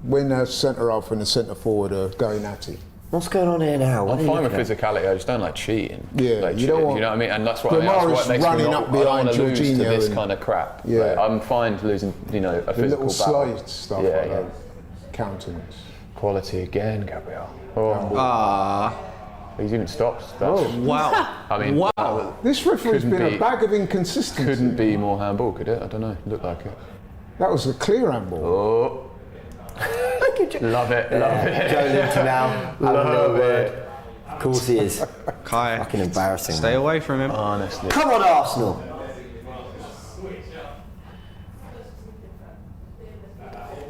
B: when the centre half and the centre forward are going at it.
A: What's going on here now? What
E: I'm
A: are you
E: fine with
A: looking at?
E: physicality. I just don't like cheating.
B: Yeah,
E: like
B: you don't want-
E: you know what I mean, and that's why
B: Gamaric
E: it makes
B: running
E: me
B: up
E: not. I don't
B: behind
E: want to lose to
B: Jorginho
E: this
B: and-
E: kind of crap.
B: Yeah.
E: Like, I'm fine losing, a
B: The
E: physical
B: little
E: battle.
B: slide stuff
E: Yeah,
B: like
E: yeah.
B: that. Countenance.
E: Quality again, Gabriel. Oh, he's even stopped. That's,
H: Wow.
E: I mean,
H: Wow.
B: This referee's
E: Couldn't
B: been
E: be-
B: a bag of inconsistency.
E: couldn't be more handball, could it? I don't know. Looked like it.
B: That was a clear handball.
E: Oh. Love it.
A: Joelinton now. Having a little
E: Love
A: word.
E: it.
A: Of course he is.
H: Kai,
A: Fucking embarrassing.
H: stay
A: man.
H: away from him.
E: Honestly.
A: Come on, Arsenal.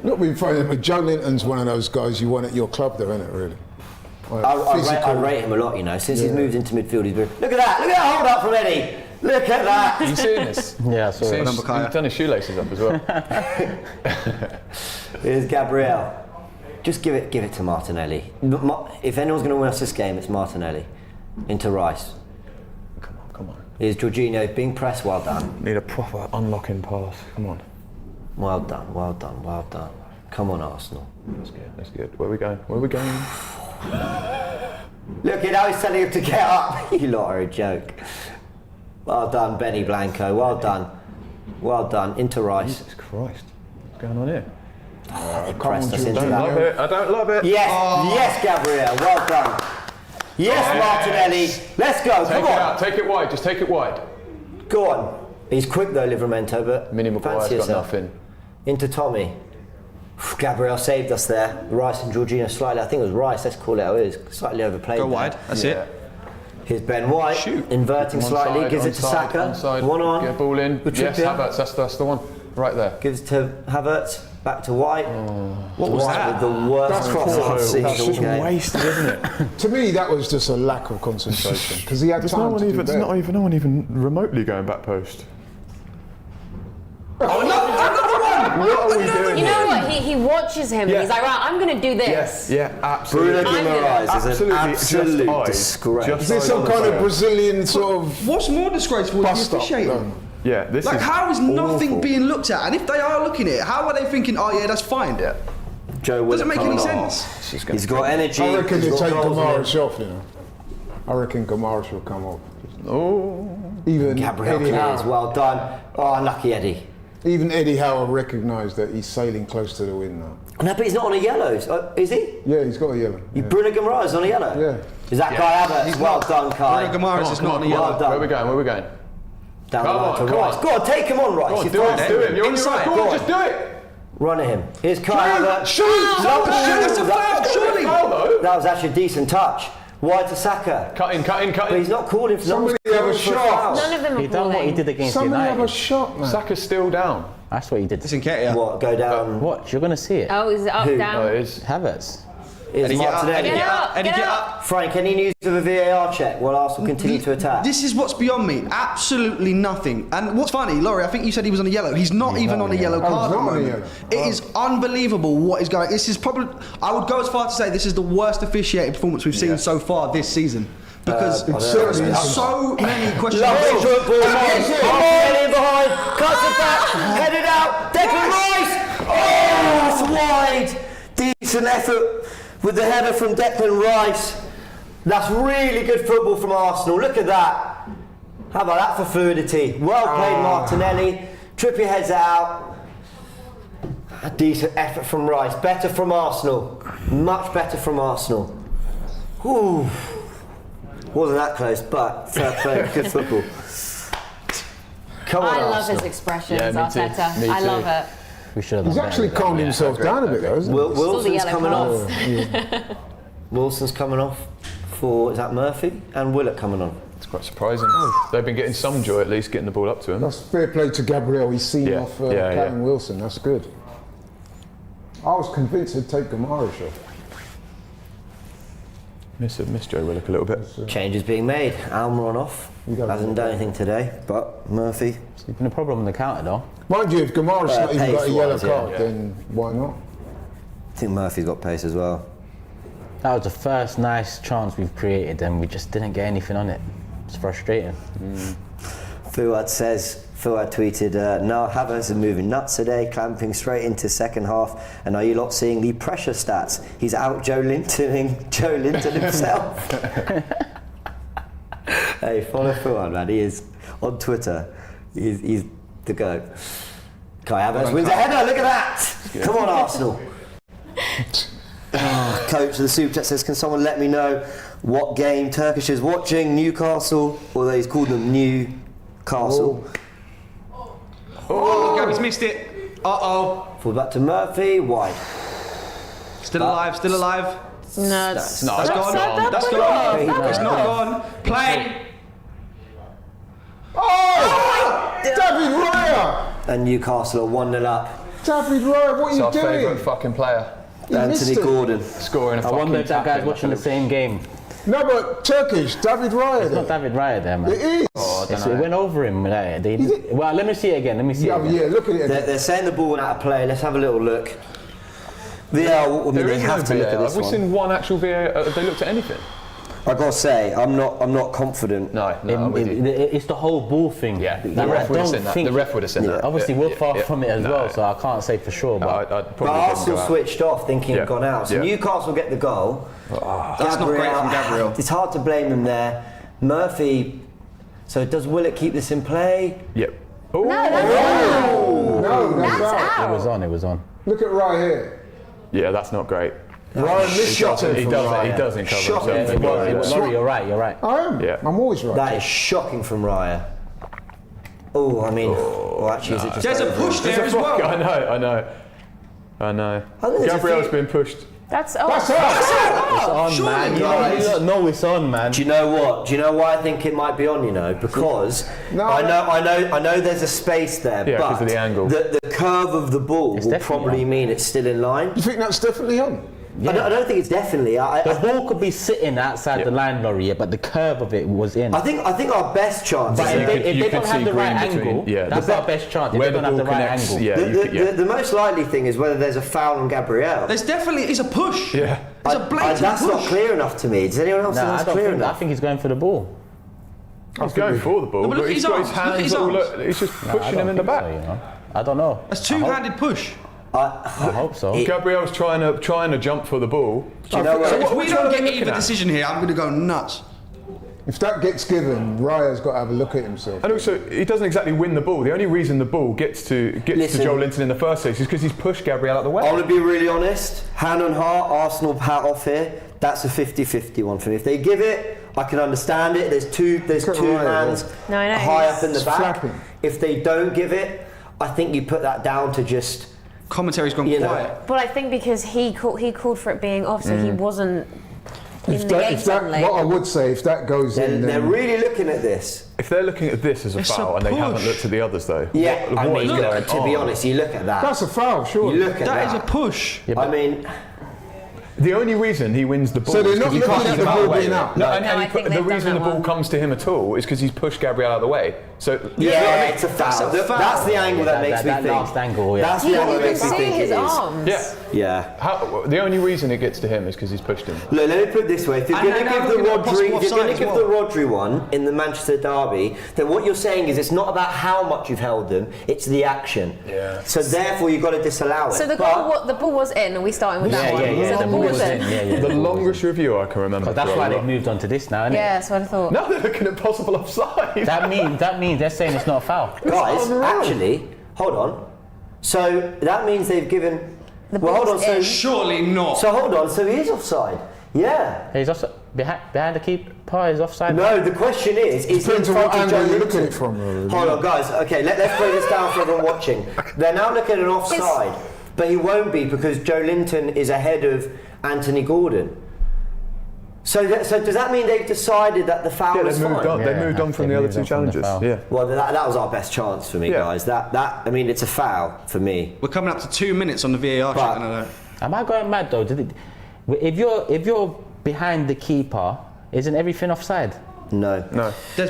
B: Not being funny, but Joelinton's one of those guys you want at your club, though, isn't it? Really. Like,
A: I rate him a lot, you know. Since he's moved into midfield, he's been. Look at that! Look at that hold up from Eddie! Look at that!
E: Are you seeing this?
C: Yeah, I saw it.
E: He's done his shoelaces up as well.
A: Here's Gabriel. Just give it to Martinelli. If anyone's going to win us this game, it's Martinelli. Into Rice.
E: Come on.
A: Here's Jorginho being pressed. Well done.
E: Need a proper unlocking pass. Come on.
A: Well done. Come on, Arsenal.
E: That's good. Where are we going?
A: Look at how he's telling him to get up. You lot are a joke. Well done, Benny Blanco. Well done. Well done. Into Rice.
E: Jesus Christ. What's going on here?
A: Pressed us into
E: I don't love it. I don't love it.
A: Yes, yes, Gabriel. Well done. Yes, Martinelli. Let's go. Come
E: Take it
A: on.
E: out. Take it wide. Just take it wide.
A: Go on. He's quick though, Livramento, but
E: Mini Maguire's
A: fancy
E: got
A: yourself.
E: nothing.
A: Into Tommy. Gabriel saved us there. Rice and Jorginho slightly, I think it was Rice, let's call it how it is, slightly overplayed.
H: Go
A: there.
H: wide. That's it.
A: Here's Ben White,
H: Shoot.
A: inverting slightly,
E: Onside,
A: gives it to
E: onside,
A: Saka.
E: onside.
A: One on.
E: Get ball in.
A: With
E: Yes,
A: Trippier.
E: Havertz. That's the one. Right there.
A: Gives it to Havertz, back to White.
H: What was
A: White
H: that?
A: with the worst
B: That's
A: cross
B: poor.
A: I've seen
B: That's
A: all
B: just
A: game.
E: wasted, isn't it?
B: To me, that was just a lack of concentration because he had
E: There's
B: time
E: no one
B: to do
E: even.
B: better.
E: There's no one even remotely going back post.
H: Another one.
E: What are we doing?
D: You know what? He watches him
E: Yeah.
D: and he's like, right, I'm going to do this.
E: Yeah, absolutely.
A: Bruno
D: I'm
A: Guimaraes is an
E: Absolutely,
A: absolute
E: just eyes.
A: disgrace.
E: Just
B: Is there some kind of Brazilian sort of
H: What's more disgraceful than the
B: bust up?
H: officiating?
E: Yeah, this
H: Like,
E: is
H: how is nothing
E: awful.
H: being looked at? And if they are looking at it, how are they thinking, oh yeah, that's fine?
E: Yeah.
A: Joe
H: Doesn't
A: Willock
H: make any
A: coming on.
H: sense.
A: He's got energy.
B: I reckon
A: he's
B: they
A: got
B: take
A: goals in him.
B: Kamara off, you know. I reckon Kamara will come off.
E: Oh.
B: Even
A: Gabriel
B: Eddie
A: clears,
B: Howe,
A: well done. Oh, unlucky Eddie.
B: even Eddie Howe recognised that he's sailing close to the wind now.
A: No, but he's not on a yellow, is he?
B: Yeah, he's got a yellow. Yeah.
A: Bruno Guimaraes is on a yellow?
B: Yeah.
A: Is that Kai Havertz? Well done, Kai.
H: Bruno Guimaraes is not on the
A: Well
H: yellow.
A: done.
E: Where are we going? Where are we going?
A: Down
E: Come
A: the line
E: on,
A: to
E: come
A: Rice.
E: on.
A: Go on, take him on, Rice.
E: Go on,
A: You're
E: do it,
A: fast.
E: do it. You're on your
H: Inside.
E: right. Go
A: Go
E: on,
A: on.
E: just do it.
A: Run at him. Here's Kai Havertz.
H: Shoot! That's a foul, surely.
E: Foul though.
A: That was actually a decent touch. Wide to Saka.
E: Cut in, cut in, cut
A: But
E: in.
A: he's not calling for
B: Somebody have a
A: calling for
B: shot.
A: foul.
D: None of them
C: He
D: are
C: done what he
D: calling.
C: did against
B: Somebody have a
C: United.
B: shot, man.
E: Saka's still down.
C: That's what he did.
H: It's Nketiah.
A: What, go down?
C: Watch, you're going to see it.
D: Oh, is it up,
A: Who?
E: Oh,
D: down?
E: it is.
C: Havertz.
A: Is
H: Eddie, get up,
A: Martinelli.
H: Eddie, get up, Eddie,
D: Get
H: get
D: up.
H: up.
A: Frank, any news of a VAR check while Arsenal continue to attack?
H: This is what's beyond me. Absolutely nothing. And what's funny, Laurie, I think you said he was on a yellow. He's not even on a yellow
B: Oh,
H: card
B: he's
H: at the
B: not on a
H: moment.
B: yellow.
H: It is unbelievable what is going. This is probably. I would go as far to say this is the worst officiated performance we've seen so far this season. Because
B: It's
H: there has
B: certainly
H: been
B: not.
H: so many questions.
A: Lovely football. Martinelli in behind. Cuts it back. Headed out. Declan Rice. Oh, it's wide. Decent effort with the header from Declan Rice. That's really good football from Arsenal. Look at that. How about that for fluidity? Well played, Martinelli. Trippier heads out. A decent effort from Rice. Better from Arsenal. Much better from Arsenal. Ooh. Wasn't that close, but fair play. Good football. Come on,
D: I love
A: Arsenal.
D: his expressions,
E: Yeah, me too.
D: Arteta.
E: Me
D: I
E: too.
D: love it.
C: We should have
B: He's
C: done
B: actually
C: better.
B: calmed himself down a bit, though, isn't he?
A: Wilson's
D: yellow
A: coming
D: cards.
A: off. Wilson's coming off for, is that Murphy? And Willock coming on.
E: It's quite surprising. They've been getting some joy at least getting the ball up to him.
B: That's fair play to Gabriel. He's seen
E: Yeah,
B: off
E: yeah,
B: Callum
E: yeah.
B: Wilson. That's good. I was convinced he'd take Kamara off.
E: Miss Joe Willock a little bit.
A: Changes being made. Almiron off.
B: You got
A: Hasn't
B: it.
A: done anything today, but Murphy.
C: It's been a problem on the counter though.
B: Mind you, if Kamara's not even got a yellow
A: pace-wise, yeah.
B: card, then why not?
A: I think Murphy's got pace as well.
C: That was the first nice chance we've created and we just didn't get anything on it. It's frustrating.
A: Fuad tweeted, now Havertz is moving nuts today, clamping straight into second half. And are you lot seeing the pressure stats? He's out Joelinton himself. Hey, follow Fuad, man. He is on Twitter. He's the GOAT. Kai Havertz wins a header. Look at that. Come on, Arsenal. Coach of the Super Chat says, can someone let me know what game Turkish is watching? Newcastle, although he's called them Newcastle.
H: Oh, Gabby's missed it. Uh-oh.
A: Full back to Murphy, wide.
H: Still alive, still alive.
D: No,
H: That's gone. That's gone. It's not gone. Play.
B: Oh! David Raya!
A: And Newcastle are 1-0 up.
B: David Raya, what
E: It's
B: are
E: our
B: you
E: favourite
B: doing?
E: fucking player.
B: missed
A: Anthony
B: it.
A: Gordon.
E: Scoring a
C: I
E: fucking
C: wonder if that
E: tackle.
C: guy's watching the same game.
B: No, but Turkish, David Raya.
C: It's not David Raya there, man.
B: It is.
C: It went over him. Well, let me see it again. Let me see it again.
B: Yeah, look at it.
A: They're saying the ball went out of play. Let's have a little look.
E: There
A: they
E: is
A: have
E: no
A: to look at
E: VAR.
A: this
E: Have we
A: one.
E: seen one actual VAR? Have they looked at anything?
A: I gotta say, I'm not confident.
E: No, I'm with you.
C: It's the whole ball thing.
E: Yeah, the
C: That
E: ref
C: I
E: would have
C: don't
E: seen that.
C: think-
E: The ref would have seen that.
C: Obviously, we're far from it as
E: No.
C: well, so I can't say for sure.
E: No,
C: But
E: I'd
A: But
E: probably wouldn't
A: Arsenal
E: go out.
A: switched off thinking
E: Yeah.
A: it gone out. So
E: Yeah.
A: Newcastle get the goal.
H: That's not great from Gabriel.
A: It's hard to blame them there. Murphy So does Willett keep this in play?
E: Yep.
D: No, that's out.
B: No, that's out.
C: It was on.
B: Look at right here.
E: Yeah, that's not great.
B: Ryan missed shot.
E: He doesn't cover
B: Shocking.
E: himself.
C: Laurie, you're right.
B: I am.
E: Yeah.
B: I'm always right.
A: That is shocking from Raya. Oh, I mean, well, actually, is it just?
H: There's a push there as well.
E: I know.
A: there's a
E: Gabriel's
A: few-
E: been pushed.
H: That's
C: It's on, man. You don't know it's on, man.
A: Do you know what? Do you know why I think it might be on? You know, because I know there's a space there,
E: Yeah,
A: but
E: 'cause of the angle.
A: The curve of the ball
C: It's
A: will
C: definitely
A: probably
C: on.
A: mean it's still in line.
B: You think that's definitely on?
A: I don't think it's definitely.
C: The ball could be sitting outside the line, Laurie, but the curve of it was in.
A: I think our best chance.
C: But
A: is
C: if they
E: you
C: don't
E: could
C: have
E: see
C: the right
E: green between-
C: angle,
E: yeah,
C: that's our best chance. If
E: where
C: they don't
E: the
C: have the
E: ball
C: right
E: connects,
C: angle.
E: yeah.
A: the most likely thing is whether there's a foul on Gabriel.
H: There's definitely it's a push.
E: Yeah.
H: It's a blatant
A: That's
H: push.
A: not clear enough to me. Does anyone else think
C: I
A: that's
C: don't
A: clear
C: think. I
A: enough?
C: think he's going for the ball.
E: He's going for the ball,
H: No, but look
E: but
H: at
E: he's
H: his
E: got his
H: arms. Look at
E: hands
H: his
E: all.
H: arms.
E: He's just
C: I
E: pushing
C: don't
E: him in the
C: think
E: back.
C: so, you know. I don't know.
H: That's two-handed push.
C: I hope so.
E: Gabriel's trying to jump for the ball.
A: Do you know what?
H: So if we
E: which
H: don't
E: one are we
H: get
E: looking
H: either
E: at?
H: decision here, I'm going to go nuts.
B: If that gets given, Raya's got to have a look at himself.
E: And also, he doesn't exactly win the ball. The only reason the ball gets to
A: Listen.
E: Joelinton in the first place is because he's pushed Gabriel out of the way.
A: I want to be really honest. Hand on heart, Arsenal hat off here. That's a 50-50 one for me. If they give it, I can understand it. There's two hands
D: No, I know.
A: high up in the
B: It's
A: back.
B: flapping.
A: If they don't give it, I think you put that down to just.
H: Commentary's gone
A: You know.
H: quiet.
D: But I think because he called for it being off, so he wasn't in the game
B: If that,
D: suddenly.
B: what I would say, if that goes in,
A: They're
B: then
A: really looking at this.
E: If they're looking at this as a
H: It's
E: foul
H: a
E: and they haven't
H: push.
E: looked at the others though,
A: Yeah, I
E: what
A: mean,
E: is going
A: to be
E: on?
A: honest, you look at that.
B: that's a foul, sure.
A: You look at
H: That is a
A: that.
H: push.
A: I mean,
E: The only reason he wins the ball
B: So they're
E: is
B: not
E: because he
B: looking
E: can't
B: at the
E: get
B: ball
E: away.
B: being out?
E: No,
D: No,
E: and
D: I
E: he
D: think
E: the
D: they've
E: reason
D: done
E: the
D: that
E: ball
D: one.
E: comes to him at all is because he's pushed Gabriel out of the way. So
A: yeah, it's a foul. That's the angle that makes me
C: that
A: think.
C: last angle, yeah.
A: That's the
D: you
A: angle that
D: can
A: makes me
D: see
A: think
D: his
A: it is.
D: arms.
E: yeah.
A: Yeah.
E: The only reason it gets to him is because he's pushed him.
A: Look, let me put it this way: if you're
H: And
A: going to
H: now
A: give the
H: looking at possible
A: Rodri, if you're
H: offside
A: going to
H: as
A: give
H: well.
A: the Rodri one in the Manchester derby, then what you're saying is it's not about how much you've held them; it's the action.
E: Yeah.
A: So therefore, you've got to disallow it.
D: So the
A: But-
D: ball was in, and we starting with
C: Yeah,
D: that one.
C: yeah,
D: So the ball was in.
C: Yeah.
E: The longest review I can remember.
C: But that's
E: for a
C: why they've
E: lot.
C: moved on to this now, isn't
D: Yeah, that's what I thought.
E: Now they're looking at possible offside.
C: That means they're saying it's not a foul.
A: Guys, actually, hold on. So that means they've given.
D: The
A: Well, hold on.
D: ball's
A: So,
D: in.
H: Surely not.
A: so hold on. So he is offside. Yeah.
C: He's offside. Behind the keeper is offside.
A: No, the question is
B: depends
A: in
B: on
A: front
B: what
A: of
B: angle you look at
A: Joelinton.
B: it from. Really.
A: Hold on, guys. Okay, let's break this down for everyone watching. They're now looking at an offside, but he won't be because Joelinton is ahead of Anthony Gordon. So does that mean they've decided that the foul
E: Yeah,
A: is
E: they moved
A: fine?
E: on. They moved on from the other two challenges. Yeah.
A: Well, that was our best chance for me,
E: Yeah.
A: guys. That I mean, it's a foul for me.
H: We're coming up to 2 minutes on the VAR
A: But-
H: check. No.
C: Am I going mad though? If you're behind the keeper, isn't everything offside?
A: No.
H: There's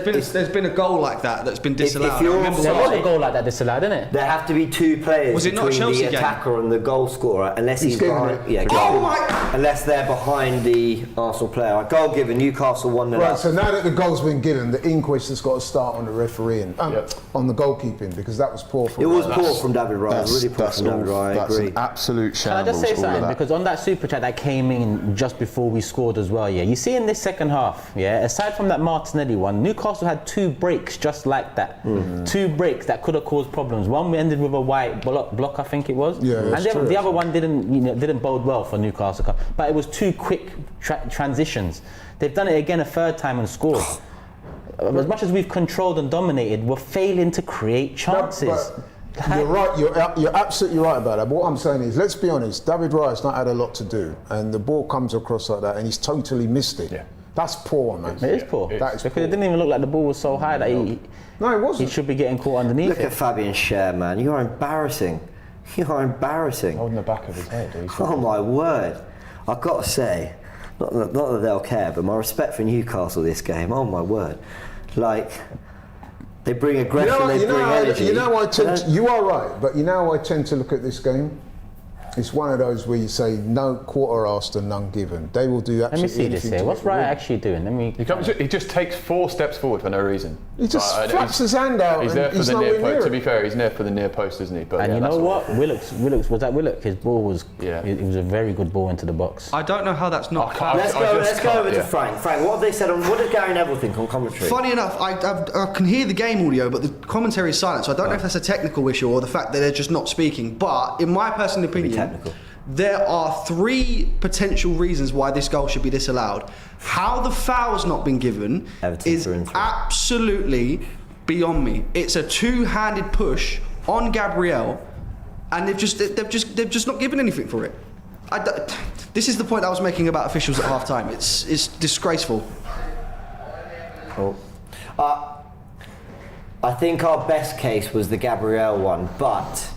H: been a goal like that that's been disallowed.
A: you're
H: I remember
A: offside-
C: There was
H: watching-
C: a goal like that disallowed, isn't it?
A: There have to be two players
H: Was it not a
A: between
H: Chelsea
A: the
H: game?
A: attacker and the goal scorer, unless he's
B: given
A: behind.
B: it.
A: Yeah,
H: Oh
A: goal.
H: my-
A: Unless they're behind the Arsenal player. Right, goal given. Newcastle 1-0
B: Right,
A: up.
B: so now that the goal's been given, the inquest has got to start on the refereeing, on the goalkeeping, because that was poor from
A: It was
B: Raya.
A: poor from David Raya. It was really poor from David Raya. I
I: That's
A: agree.
I: an absolute
C: Can I
I: shambles.
C: just say
I: all of
C: something?
I: that.
C: Because on that super chat that came in just before we scored as well, yeah. You see in this second half, yeah, aside from that Martinelli one, Newcastle had two breaks just like that. Two breaks that could have caused problems. One ended with a white block, I think it was.
B: Yeah,
C: and
B: that's
C: the,
B: true,
C: the other one didn't bode well for Newcastle. But it was two quick transitions. They've done it again a third time and scored. As much as we've controlled and dominated, we're failing to create chances.
B: But you're right. You're absolutely right about that. But what I'm saying is, let's be honest. David Raya's not had a lot to do, and the ball comes across like that, and he's totally missed it.
E: Yeah.
B: That's poor, man.
C: It is poor.
B: That is
C: because
B: poor.
C: it didn't even look like the ball was so high that he
B: No, it wasn't.
C: should be getting caught underneath
A: Look
C: it.
A: at Fabian Schär, man. You are embarrassing. You are embarrassing.
E: Holding the back of his head.
A: Oh my word. I've got to say, not that they'll care, but my respect for Newcastle this game, oh my word. Like, they bring aggression, they bring energy.
B: You are right, but you know how I tend to look at this game? It's one of those where you say no quarter asked and none given. They will do
C: Let me
B: absolutely
C: see this
B: anything
C: here.
B: to
C: What's
B: get the
C: Raya
B: win.
C: actually doing?
E: He just takes 4 steps forward for no reason.
B: He just
E: Like,
B: flaps his hand out
E: He's there
B: and
E: for
B: he's
E: the near
B: nowhere near
E: post. To
B: it.
E: be fair, he's near for the near post, isn't he? But
C: And
E: yeah,
C: you know
E: that's
C: what? Willock's was that Willock? His ball was.
E: Yeah.
C: It was a very good ball into the box.
H: I don't know how that's not.
A: Let's go over to Frank. Frank, what have they said on? What did Gary Neville think on commentary?
H: Funny enough, I can hear the game audio, but the commentary is silent, so I don't know if that's a technical issue or the fact that they're just not speaking. But in my personal opinion,
A: technical.
H: there are 3 potential reasons why this goal should be disallowed. How the foul's not been given is absolutely beyond me. It's a 2-handed push on Gabriel, and they've just not given anything for it. This is the point I was making about officials at half time. It's disgraceful.
A: Cool. I think our best case was the Gabriel one, but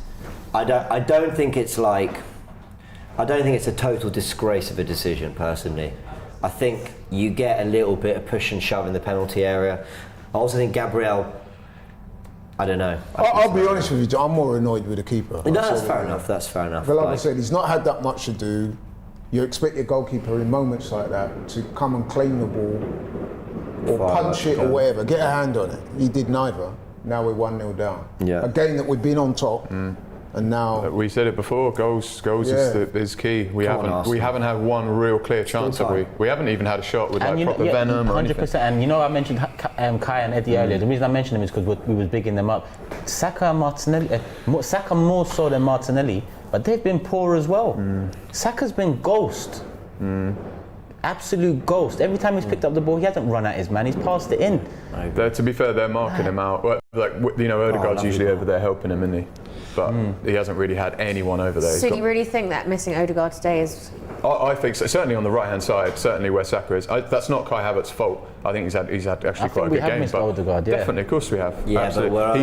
A: I don't think it's a total disgrace of a decision, personally. I think you get a little bit of push and shove in the penalty area. I also think Gabriel, I don't know.
B: I'll be honest with you, I'm more annoyed with the keeper.
A: No, that's fair enough. That's fair enough.
B: But like I said, he's not had that much to do. You expect your goalkeeper in moments like that to come and claim the ball or punch it or whatever, get a hand on it. He did neither. Now we're 1-0 down.
A: Yeah.
B: A game that we've been on top, and now
E: we said it before. Goals is key. We haven't had one real clear chance, have we? We haven't even had a shot with like proper venom or anything.
C: 100%. And you know, I mentioned Kai and Eddie earlier. The reason I mentioned them is because we was bigging them up. Saka and Martinelli, Saka more so than Martinelli, but they've been poor as well. Saka's been ghost. Absolute ghost. Every time he's picked up the ball, he hasn't run at his man. He's passed it in.
E: To be fair, they're marking him out. Well, like, you know, Odegaard's usually over there helping him, isn't he? But he hasn't really had anyone over there.
D: So do you really think that missing Odegaard today is?
E: I think so. Certainly on the right-hand side, certainly where Saka is. That's not Kai Havertz's fault. I think he's had actually quite a good game.
C: Missed Odegaard,
E: definitely, of course we have.
A: Yeah,
E: absolutely.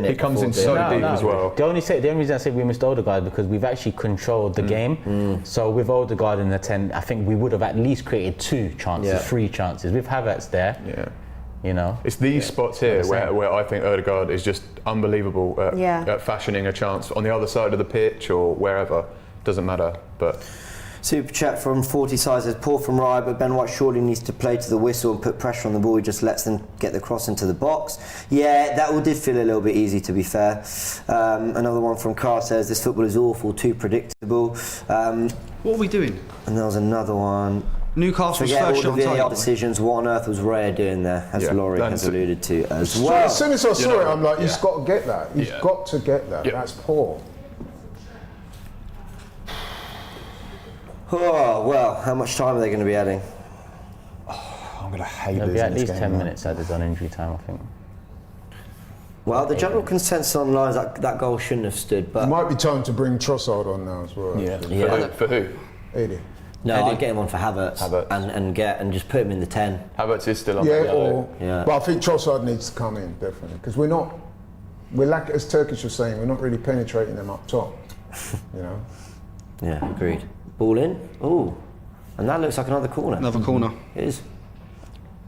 E: He comes in so deep as well.
C: The only reason I said we missed Odegaard because we've actually controlled the game. So with Odegaard in the 10, I think we would have at least created 2 chances, 3 chances. With Havertz there, you know,
E: it's these spots here where I think Odegaard is just unbelievable at fashioning a chance on the other side of the pitch or wherever. Doesn't matter, but.
A: Super chat from 40 size says, poor from Raya, but Ben White surely needs to play to the whistle and put pressure on the ball. He just lets them get the cross into the box. Yeah, that did feel a little bit easy, to be fair. Another one from Carr says, this football is awful, too predictable.
H: What are we doing?
A: And there was another one.
H: Newcastle's
A: Forget
H: first
A: all
H: shot
A: the
H: on
A: VAR
H: target.
A: decisions. What on earth was Raya doing there, as Laurie has alluded to as well.
B: As soon as I saw it, I'm like, he's got to get that. He's got to get that. That's poor.
A: Oh, well, how much time are they going to be adding?
B: I'm going to hate
C: it'll
B: losing
C: be at
B: this
C: least
B: game,
C: 10
B: man.
C: minutes added on injury time, I think.
A: Well, the general consensus online is that goal shouldn't have stood, but...
B: It might be time to bring Trossard on now as well.
E: For who?
B: Eddie.
A: No, I'd get him on for Havertz. And just put him in the 10.
E: Havertz is still on
B: But I think Trossard needs to come in, definitely. Because as Turkish was saying, we're not really penetrating them up top. You know?
A: Yeah, agreed. Ball in. Ooh. And that looks like another corner.
H: Another corner.
A: It is.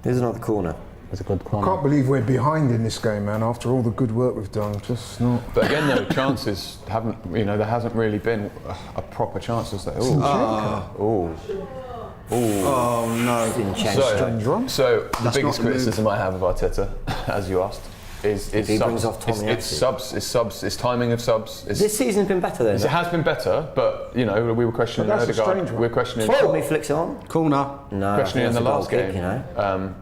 A: Here's another corner.
C: It's a good
B: I
C: corner.
B: can't believe we're behind in this game, man, after all the good work we've done. Just not.
E: But again, though, chances haven't, there hasn't really been a proper chance, has there? Oh no. So the biggest criticism I have of Arteta, as you asked, is subs. It's timing of subs.
A: This season's been better then.
E: It has been better, but we were questioning Odegaard. We were questioning.
A: Me flicks it on.
H: Corner.
A: No.
E: Questioning in the last game,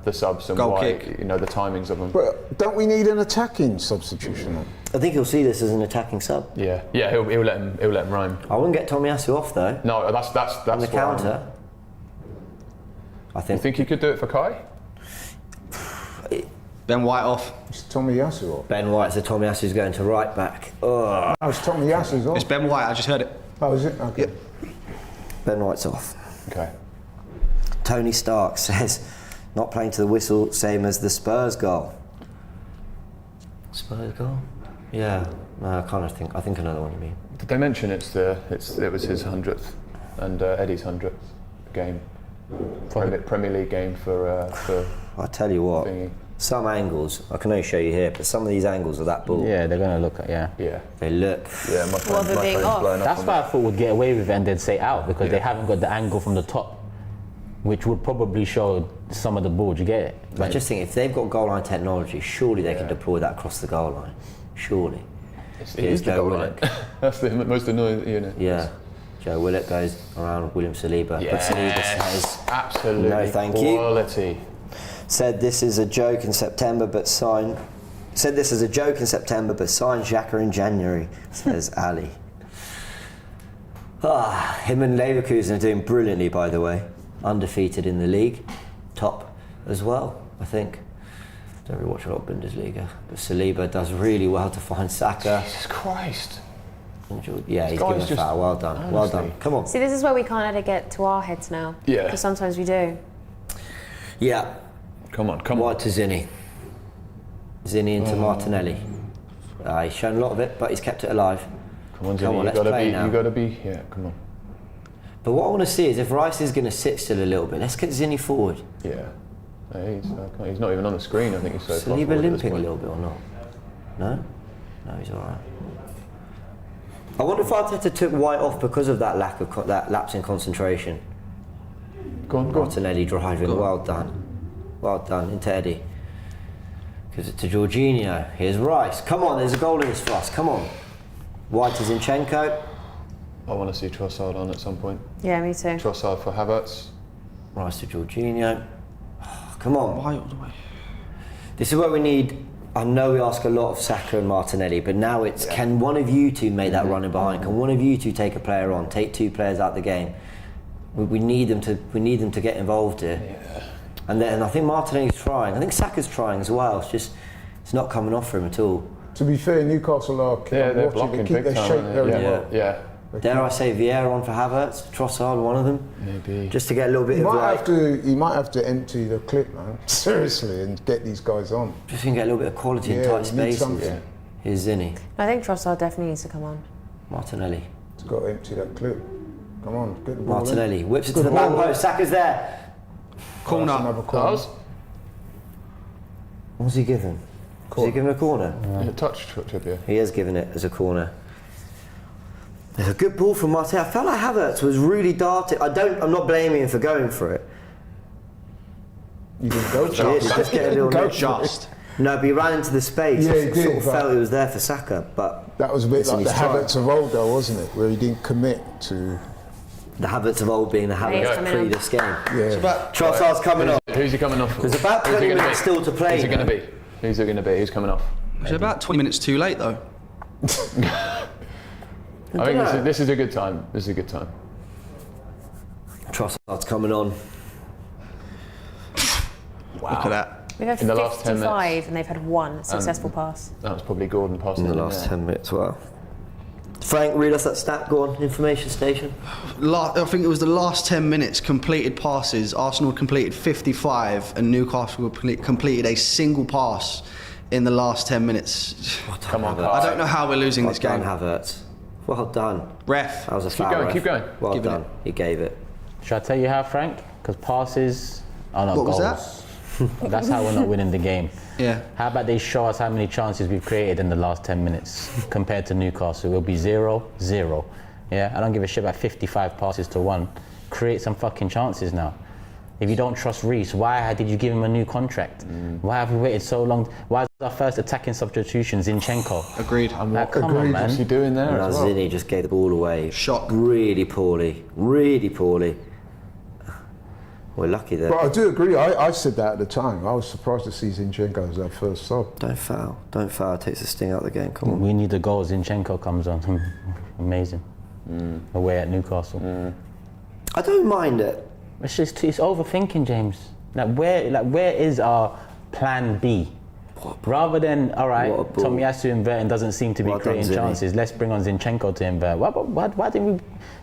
A: the
E: subs and
H: goal
E: why,
H: kick.
E: the timings of them.
B: But don't we need an attacking substitution?
A: I think he'll see this as an attacking sub.
E: Yeah. He'll let him roam.
A: I wouldn't get Tomiyasu off though.
E: No, that's
A: on the counter.
E: You think he could do it for Kai?
H: Ben White off.
B: It's Tomiyasu off.
A: Ben White, so Tomiyasu's going to right back.
B: Oh, it's Tomiyasu's off.
H: It's Ben White, I just heard it.
B: Oh, is it? Okay.
H: Yep.
A: Ben White's off.
E: Okay.
A: Tony Stark says, not playing to the whistle, same as the Spurs goal. Spurs goal? Yeah. No, I think another one you mean.
E: Did they mention it was his 100th and Eddie's 100th game? Premier League game for
A: I tell you what,
E: thingy.
A: some angles, I can only show you here, but some of these angles of that ball,
C: Yeah, they're gonna look at
A: they look.
E: Yeah, my
D: Well, they're being
E: phone's
D: off.
E: blown up.
C: That's
E: on
C: why I
E: that.
C: thought would get away with it and they'd say out because they haven't got the angle from the top, which would probably show some of the ball. Do you get it?
A: I just think if they've got goal line technology, surely they can deploy that across the goal line. Surely.
E: It is the
A: Joe
E: goal line.
A: Willock.
E: That's the most annoying, you know.
A: Yeah. Joe Willock goes around William Saliba. But Saliba says,
E: Absolutely.
A: no, thank you.
E: Quality.
A: said this is a joke in September, but sign. Said this is a joke in September, but sign Xhaka in January, says Ali. Him and Leverkusen are doing brilliantly, by the way. Undefeated in the league. Top as well, I think. Don't really watch a lot of Bundesliga. But Saliba does really well to find Saka.
E: Jesus Christ.
A: Yeah, he's given a foul. Well done.
E: Honestly.
A: Well done. Come on.
D: See, this is where we can't let it get to our heads now.
E: Yeah.
D: Because sometimes we do.
A: Yeah.
E: Come on.
A: Wide to Zinny. Zinny into Martinelli. He's shown a lot of it, but he's kept it alive.
E: Come on,
A: Come on, let's play now.
E: You gotta be. Yeah, come on.
A: But what I want to see is if Rice is going to sit still a little bit, let's get Zinny forward.
E: Yeah. No, he's not even on the screen. I think he's so far
A: Saliba
E: forward at this
A: limping a
E: point.
A: little bit or not? No? No, he's all right. I wonder if Arteta took White off because of that that lapse in concentration.
E: Go on.
A: Martinelli driving, well done. Well done, into Eddie. Gives it to Jorginho. Here's Rice. Come on, there's a goal in this for us. Come on. White to Zinchenko.
E: I want to see Trossard on at some point.
D: Yeah, me too.
E: Trossard for Havertz.
A: Rice to Jorginho. Come on.
H: Wild way.
A: This is where we need. I know we ask a lot of Saka and Martinelli, but now it's can one of you two make that running behind? Can one of you two take a player on? Take two players out of the game. We need them to. We need them to get involved here.
E: Yeah.
A: And I think Martinelli's trying. I think Saka's trying as well. It's not coming off for him at all.
B: To be fair, Newcastle are
E: They're
B: watching,
E: blocking
B: they keep
E: big
B: their
E: time,
B: shape
E: aren't they?
B: very
E: Yeah.
B: well.
E: Yeah.
A: Dare I say Vieira on for Havertz, Trossard, one of them,
E: Maybe.
A: just to get a little bit
B: You
A: of
B: might
A: like,
B: have to empty the clip, man. Seriously, and get these guys on.
A: just to get a little bit of quality in
B: Yeah,
A: tight
B: we need
A: spaces.
B: something.
A: Here's Zinny,
D: I think Trossard definitely needs to come on.
A: Martinelli.
B: It's got to empty that clip. Come on, get the ball in.
A: Martinelli whips it to
B: Good
A: the back
B: ball.
A: post. Saka's there.
B: That's another corner.
E: Does?
A: What was he given? Was he given a corner?
E: Yeah. Touch Trippier.
A: He has given it as a corner. There's a good ball from Martinelli. I felt like Havertz was really darting. I'm not blaming him for going for it.
B: You can go
A: He did, just get a little
B: Go
A: nudge.
B: just.
A: No, but he ran into the space.
B: Yeah, he
A: I
B: did,
A: sort of
B: but-
A: felt it was there for Saka, but
B: That was a bit
A: Listen,
B: like the
A: he's trying.
B: Havertz of old, though, wasn't it? Where he didn't commit to.
A: the Havertz of old being the
D: he's
A: Havertz
D: coming
A: pre
D: on.
A: this game.
B: Yeah.
A: Trossard's coming off.
E: Who's he coming off for?
A: There's about
E: Who's
A: 20
E: he gonna
A: minutes
E: be?
A: still to play.
E: Who's it going to be? Who's it going to be? Who's coming off?
H: It's about 20 minutes too late though.
E: I think this is a good time. This is a good time.
A: Trossard's coming on.
H: Look at that.
D: We've had
E: In the last 10
D: 55 and they've had one successful pass.
E: That was probably Gordon passing
A: In the last 10 minutes, well. Frank, read us that stat. Go on, information station.
H: I think it was the last 10 minutes completed passes. Arsenal completed 55 and Newcastle completed a single pass in the last 10 minutes.
E: Come on,
H: I don't know how we're losing this
A: Well
H: game.
A: done, Havertz. Well done.
H: Ref.
A: That was a foul.
E: going,
A: ref.
E: keep going.
A: Well
H: Give it
A: done. He gave it.
C: Should I tell you how, Frank? Because passes are not
H: What was
C: goals. That's how we're not winning the game.
H: Yeah.
C: How about they show us how many chances we've created in the last 10 minutes compared to Newcastle? It will be 0-0. Yeah, I don't give a shit about 55 passes to 1. Create some fucking chances now. If you don't trust Reece, why did you give him a new contract? Why have we waited so long? Why is our first attacking substitution Zinchenko?
H: Agreed.
C: Like, come on,
E: What's he
C: man.
E: doing there
A: Now
E: as well?
A: Zinny just gave the ball away.
H: Shock.
A: Really poorly. Really poorly. We're lucky there.
B: But I do agree. I said that at the time. I was surprised to see Zinchenko as our first sub.
A: Don't foul. Don't foul. It takes the sting out of the game. Come on.
C: We need the goal. Zinchenko comes on. Amazing. Away at Newcastle.
A: I don't mind it.
C: It's just it's overthinking, James. Where is our plan B? Rather than
A: What a
C: alright,
A: ball.
C: Tomiyasu inverting doesn't seem to be
A: Well done,
C: creating
A: Zinny.
C: chances. Let's bring on Zinchenko to invert. Why didn't we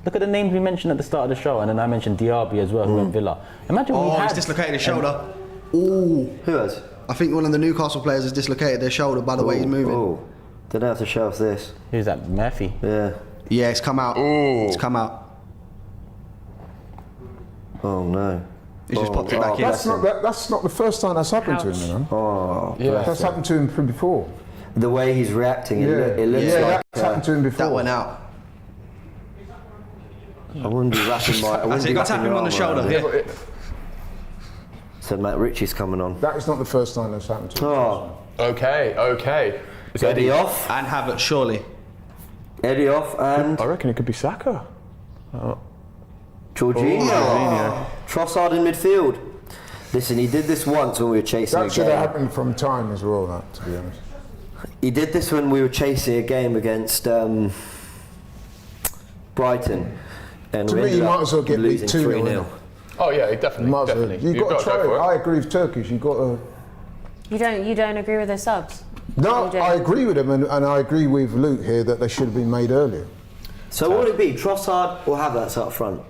C: look at the names we mentioned at the start of the show, and then I mentioned Diaby as well, who went Villa. Imagine we
H: Oh,
C: had
H: he's dislocated his shoulder. Ooh.
A: Who has?
H: I think one of the Newcastle players has dislocated their shoulder by the way he's moving.
A: Oh. Don't have to show us this.
C: who's that? Murphy.
A: Yeah.
H: Yeah, it's come out. It's come out.
A: Oh no.
H: He's just popped it back in.
B: That's not the first time that's happened to him, man.
A: Oh,
E: Yeah.
B: That's happened to him before.
A: the way he's reacting, it looks like
B: that's happened to him before.
H: That went out.
A: I wouldn't be wrapping my.
H: That's it. Got to tap him on the shoulder. Yeah.
A: So Matt Ritchie's coming on.
B: That is not the first time that's happened to him.
A: Oh,
E: Okay. Is
A: Eddie off.
H: And Havertz, surely.
A: Eddie off and
E: I reckon it could be Saka.
A: Jorginho. Trossard in midfield. Listen, he did this once when we were chasing a
B: That should
A: game.
B: have happened from time as well, that, to be honest.
A: He did this when we were chasing a game against Brighton. And
B: To
A: we
B: me,
A: ended
B: you might
A: up
B: as well get beat
A: losing
B: 2-0.
A: 3-0.
E: Oh yeah, definitely.
B: Might as well.
E: Definitely.
B: You've got to try
E: go
B: it.
E: for
B: I agree with Turkish. You've got to.
D: You don't agree with those subs?
B: No,
D: You don't?
B: I agree with him, and I agree with Luke here that they should have been made earlier.
A: So what would it be, Trossard or Havertz up front?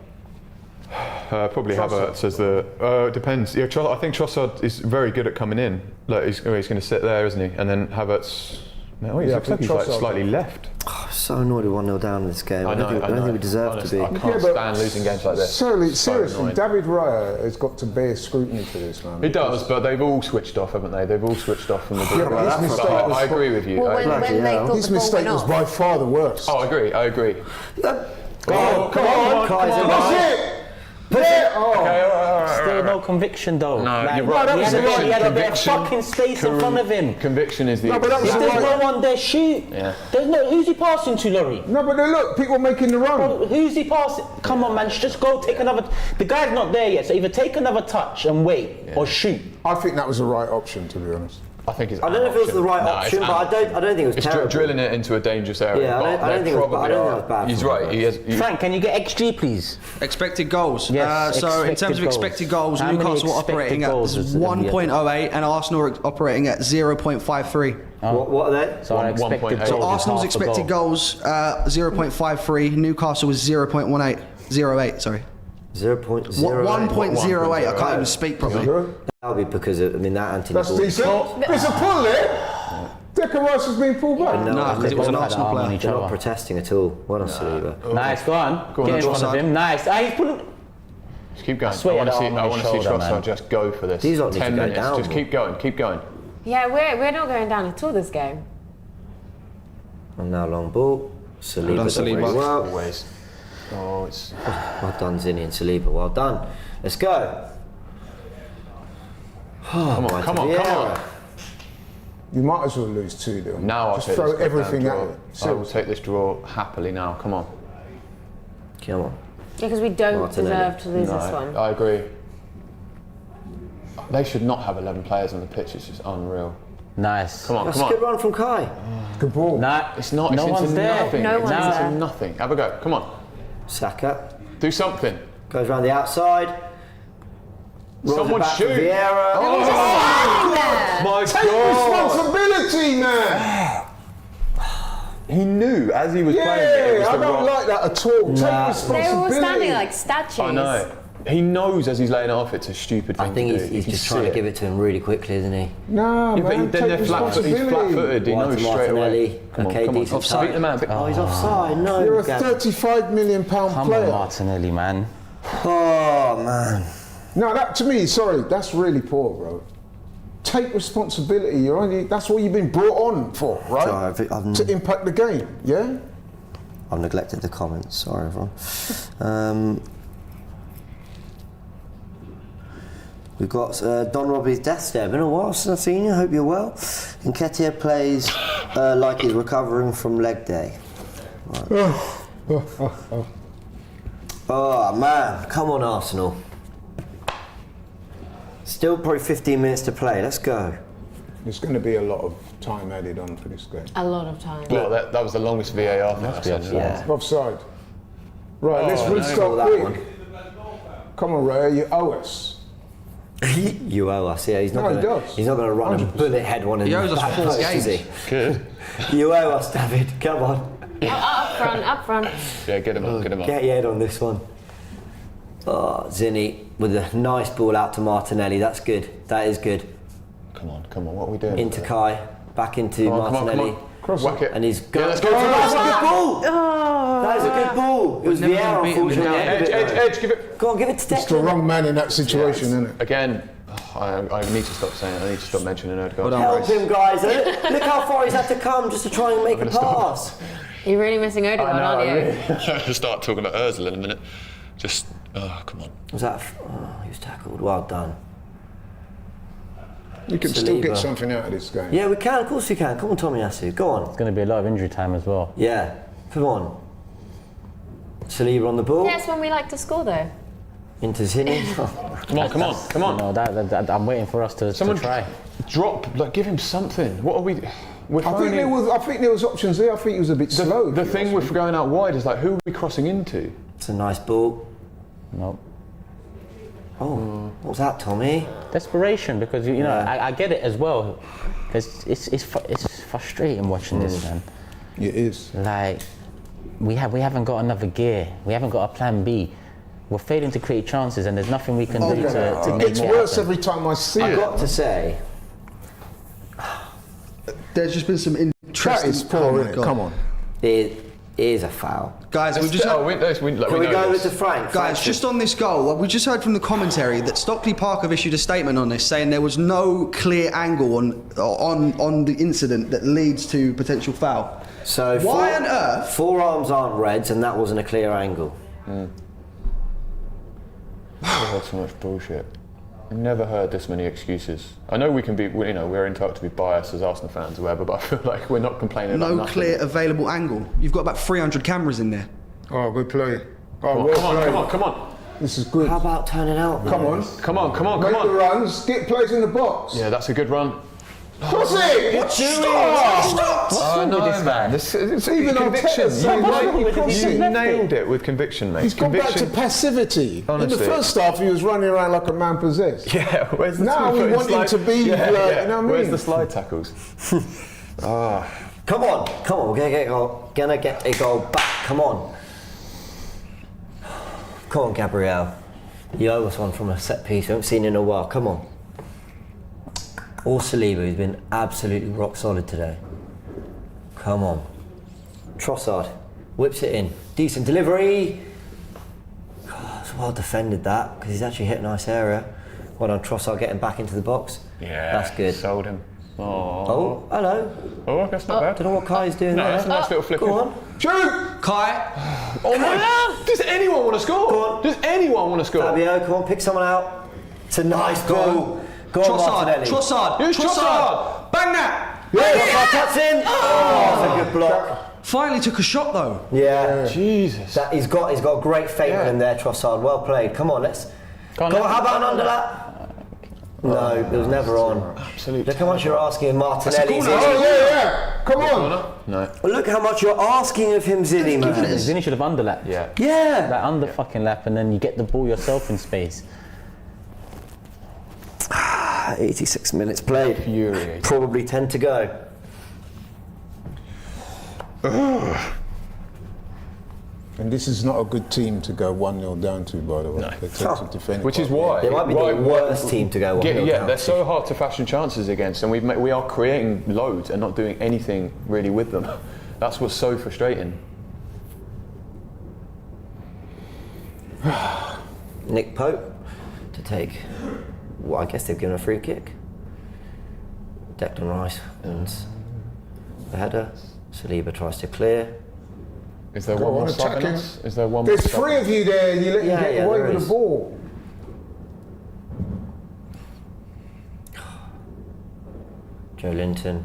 E: Probably Havertz as the. Depends. Yeah, I think Trossard is very good at coming in. Like he's going to sit there, isn't he? And then Havertz. No, he looks like he's like slightly left.
A: Oh, I'm so annoyed we're 1-0 down in this game. I don't think we deserve
E: Honestly,
A: to
E: I
A: be.
E: can't stand losing games like this.
B: Seriously,
E: annoying.
B: David Raya has got to bear scrutiny for this, man.
E: It does, but they've all switched off, haven't they? They've all switched off from the
B: Yeah, but his mistake was
E: I agree with you.
D: Well,
E: I agree.
D: when they thought
B: His
D: the ball
B: mistake
D: went
B: was
D: off.
B: by far the worst.
E: Oh, I agree.
A: Come on, Kaiser.
B: That's it! Yeah! Oh.
C: Still no conviction though.
E: No,
C: Like,
E: you're right.
B: that was
C: he had a bit of
E: Conviction.
C: fucking space in front of him.
E: Conviction is the.
B: No, but that was
C: If
B: the
C: there's
B: right.
C: no one there, shoot.
E: Yeah.
C: There's no. Who's he passing to, Laurie?
B: No, but then look, people making the run.
C: Bro, who's he passing? Come on, man. Just go take another. The guy's not there yet, so either take another touch and wait, or shoot.
B: I think that was the right option, to be honest.
E: I think it's.
A: I don't know if it was the right option, but I don't think it was
E: It's
A: terrible.
E: drilling it into a dangerous area.
A: Yeah, I don't think it was bad.
E: He's right. He has.
C: Frank, can you get XG, please?
H: Expected goals.
C: Yes,
H: So in
C: expected
H: terms of
C: goals.
H: expected goals,
C: How many
H: Newcastle
C: expected
H: operating at
C: goals is it?
H: 1.08 and Arsenal are operating at 0.53.
A: What are they?
C: So our expected
E: 1.8.
C: goals
H: So
C: is
H: Arsenal's
C: half a
H: expected
C: goal.
H: goals 0.53. Newcastle was 0.08. Sorry.
A: 0.08.
H: 1.08. I can't even speak properly.
A: That'll be because of, that Anthony
B: That's
A: ball.
B: decent. There's a pull there. Declan Rice has been pulled back.
A: No,
H: No, because it was an
C: Both had
H: Arsenal
C: arm on
H: player.
C: each
A: They're not
C: other.
A: protesting at all. Well done, Saliba.
C: Nice, go on.
E: Go on,
C: Get in front
H: Trossard.
C: of him. Nice. He's pulling.
E: Just keep going.
C: Swear
E: I want to
C: that
E: see.
C: arm
E: I
C: on
E: want
C: his
E: to see
C: shoulder,
E: Trossard
C: man.
E: just go for this.
A: These lot need to
E: 10
A: go
E: minutes.
A: down,
E: Just
A: man.
E: keep going.
D: Yeah, we're not going down at all this game.
A: And now long ball. Saliba
H: done,
A: done really
H: Saliba.
A: well.
E: Always. Oh, it's.
A: Well done, Zinny and Saliba. Well done. Let's go.
E: Come on.
A: Vieira.
B: You might as well lose 2-0.
E: Now I'll
B: just
E: take
B: throw
E: this
B: everything at
E: draw.
B: it.
E: I will
B: Seriously.
E: take this draw happily now. Come on.
A: Come on.
D: Yeah, because we don't
A: Martinelli.
D: deserve to lose
E: No,
D: this one.
E: I agree. They should not have 11 players on the pitch. It's just unreal.
C: Nice.
E: Come on.
A: That's a good run from Kai.
B: Good ball.
C: Nah,
E: It's not.
C: No
E: It's
C: one's
E: into
C: there.
E: nothing.
D: No
E: It's
D: one's
E: into
D: there.
E: nothing. Have a go. Come on.
A: Saka.
E: Do something.
A: Goes around the outside. Rolls it
E: Someone
A: back to
E: shoot.
A: Vieira.
E: My
B: Take
E: God.
B: responsibility, man.
E: He knew as he was playing it was
B: Yeah, I
E: the
B: don't
E: wrong.
B: like that at all. Take
D: They were all
B: responsibility.
D: standing like statues.
E: I know. He knows as he's laying it off it's a stupid thing
A: I think
E: to do.
A: he's
E: You
A: just
E: can
A: trying
E: see
A: to give it to him really quickly, isn't he?
B: Nah,
E: Yeah, but
B: man.
E: then
B: Take
E: they're flat-footed. He's
B: responsibility.
E: flat-footed. He
A: Wide
E: knows
A: to
E: straight away.
A: Martinelli.
E: Come on,
A: Okay,
E: come on.
A: decent
E: Offside. Beat the man.
A: Oh, he's offside. No.
B: You're a
A: Gab.
B: £35 million
C: Come on,
B: player.
C: Martinelli, man.
A: Oh, man.
B: No, that to me, sorry, that's really poor, bro. Take responsibility. That's what you've been brought on for, right?
A: Sorry,
B: To impact the game, yeah?
A: I've neglected the comments. Sorry, everyone. We've got Don Robbie's death stare. Been a while since I've seen you. Hope you're well. Nketiah plays like he's recovering from leg day. Right. Oh man, come on Arsenal. Still probably 15 minutes to play. Let's go.
B: There's going to be a lot of time added on for this game.
D: A lot of time.
E: Well, that was the longest VAR thing I've seen.
A: Yeah.
B: Offside. Right, let's
A: no,
B: restart
A: that
B: quick.
A: one.
B: Come on, Ray, you owe us.
A: You owe us. Yeah, he's not.
B: No, he
A: gonna,
B: does.
A: He's not going to run a
B: 100%.
A: bullet head one in
H: He
A: the
H: owes us
A: back
H: 4
A: post,
H: games.
A: is he?
E: Good.
A: You owe us, David. Come on.
D: Up front.
E: Yeah, get him up.
A: Get your head on this one. Oh, Zinny with a nice ball out to Martinelli. That's good. That is good.
E: Come on. What are we doing?
A: Into Kai. Back into
E: Come on,
A: Martinelli.
E: Whack it.
A: And he's going.
E: let's go.
A: That's a good ball. That is a good ball. It was
H: never
A: Vieira,
H: gonna beat him
A: unfortunately.
H: down.
E: Edge, give it.
A: Go on, give it to Declan.
B: It's the wrong man in that situation, isn't it?
E: Again, I need to stop saying it. I need to stop mentioning Odegaard.
A: Help him, guys. Look how far he's had to come just to try and make a pass.
D: You're really missing Odegaard, aren't you?
E: I'm going to start talking about Ozil in a minute. Just, come on.
A: Was that? He was tackled. Well done.
B: You can still get something out of this game.
A: Yeah, we can. Of course we can. Come on, Tomiyasu. Go on.
C: It's going to be a lot of injury time as well.
A: Yeah. Come on. Saliba on the ball.
D: That's when we like to score, though.
A: Into Zinny.
E: Come on.
C: You know, I'm waiting for us to try.
E: Drop, give him something. What are we...
B: I think there was options there. I think he was a bit slow.
E: The thing with going out wide is who are we crossing into?
A: It's a nice ball.
C: Nope.
A: Oh, what was that, Tommy?
C: Desperation, because you know I get it as well. It's frustrating watching this, man.
B: It is.
C: Like we haven't got another gear. We haven't got a plan B. We're failing to create chances, and there's nothing we can do to
B: It
C: make
B: gets
C: it
B: worse
C: happen.
B: every time I see
A: I've
B: it.
A: got to say,
H: There's just been some
B: That
H: interesting...
B: is poor, isn't it? Come on.
A: it is a foul.
H: Guys, we just...
A: Can we go over to Frank?
H: Guys, just on this goal, we just heard from the commentary that Stockley Park have issued a statement on this, saying there was no clear angle on the incident that leads to potential foul.
A: So
H: why on earth?
A: Forearms aren't reds, and that wasn't a clear angle.
E: I've heard so much bullshit. I've never heard this many excuses. I know we can be, we're entitled to be biased as Arsenal fans or whatever, but I feel like we're not complaining about
H: No
E: nothing.
H: clear available angle. You've got about 300 cameras in there.
B: Oh, good play.
E: Come on.
B: This is good.
A: How about turning out?
B: Come on. Make the runs. Get plays in the box.
E: Yeah, that's a good run.
B: Cross it!
A: What you
B: Stop!
E: Oh no, man. It's
B: even
E: conviction.
B: Arteta,
E: You nailed it with conviction, mate.
B: He's gone back to passivity.
E: Honestly.
B: In the first half, he was running around like a man possessed.
E: Yeah, where's the
B: Now we want him to be, you know what I mean?
E: Where's the slide tackles?
A: Come on. We're gonna get a goal back. Come on. Come on, Gabriel. You owe us one from a set piece. We haven't seen in a while. Come on. Or Saliba, who's been absolutely rock solid today. Come on. Trossard whips it in. Decent delivery. God, it's well defended that, because he's actually hit a nice area. Well done, Trossard getting back into the box.
E: Yeah,
A: that's good.
E: Sold him.
A: Oh, hello.
E: Oh, that's not bad.
A: Don't know what Kai's doing there.
E: That's a nice little flip.
A: Go on.
B: Shoot!
H: Kai.
E: Oh my! Does anyone want to score?
A: Go on.
E: Does anyone want to score?
A: Fabio, come on, pick someone out. It's a nice ball. Go on, Martinelli.
H: Trossard. Bang that.
A: Trossard cuts in. Oh, that's a good block.
H: Finally took a shot though.
A: Yeah.
E: Jesus.
A: He's got great faith in there, Trossard. Well played. Come on, let's. Go on, how about an underlap? No, it was never on.
E: Absolutely.
A: Look how much you're asking of Martinelli.
B: Oh, yeah. Come on.
E: No.
A: Look how much you're asking of him, Zinny, man.
C: Zinny should have underlapped.
A: Yeah.
C: Like under fucking lap, and then you get the ball yourself in space.
A: 86 minutes played.
E: Infuriating.
A: Probably 10 to go.
B: And this is not a good team to go 1-0 down to, by the way. They tend to defend
E: Which
B: quite
E: is
B: well.
E: why.
A: They might be the worst team to go 1-0 down.
E: They're so hard to fashion chances against, and we are creating loads and not doing anything really with them. That's what's so frustrating.
A: Nick Pope to take. Well, I guess they've given a free kick. Declan Rice wins the header. Saliba tries to clear.
E: Is there one more stopping us? Is there one more
B: There's three of you there, you let him get away with the ball.
A: Joelinton.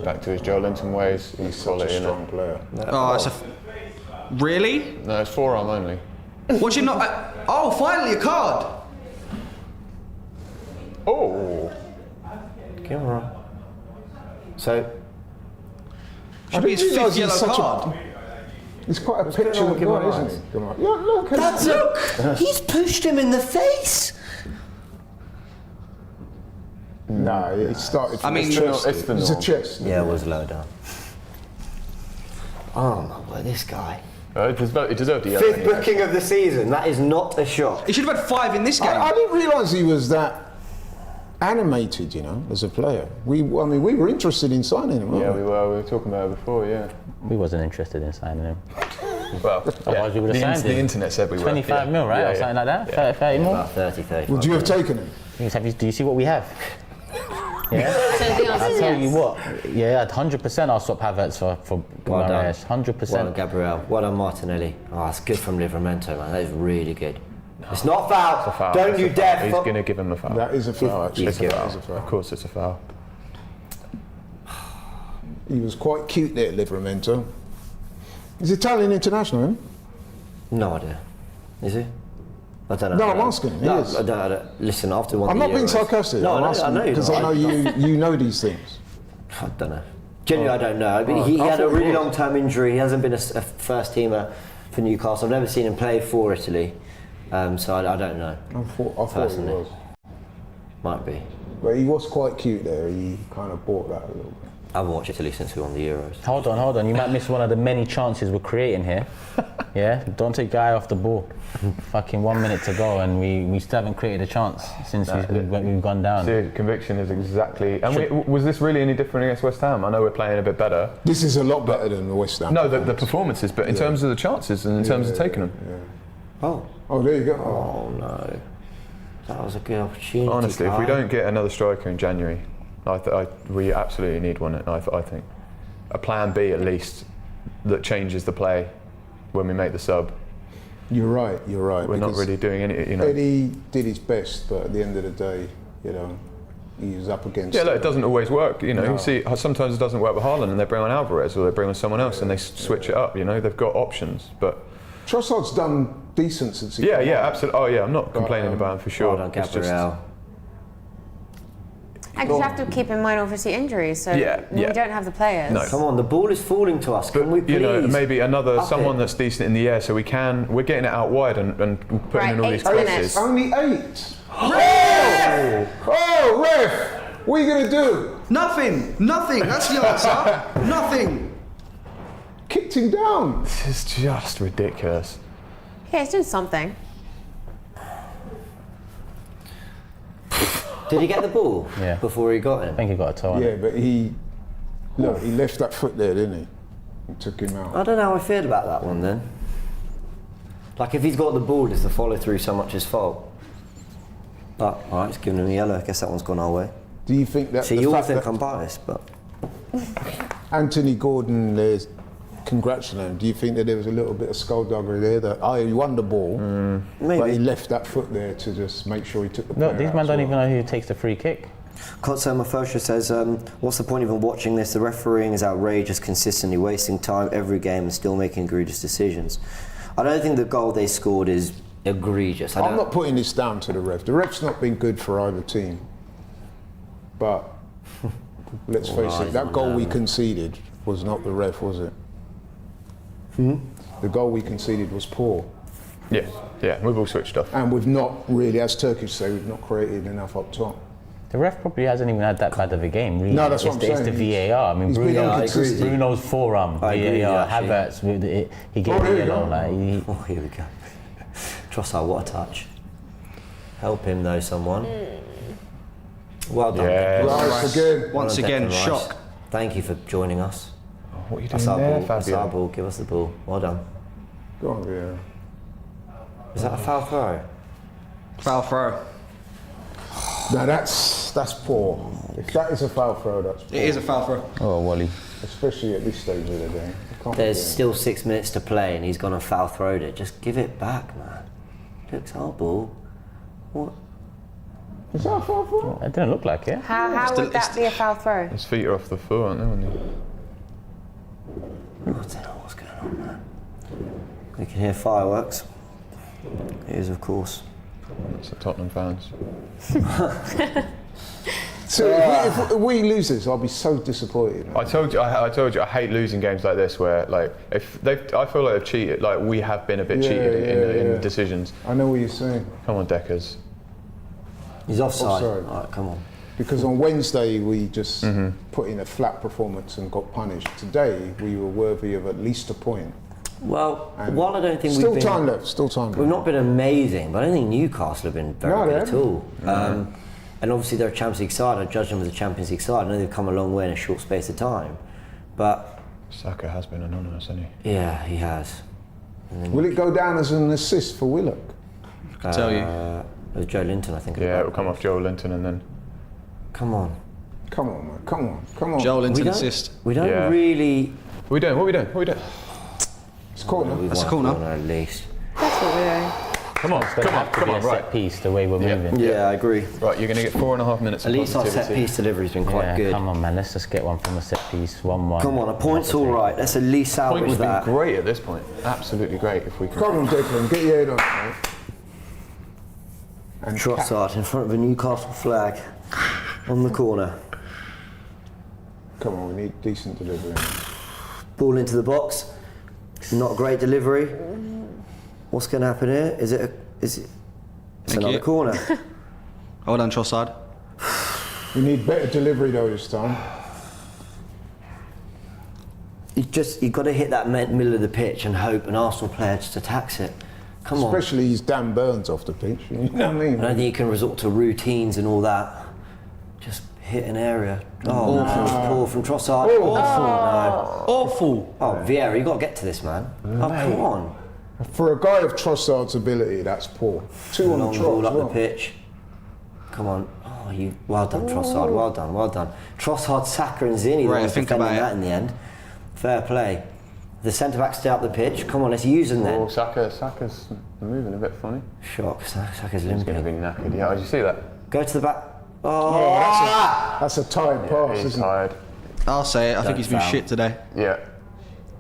E: Back to his Joelinton ways.
B: He's such a strong player.
H: Oh, it's really?
E: No, it's forearm only.
H: What's you not? Oh, finally a card.
E: Oh.
A: Camera. So.
H: Should be his fifth yellow card.
B: He's quite a petulant guy, isn't he? Come on. Look.
A: He's pushed him in the face.
B: No, it started from
H: I mean,
B: his chest.
E: it's the
B: It's a
E: norm.
B: chest.
A: Yeah, it was low down. Oh my word, this guy.
E: He deserved the yellow.
A: Fifth booking of the season. That is not a shot.
H: He should have had 5 in this game.
B: I didn't realise he was that animated, you know, as a player. We were interested in signing him.
E: Yeah, we were talking about it before. Yeah.
C: We wasn't interested in signing him.
E: Well,
C: Otherwise we would have signed him.
E: The internet said we were.
C: 25 mil, right? Or something like that? 30 mil?
A: About 30.
B: Would you have taken him?
C: Do you see what we have? Yeah.
D: So the answer
C: I'll
D: is
C: tell you
D: yes.
C: what. Yeah, 100% I'll swap Havertz for
A: Well done.
C: Mahrez. 100%.
A: Well done, Gabriel. Well done, Martinelli. Oh, that's good from Livramento, man. That is really good. It's not a foul.
E: It's a foul.
A: Don't
E: It's
A: you
E: a foul.
A: dare.
E: He's going to give him a foul.
B: That is a foul, actually.
A: It's a foul.
B: That is a foul.
E: Of course, it's a foul.
B: He was quite cute there, Livramento. He's Italian international, isn't
A: No idea. Is he? I don't know.
B: No, I'm asking. He
A: No,
B: is.
A: I don't. Listen, after one.
B: I'm
A: of the
B: not being
A: Euros-
B: sarcastic.
A: No,
B: I'm
A: I
B: asking
A: know.
B: because I know you know these things.
A: I don't know. Genuinely, I don't know. I mean, he
B: I
A: had a
B: thought he
A: really
B: was.
A: long-term injury. He hasn't been a first teamer for Newcastle. I've never seen him play for Italy, so I don't know.
B: I thought he
A: Personally.
B: was.
A: Might be.
B: But he was quite cute there. He kind of bought that a little bit.
A: I've watched Italy since we won the Euros.
C: Hold on. You might miss one of the many chances we're creating here. Yeah? Don't take your eye off the ball. Fucking 1 minute to go and we still haven't created a chance since we've gone down.
E: See, conviction is exactly. And was this really any different against West Ham? I know we're playing a bit better.
B: This is a lot better than the West Ham.
E: No, the performances, but in terms of the chances and in terms of taking them.
B: Yeah. Oh, there you go.
A: Oh no, that was a good opportunity.
E: Honestly, if we
A: Kai.
E: don't get another striker in January, we absolutely need one. I think a plan B at least that changes the play when we make the sub.
B: You're right.
E: We're not really doing any. You know.
B: Eddie did his best, but at the end of the day, you know, he was up against.
E: Yeah, look, it doesn't always work. You know,
B: No.
E: you see, sometimes it doesn't work with Haaland, and they bring on Alvarez or they bring on someone else, and they switch it up. You know, they've got options, but.
B: Trossard's done decent since he.
E: Yeah,
B: came on.
E: absolutely. Oh, yeah, I'm not complaining about him for sure.
A: Well done,
E: It's just-
A: Gabriel.
D: And you have to keep in mind, obviously, injuries. So
E: Yeah.
D: we don't have the players.
E: No.
A: Come on, the ball is falling to us. Can we please?
E: You know, maybe someone
A: it?
E: that's decent in the air, so we're getting it out wide and putting in all
D: Right,
E: these
D: 8
E: crosses.
D: minutes.
B: Only 8. Ref! Oh, ref! What are you gonna do?
H: Nothing. That's the answer. Nothing.
B: Kicked him down.
E: This is just ridiculous.
D: Yeah, he's doing something.
A: Did he get the ball?
C: Yeah.
A: Before he got
C: I
A: in.
C: think he got a toe on
B: Yeah,
C: it.
B: but he left that foot there, didn't he? And took him out.
A: I don't know how I feel about that one then. Like if he's got the ball, is the follow through so much his fault? But alright, it's giving him a yellow. I guess that one's gone our way.
B: Do you think that
A: See,
B: the
A: you all
B: fact
A: think
B: that
A: I'm biased, but
B: Anthony Gordon there's congratulating him, do you think that there was a little bit of skullduggery there that he won the ball, but
A: maybe.
B: he left that foot there to just make sure he took the
C: No,
B: player
C: these
B: out
C: men
B: as
C: don't
B: well?
C: even know who takes the free kick.
A: Kotsoma Fosha says, what's the point of even watching this? The refereeing is outrageous, consistently wasting time every game and still making egregious decisions. I don't think the goal they scored is egregious.
B: I'm not putting this down to the ref. The ref's not been good for either team. But let's face it, that goal we conceded was not the ref, was it? The goal we conceded was poor.
E: Yeah, we've all switched off.
B: And we've not really, as Turkish say, we've not created enough up top.
C: The ref probably hasn't even had that bad of a game, really.
B: No, that's what
C: It's
B: I'm
C: the
B: saying.
C: VAR. I mean,
B: He's been
C: Bruno,
B: inconsistent.
C: Bruno's forearm,
A: I agree with you,
C: VAR,
A: actually.
C: Havertz, he gave
B: there
C: a
B: you
C: yellow.
B: go.
C: Like,
A: Oh, here we go. Trossard, what a touch. Help him though, someone. Well done.
E: Yeah.
A: Declan.
B: Rice again.
A: Well
H: Once
A: done,
H: again,
A: Declan Rice.
H: shock.
A: Thank you for joining us.
E: What are you doing
A: That's our
E: there,
A: ball. That's our
E: Fabio?
A: ball. Give us the ball. Well done.
B: Go on, Vieira.
A: Is that a foul throw?
H: Foul throw.
B: No, that's poor. If that is a foul throw, that's poor.
H: It is a foul throw.
C: oh, Wally.
B: Especially at this stage of the game. You can't
A: There's
B: do it.
A: still 6 minutes to play and he's gone and foul throwed it. Just give it back, man. Looks our ball. What?
B: Is that a foul throw?
C: It didn't look like it.
D: How would that be a foul throw?
E: His feet are off the floor, aren't they? When
A: I don't know what's going on, man. We can hear fireworks. It is, of course.
E: It's the Tottenham fans.
B: So if we lose this, I'll be so disappointed.
E: I told you, I hate losing games like this where, like, I feel like they've cheated. Like we have been a bit cheated in decisions.
B: I know what you're saying.
E: Come on, Deckers.
A: He's offside.
B: Offside.
A: All right, come on.
B: Because on Wednesday we just put in a flat performance and got punished. Today we were worthy of at least a point.
A: Well,
B: And
A: while I don't think
B: still
A: we've been...
B: time left. Still time left.
A: We've not been amazing, but I don't think Newcastle have been very
B: No, they
A: good at
B: haven't.
A: all. And obviously they're a Champions League side. I judge them as a Champions League side. I know they've come a long way in a short space of time. But
E: Saka has been anonymous, hasn't he?
A: yeah, he has.
B: Will it go down as an assist for Willock?
H: I can tell you.
A: It was Joelinton, I think.
E: Yeah, it will come off Joelinton and then.
A: Come on.
B: Come on, man. Come on. Come on.
H: Joelinton assist.
A: We don't
E: Yeah.
A: really.
E: What are we doing? What are we doing? What are we doing?
B: It's corner.
H: That's a corner.
A: At least.
D: That's what we're doing.
E: Come on, come on, come on, right.
C: Set piece the way we're moving.
A: Yeah, I agree.
E: Right, you're going to get 4.5 minutes.
A: At
E: of
A: least our set
E: positivity.
A: piece delivery's been quite
C: Yeah,
A: good.
C: come on, man. Let's just get one from a set piece. 1-1.
A: Come on, a point's all right. Let's at least
E: Point
A: salvage
E: would be
A: that.
E: great at this point. Absolutely great if we can.
B: Come on, Declan. Get your head on, mate. And
A: Trossard in front of a Newcastle flag on the corner.
B: Come on, we need decent delivery.
A: Ball into the box. Not a great delivery. What's going to happen here? Is it? It's
H: Thank
A: another
H: you.
A: corner.
H: Well done, Trossard.
B: We need better delivery though this time.
A: You've got to hit that middle of the pitch and hope an Arsenal player just attacks it. Come on.
B: Especially he's Dan Burns off the pitch. You know what I mean?
A: I don't think you can resort to routines and all that. Just hit an area. Oh, no. Poor from Trossard.
H: Awful.
A: Oh, Vieira, you've got to get to this, man. Oh, come on.
B: For a guy of Trossard's ability, that's poor. Two on the
A: Long
B: trot
A: ball
B: as
A: up
B: well.
A: the pitch. Come on. Oh, well done, Trossard. Well done, well done. Trossard, Saka and Zinny,
H: Right,
A: the ones
H: think
A: defending
H: about it.
A: that in the end. Fair play. The centre-back stay up the pitch. Come on, let's use them then.
E: Oh, Saka's moving a bit funny.
A: Shock. Saka's
E: He's going to
A: limping.
E: be knackered. Yeah, did you see that?
A: Go to the back.
B: Oh, that's a tired pass,
E: He's
B: isn't it?
E: tired.
H: I'll say it. I think he's been
A: foul.
H: shit today.
E: Yeah.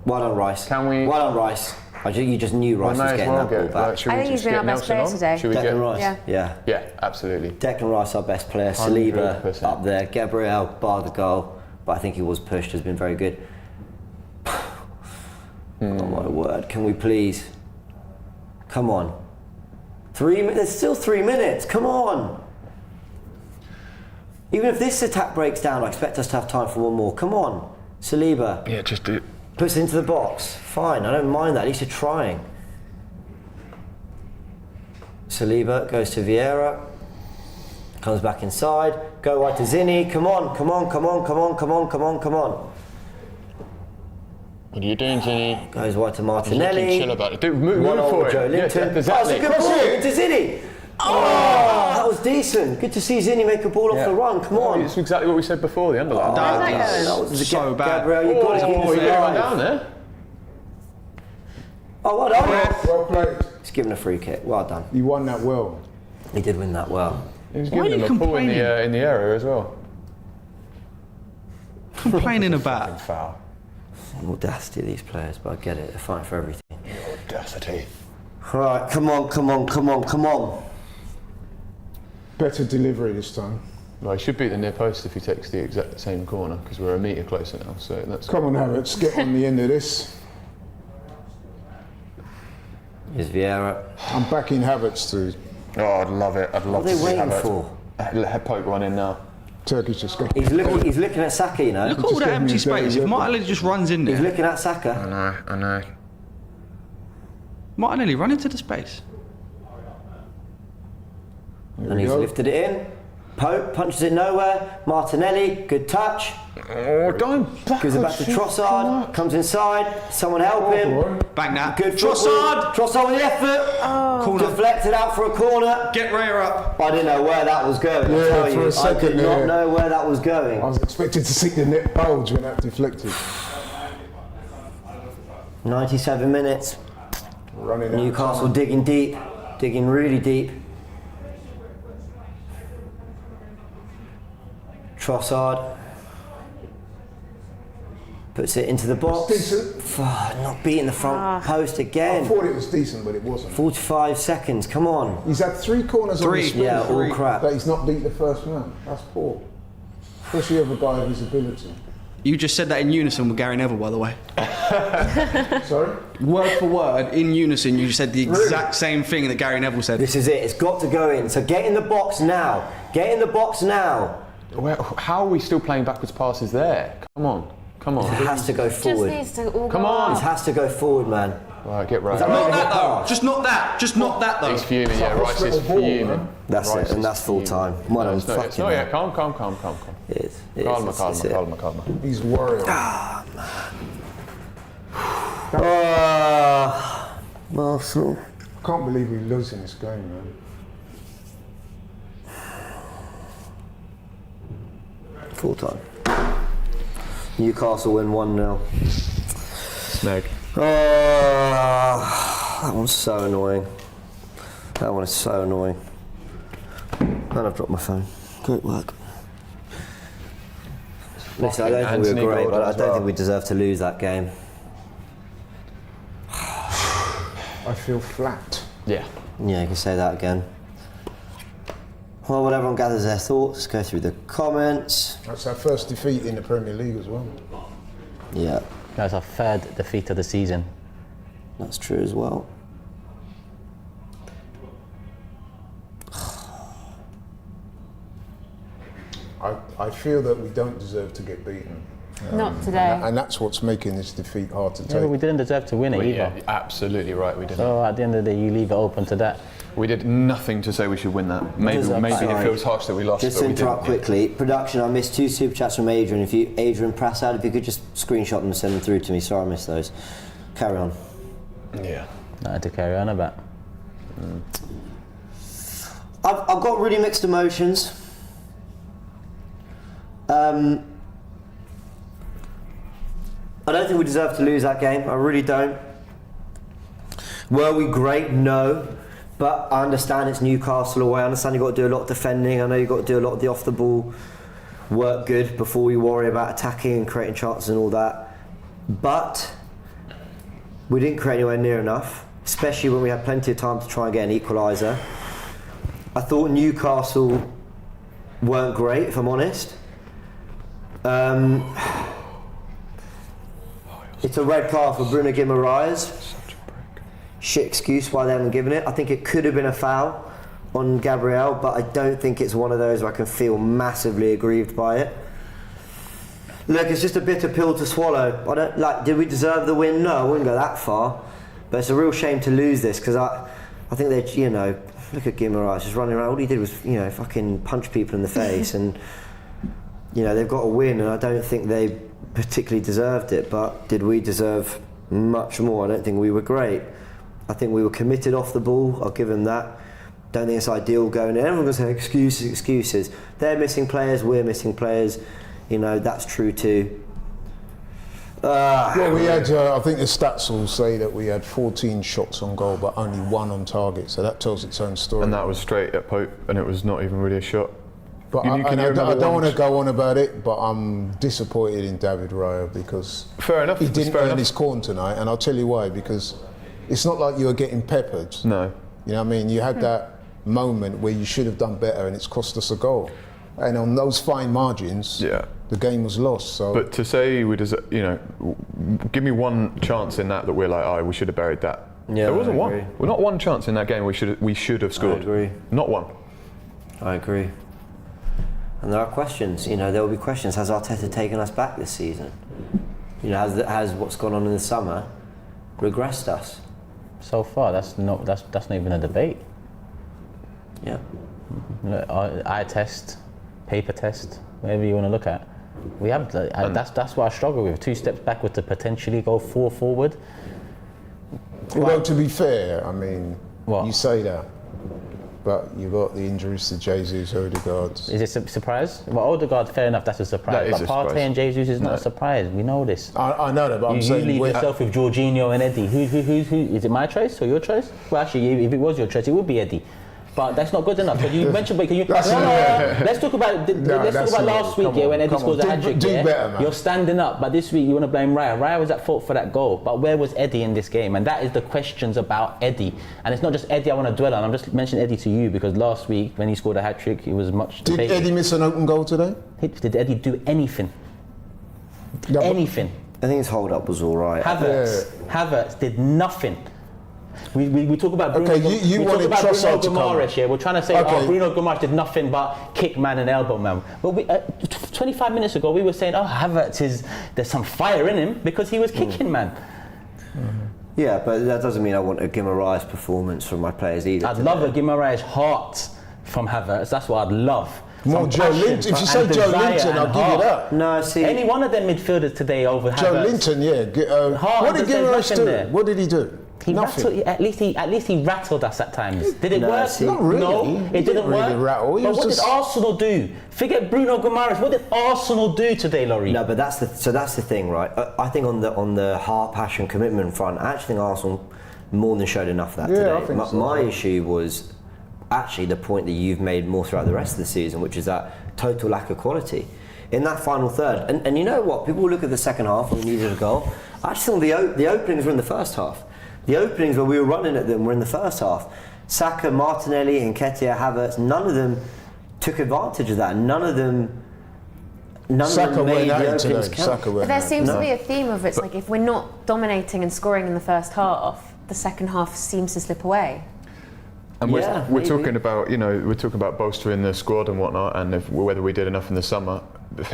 A: Well done, Rice.
E: Can we-
A: Well done, Rice. You just knew Rice
E: We
A: was
E: may as
A: getting
E: well
A: that ball
E: get.
A: back.
E: Like, should
D: I
E: we
D: think
E: just
D: he's been
E: get
D: our best
E: Nelson
D: player
E: on?
D: today.
E: Should we
A: Declan
E: get?
A: Rice.
D: Yeah.
E: Yeah, absolutely.
A: Declan Rice, our best player. Saliba
E: 100%.
A: up there. Gabriel, bar the goal, but I think he was pushed. Has been very good. Oh my word! Can we please? Come on. 3 minutes. There's still 3 minutes. Come on. Even if this attack breaks down, I expect us to have time for one more. Come on, Saliba.
E: Yeah, just do.
A: Puts it into the box. Fine, I don't mind that. At least you're trying. Saliba goes to Vieira. Comes back inside. Go wide to Zinny. Come on, come on, come on, come on, come on, come on, come on.
E: What are you doing, Zinny?
A: Goes wide to
E: Chill
A: Martinelli.
E: about it. Dude, move
A: One
E: for
A: over
E: it.
A: Joelinton.
E: Yeah,
A: Oh, it's
E: exactly.
A: a good ball into Zinny. Oh, that was decent. Good to see Zinny make a ball off the run. Come on.
E: It's exactly what we said before, the underline.
A: That was
H: so bad.
A: Gabriel, you've got to keep
E: Oh,
A: this
E: you got
A: alive.
E: down there.
A: Oh, well done.
B: Well played.
A: He's given a free kick. Well done.
B: You won that well.
A: He did win that well.
E: He was
H: Why are
E: giving
H: you
E: him a pull in
H: complaining?
E: the area as well.
H: Complaining about.
E: Foul.
A: Audacity of these players, but I get it. They're fighting for everything.
E: Audacity.
A: All right, come on, come on, come on, come on.
B: Better delivery this time.
E: Well, he should beat the near post if he takes the exact same corner because we're a metre closer now. So that's.
B: Come on, Havertz, get on the end of this.
A: Here's Vieira.
B: I'm backing Havertz to
E: Oh, I'd love it. I'd love
A: What are
E: to
A: they
E: see
A: waiting
E: Havertz.
A: for?
E: Let poke one in now.
B: Turkish just go.
A: He's looking at Saka, you know.
H: Look at all that
B: gave me
H: empty
B: a dirty
H: space. If
B: look.
H: Martinelli just runs in
A: He's
H: there,
A: looking at Saka.
E: I know.
H: Martinelli, run into the space.
A: And he's lifted it in. Pope punches it nowhere. Martinelli, good touch.
E: Oh, don't back.
A: Gives it back to Trossard. Comes inside. Someone help him.
H: Bang that.
A: Good
H: Trossard!
A: Trossard with the effort.
H: Corner.
A: Deflected out for a corner.
H: Get Raya up.
A: I didn't know where that was going. I
B: Yeah,
A: tell
B: for
A: you,
B: a
A: I
B: second
A: did not
B: there.
A: know where that was going.
B: I was expected to see the net bulge when that deflected.
A: 97 minutes.
B: Running out.
A: Newcastle digging deep, digging really deep. Trossard puts it into the box.
B: Decent.
A: Not beating the front post
B: I
A: again.
B: thought it was decent, but it wasn't.
A: 45 seconds, come on.
B: He's had 3 corners on
H: Three.
B: the spin,
A: Yeah, all crap.
B: but he's not beat the first man. That's poor. Especially of a guy of his ability.
H: You just said that in unison with Gary Neville, by the way.
B: Sorry?
H: Word for word, in unison, you said the exact same thing that Gary Neville said.
A: This is it, it's got to go in. So get in the box now. Get in the box now.
E: How are we still playing backwards passes there? Come on.
A: It has to go
D: Just
A: forward.
D: needs to all
E: Come
D: go
E: on.
A: It
D: up.
A: has to go forward, man.
E: Right, get right.
H: Not that though. Just not that. Just not that though.
E: He's fuming. Yeah, Rice is fuming.
A: That's
E: Rice
A: it, and that's full time.
E: It's not yet. Calm.
A: It is.
E: Calma.
B: He's worried.
A: Arsenal.
B: I can't believe we're losing this game, man.
A: Full time. Newcastle win 1-0.
E: Snag.
A: That one's so annoying. That one is so annoying. And I've dropped my phone. Great work. Listen, I don't think we were great, but I don't think we deserve to lose that game.
B: I feel flat.
E: Yeah.
A: Yeah, you can say that again. Well, when everyone gathers their thoughts, let's go through the comments.
B: That's our first defeat in the Premier League as well.
A: Yeah,
C: Guys, our third defeat of the season.
A: that's true as well.
B: I feel that we don't deserve to get beaten.
D: Not today.
B: And that's what's making this defeat hard to
C: Yeah, but we
B: take.
C: didn't deserve to win it either.
E: Yeah, absolutely right. We didn't.
C: So at the end of the day, you leave it open to that.
E: We did nothing to say we should win that. Maybe it feels harsh that we lost.
A: Just
E: but
A: to
E: we
A: interrupt
E: didn't.
A: quickly, production, I missed 2 super chats from Adrian. Adrian Prassad, if you could just screenshot them and send them through to me. Sorry I missed those. Carry on.
E: Yeah.
C: Nothing to carry on about.
A: I've got really mixed emotions. I don't think we deserve to lose that game. I really don't. Were we great? No. But I understand it's Newcastle away. I understand you've got to do a lot of defending. I know you've got to do a lot of the off-the-ball work good before we worry about attacking and creating chances and all that. But we didn't create anywhere near enough, especially when we had plenty of time to try and get an equaliser. I thought Newcastle weren't great, if I'm honest. It's a red card for Bruno Guimaraes. Shit excuse why they haven't given it. I think it could have been a foul on Gabriel, but I don't think it's one of those where I can feel massively aggrieved by it. Look, it's just a bitter pill to swallow. I don't like. Did we deserve the win? No, I wouldn't go that far. But it's a real shame to lose this because I think they, look at Guimaraes just running around. All he did was, fucking punch people in the face, and they've got to win, and I don't think they particularly deserved it. But did we deserve much more? I don't think we were great. I think we were committed off the ball. I'll give them that. Don't think it's ideal going in. Everyone's going to say excuses. They're missing players. We're missing players. That's true too.
B: Well, we had, I think the stats will say that we had 14 shots on goal, but only 1 on target. So that tells its own story.
E: And that was straight at Pope, and it was not even really a shot.
B: But I don't want to go on about it, but I'm disappointed in David Raya because
E: Fair enough.
B: he didn't earn his corn tonight, and I'll tell you why. Because it's not like you were getting peppered.
E: No.
B: You know what I mean? You had that moment where you should have done better, and it's cost us a goal. And on those fine margins, the game was lost. So.
E: But to say we deserve, give me one chance in that we're like, we should have buried that.
A: Yeah,
E: there wasn't
A: I
E: one.
A: agree.
E: Well, not one chance in that game we should have scored.
A: I agree.
E: Not one.
A: I agree. And there are questions. There will be questions. Has Arteta taken us back this season? Has what's gone on in the summer regressed us?
C: So far, that's not even a debate.
A: Yeah.
C: Look, eye test, paper test, whatever you want to look at. We have that's what I struggle with. 2 steps backward to potentially go 4 forward.
B: Although to be fair, I mean,
C: What?
B: you say that, but you got the injuries to Jesus, Odegaard.
C: Is it a surprise? Well, Odegaard, fair enough, that's a surprise.
E: That is
C: but
E: a
C: Partey
E: surprise.
C: and Jesus is not a surprise. We know this.
B: I know that, but I'm
C: You
B: saying
C: leave yourself with Jorginho and Eddie. Who? Is it my choice or your choice? Well, actually, if it was your choice, it would be Eddie. But that's not good enough. So you mentioned, but can you? Let's talk about last week, when Eddie scores a hat trick.
B: Do better, man.
C: You're standing up, but this week you want to blame Raya. Raya was at fault for that goal, but where was Eddie in this game? And that is the questions about Eddie. And it's not just Eddie I want to dwell on. I'm just mentioning Eddie to you because last week when he scored a hat trick, it was much.
B: Did
C: debated.
B: Eddie miss an open goal today?
C: Did Eddie do anything?
B: No,
C: Anything?
A: I think his hold-up was all right.
C: Havertz did nothing. We talk about Bruno,
B: Okay, you wanted Trossard to come.
C: Guimaraes, yeah. We're trying to say,
B: Okay.
C: Bruno Guimaraes did nothing but kick man and elbow man. But 25 minutes ago, we were saying, Havertz there's some fire in him because he was kicking man.
A: Yeah, but that doesn't mean I want a Guimaraes performance from my players either.
C: I'd love a Guimaraes heart from Havertz. That's what I'd love.
B: More Joelinton. If you say Joelinton, I'll give you that.
A: No, see,
C: any one of them midfielders today over Havertz.
B: Joelinton, yeah. What did Guimaraes do? What did he do? Nothing.
C: At least he rattled us at times. Did it work?
B: Not really.
C: No, it didn't
B: really
C: work.
B: Rattle.
C: But what did Arsenal do? Forget Bruno Guimaraes. What did Arsenal do today, Laurie?
A: No, but that's the thing, right? I think on the heart, passion, commitment front, I actually think Arsenal more than showed enough of that today.
B: I think so.
A: My issue was actually the point that you've made more throughout the rest of the season, which is that total lack of quality in that final third. And you know what? People look at the second half and we needed a goal. I actually think the openings were in the first half. The openings where we were running at them were in the first half. Saka, Martinelli, Nketiah, Havertz, none of them took advantage of that. None of them made the openings count.
D: But there seems to be a theme of it's like if we're not dominating and scoring in the first half, the second half seems to slip away.
E: And we're talking about bolstering the squad and whatnot, and whether we did enough in the summer.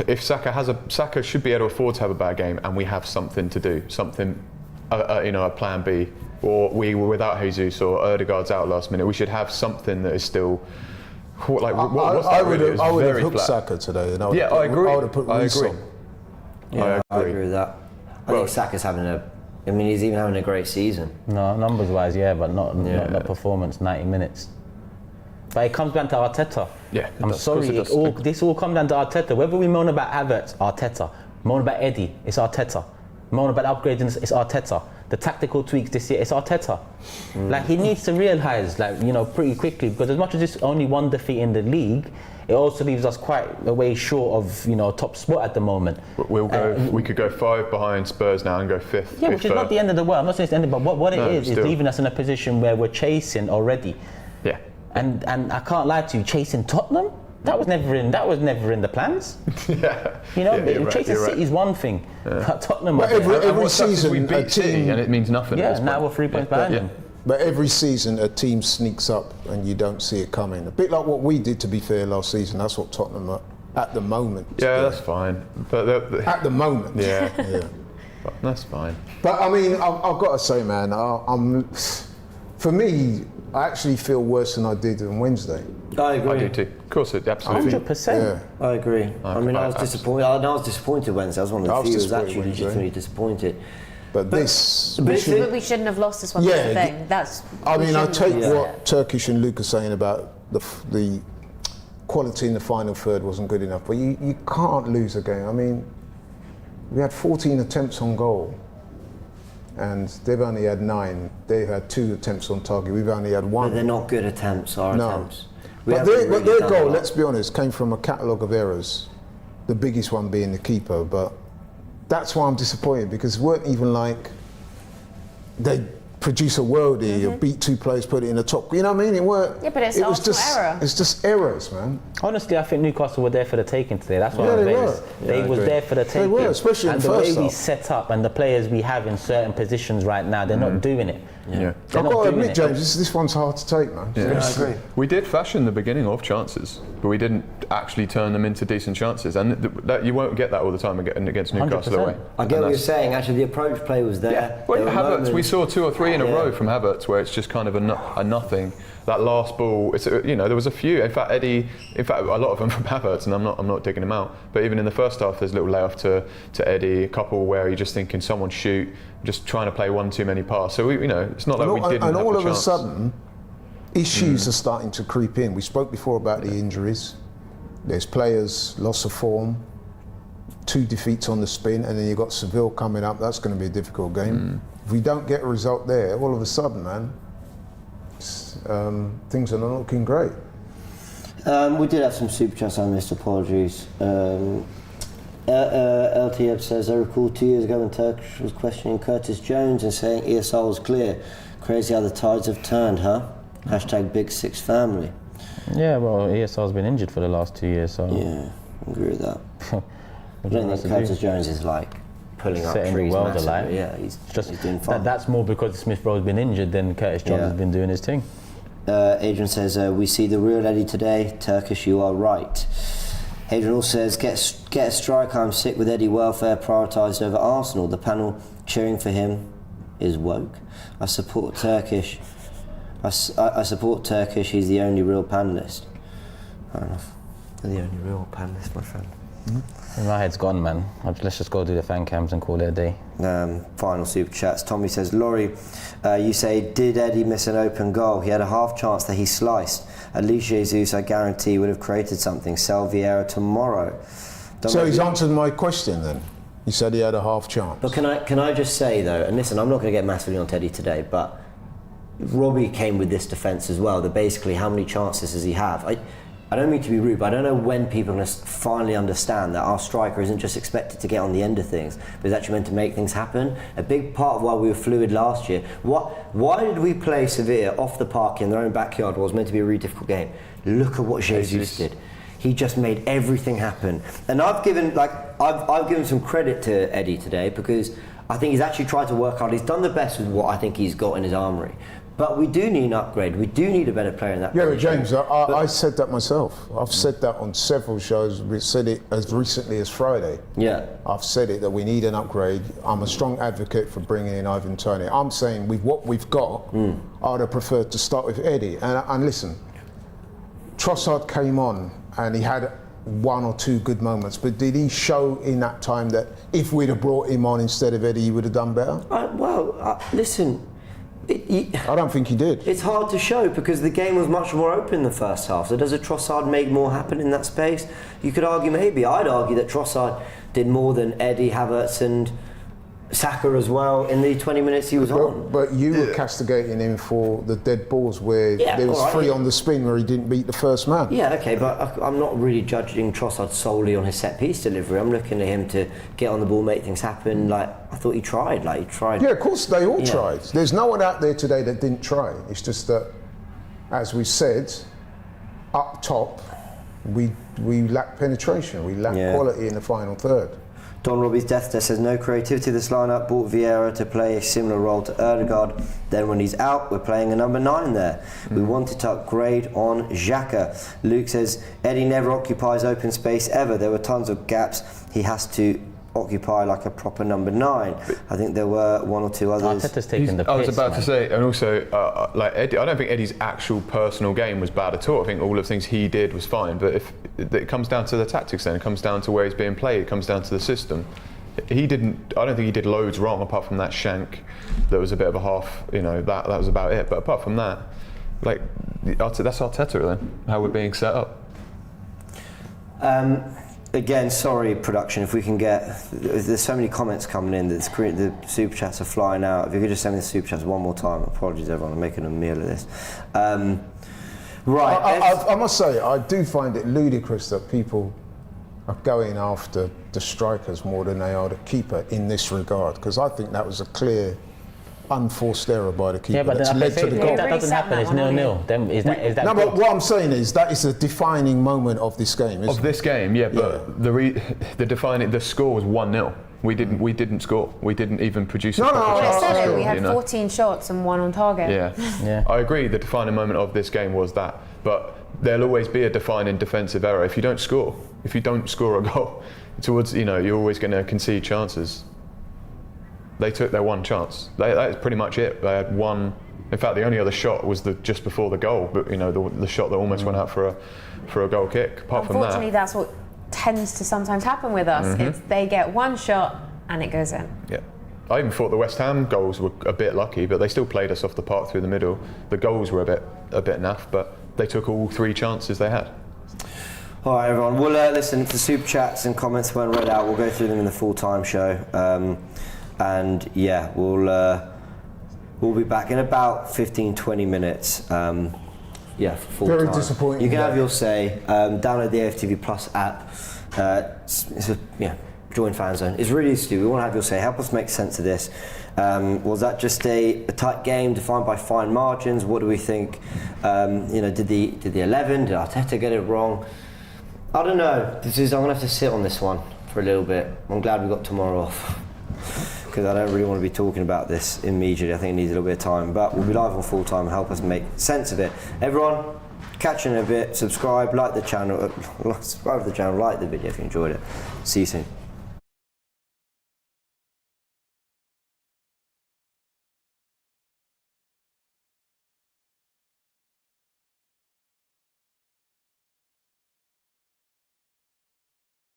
E: If Saka should be able to afford to have a bad game, and we have something to do, a plan B, or we were without Jesus or Ødegaard's out last minute. We should have something that is still.
B: I would have hooked Saka today. And I
E: agree.
B: I would have put Reece on.
A: Yeah, I agree with that. I think Saka's he's even having a great season.
C: No, numbers-wise, yeah, but not performance. 90 minutes. But it comes down to Arteta.
E: Yeah,
C: I'm sorry. This all comes down to Arteta. Whether we moan about Havertz, Arteta. Moan about Eddie, it's Arteta. Moan about upgrading, it's Arteta. The tactical tweaks this year, it's Arteta. Like, he needs to realise, pretty quickly, because as much as it's only one defeat in the league, it also leaves us quite a way short of, top spot at the moment.
E: We could go 5 behind Spurs now and go 5th.
C: Yeah, which is not the end of the world. I'm not saying it's the end of the world, but what it is leaving us in a position where we're chasing already.
E: Yeah.
C: And I can't lie to you, chasing Tottenham? That was never in the plans. Chasing City is one thing. But Tottenham.
B: But every season
E: we beat City and it means nothing.
C: Yeah, now we're 3 points behind them.
B: But every season a team sneaks up and you don't see it coming. A bit like what we did, to be fair, last season. That's what Tottenham are at the moment.
E: Yeah, that's fine. But
B: at the moment.
E: Yeah. But that's fine.
B: But I mean, I've got to say, man, for me, I actually feel worse than I did on Wednesday.
A: I agree.
E: I do too. Of course, absolutely.
C: 100%.
B: Yeah.
A: I agree. I was disappointed. I was disappointed Wednesday. I was one of the few who was actually legitimately disappointed.
B: But
D: we shouldn't have lost this one.
B: Yeah,
D: that's the thing.
B: I take what Turkish and Luke are saying about the quality in the final third wasn't good enough. But you can't lose a game. I mean, we had 14 attempts on goal. And they've only had 9. They've had 2 attempts on target. We've only had 1.
A: But they're not good attempts, attempts.
B: But their goal, let's be honest, came from a catalogue of errors. The biggest one being the keeper. But that's why I'm disappointed, because it weren't even like they produce a worldie or beat 2 players, put it in the top. You know what I mean? It weren't.
D: Yeah, but it's error.
B: It's just errors, man.
C: Honestly, I think Newcastle were there for the taking today. That's what
B: they
C: was there for the taking.
B: They were, especially in the first half.
C: And the way we set up and the players we have in certain positions right now, they're not doing it.
E: Yeah.
B: I've got to admit, James, this one's hard to take, man.
E: Yeah, I agree. We did fashion the beginning of chances, but we didn't actually turn them into decent chances, and you won't get that all the time against Newcastle
C: 100%.
E: away.
A: I get what you're saying. Actually, the approach play was there.
E: Yeah. Well, Havertz, we saw 2 or 3 in a row from Havertz, where it's just kind of a nothing. That last ball, there was a few. In fact, a lot of them from Havertz, and I'm not digging him out. But even in the first half, there's a little layoff to Eddie, a couple where you're just thinking, someone shoot, just trying to play one too many passes. So it's not like we didn't have a chance. And
B: all of a sudden, issues are starting to creep in. We spoke before about the injuries. There's players, loss of form, 2 defeats on the spin, and then you've got Seville coming up. That's going to be a difficult game. If we don't get a result there, all of a sudden, man, things are not looking great.
A: We did have some super chats I missed, apologies. LTF says, I recall 2 years ago when Turkish was questioning Curtis Jones and saying ESR was clear. Crazy how the tides have turned, huh? #Big Six Family.
C: Yeah, well, ESR's been injured for the last 2 years, so...
A: Yeah, I agree with that. I don't think Curtis Jones is like pulling up
C: setting
A: trees
C: the world
A: massively.
C: alight.
A: Yeah, he's doing fine.
C: That's more because Smith Rowe's been injured than Curtis Jones has been doing his thing.
A: Adrian says, we see the real Eddie today. Turkish, you are right. Adrian also says, get a striker. I'm sick with Eddie welfare prioritised over Arsenal. The panel cheering for him is woke. I support Turkish. I support Turkish. He's the only real panellist. Fair enough. They're the only real panellist, my friend.
C: My head's gone, man. Let's just go do the fan cams and call it a day.
A: Final super chats. Tommy says, Laurie, you say, did Eddie miss an open goal? He had a half chance that he sliced. At least Jesus, I guarantee, would have created something. Sell Vieira tomorrow.
B: So he's answered my question then. He said he had a half chance.
A: But can I just say though, and listen, I'm not going to get massively on Teddy today, but Robbie came with this defence as well. That basically, how many chances does he have? I don't mean to be rude, but I don't know when people are going to finally understand that our striker isn't just expected to get on the end of things, but is actually meant to make things happen. A big part of why we were fluid last year. Why did we play Sevilla off the park in their own backyard? What was meant to be a really difficult game. Look at what Jesus did. He just made everything happen. And I've given some credit to Eddie today, because I think he's actually tried to work hard. He's done the best with what I think he's got in his armoury. But we do need an upgrade. We do need a better player in that position.
B: Yeah, James, I said that myself. I've said that on several shows. We said it as recently as Friday.
A: Yeah.
B: I've said it, that we need an upgrade. I'm a strong advocate for bringing in Ivan Toney. I'm saying with what we've got, I'd have preferred to start with Eddie. And listen, Trossard came on and he had one or two good moments, but did he show in that time that if we'd have brought him on instead of Eddie, he would have done better?
A: Listen,
B: I don't think he did.
A: It's hard to show because the game was much more open in the first half. So does a Trossard make more happen in that space? You could argue maybe. I'd argue that Trossard did more than Eddie, Havertz and Saka as well in the 20 minutes he was on.
B: But you were castigating him for the dead balls where there was three on the spin where he didn't beat the first man.
A: Yeah, okay, but I'm not really judging Trossard solely on his set-piece delivery. I'm looking at him to get on the ball, make things happen. I thought he tried. Yeah,
B: of course, they all tried. There's no one out there today that didn't try. It's just that, as we said, up top, we lack penetration. We lack quality in the final third.
A: Don Robbie's Death Test says no creativity. This lineup brought Vieira to play a similar role to Ødegaard. Then when he's out, we're playing a number 9 there. We wanted to upgrade on Xhaka. Luke says Eddie never occupies open space ever. There were tons of gaps. He has to occupy like a proper number 9. I think there were one or two others.
C: Arteta's taken the piss,
E: I was about to say, and also Eddie, I don't think Eddie's actual personal game was bad at all. I think all of the things he did was fine, but if it comes down to the tactics, then it comes down to where he's being played, it comes down to the system. I don't think he did loads wrong apart from that shank that was a bit of a half, that was about it. But apart from that, that's Arteta then, how we're being set up.
A: Again, sorry, production, if we can get... There's so many comments coming in, the super chats are flying out. If you could just send me the super chats one more time. Apologies, everyone, I'm making a meal of this.
B: I must say, I do find it ludicrous that people are going after the strikers more than they are the keeper in this regard, because I think that was a clear, unforced error by the keeper.
C: Yeah, but
B: that's led to the goal.
C: That doesn't happen. It's 0-0. Is that
B: no, but what I'm saying is that is a defining moment of this game. Isn't
E: of this game, yeah. But the score was 1-0. We didn't score. We didn't even produce a proper chance to score.
D: We had 14 shots and 1 on target.
E: Yeah. I agree. The defining moment of this game was that. But there'll always be a defining defensive error if you don't score. If you don't score a goal, you're always going to concede chances. They took their one chance. That is pretty much it. They had one. In fact, the only other shot was just before the goal. But the shot that almost went out for a goal kick.
D: Unfortunately, that's what tends to sometimes happen with us. It's they get one shot and it goes in.
E: Yeah. I even thought the West Ham goals were a bit lucky, but they still played us off the park through the middle. The goals were a bit naff, but they took all 3 chances they had.
A: All right, everyone. We'll listen to super chats and comments when read out. We'll go through them in the full-time show. And yeah, we'll be back in about 15-20 minutes. For full
B: Very
A: time.
B: disappointing.
A: You can have your say. Download the AFTV Plus app. Join Fan Zone. It's really easy to do. We want to have your say. Help us make sense of this. Was that just a tight game defined by fine margins? What do we think? Did the 11? Did Arteta get it wrong? I don't know. I'm gonna have to sit on this one for a little bit. I'm glad we got tomorrow off, because I don't really want to be talking about this immediately. I think it needs a little bit of time, but we'll be live on full time and help us make sense of it. Everyone, catch you in a bit. Subscribe, like the channel, like the video if you enjoyed it. See you soon.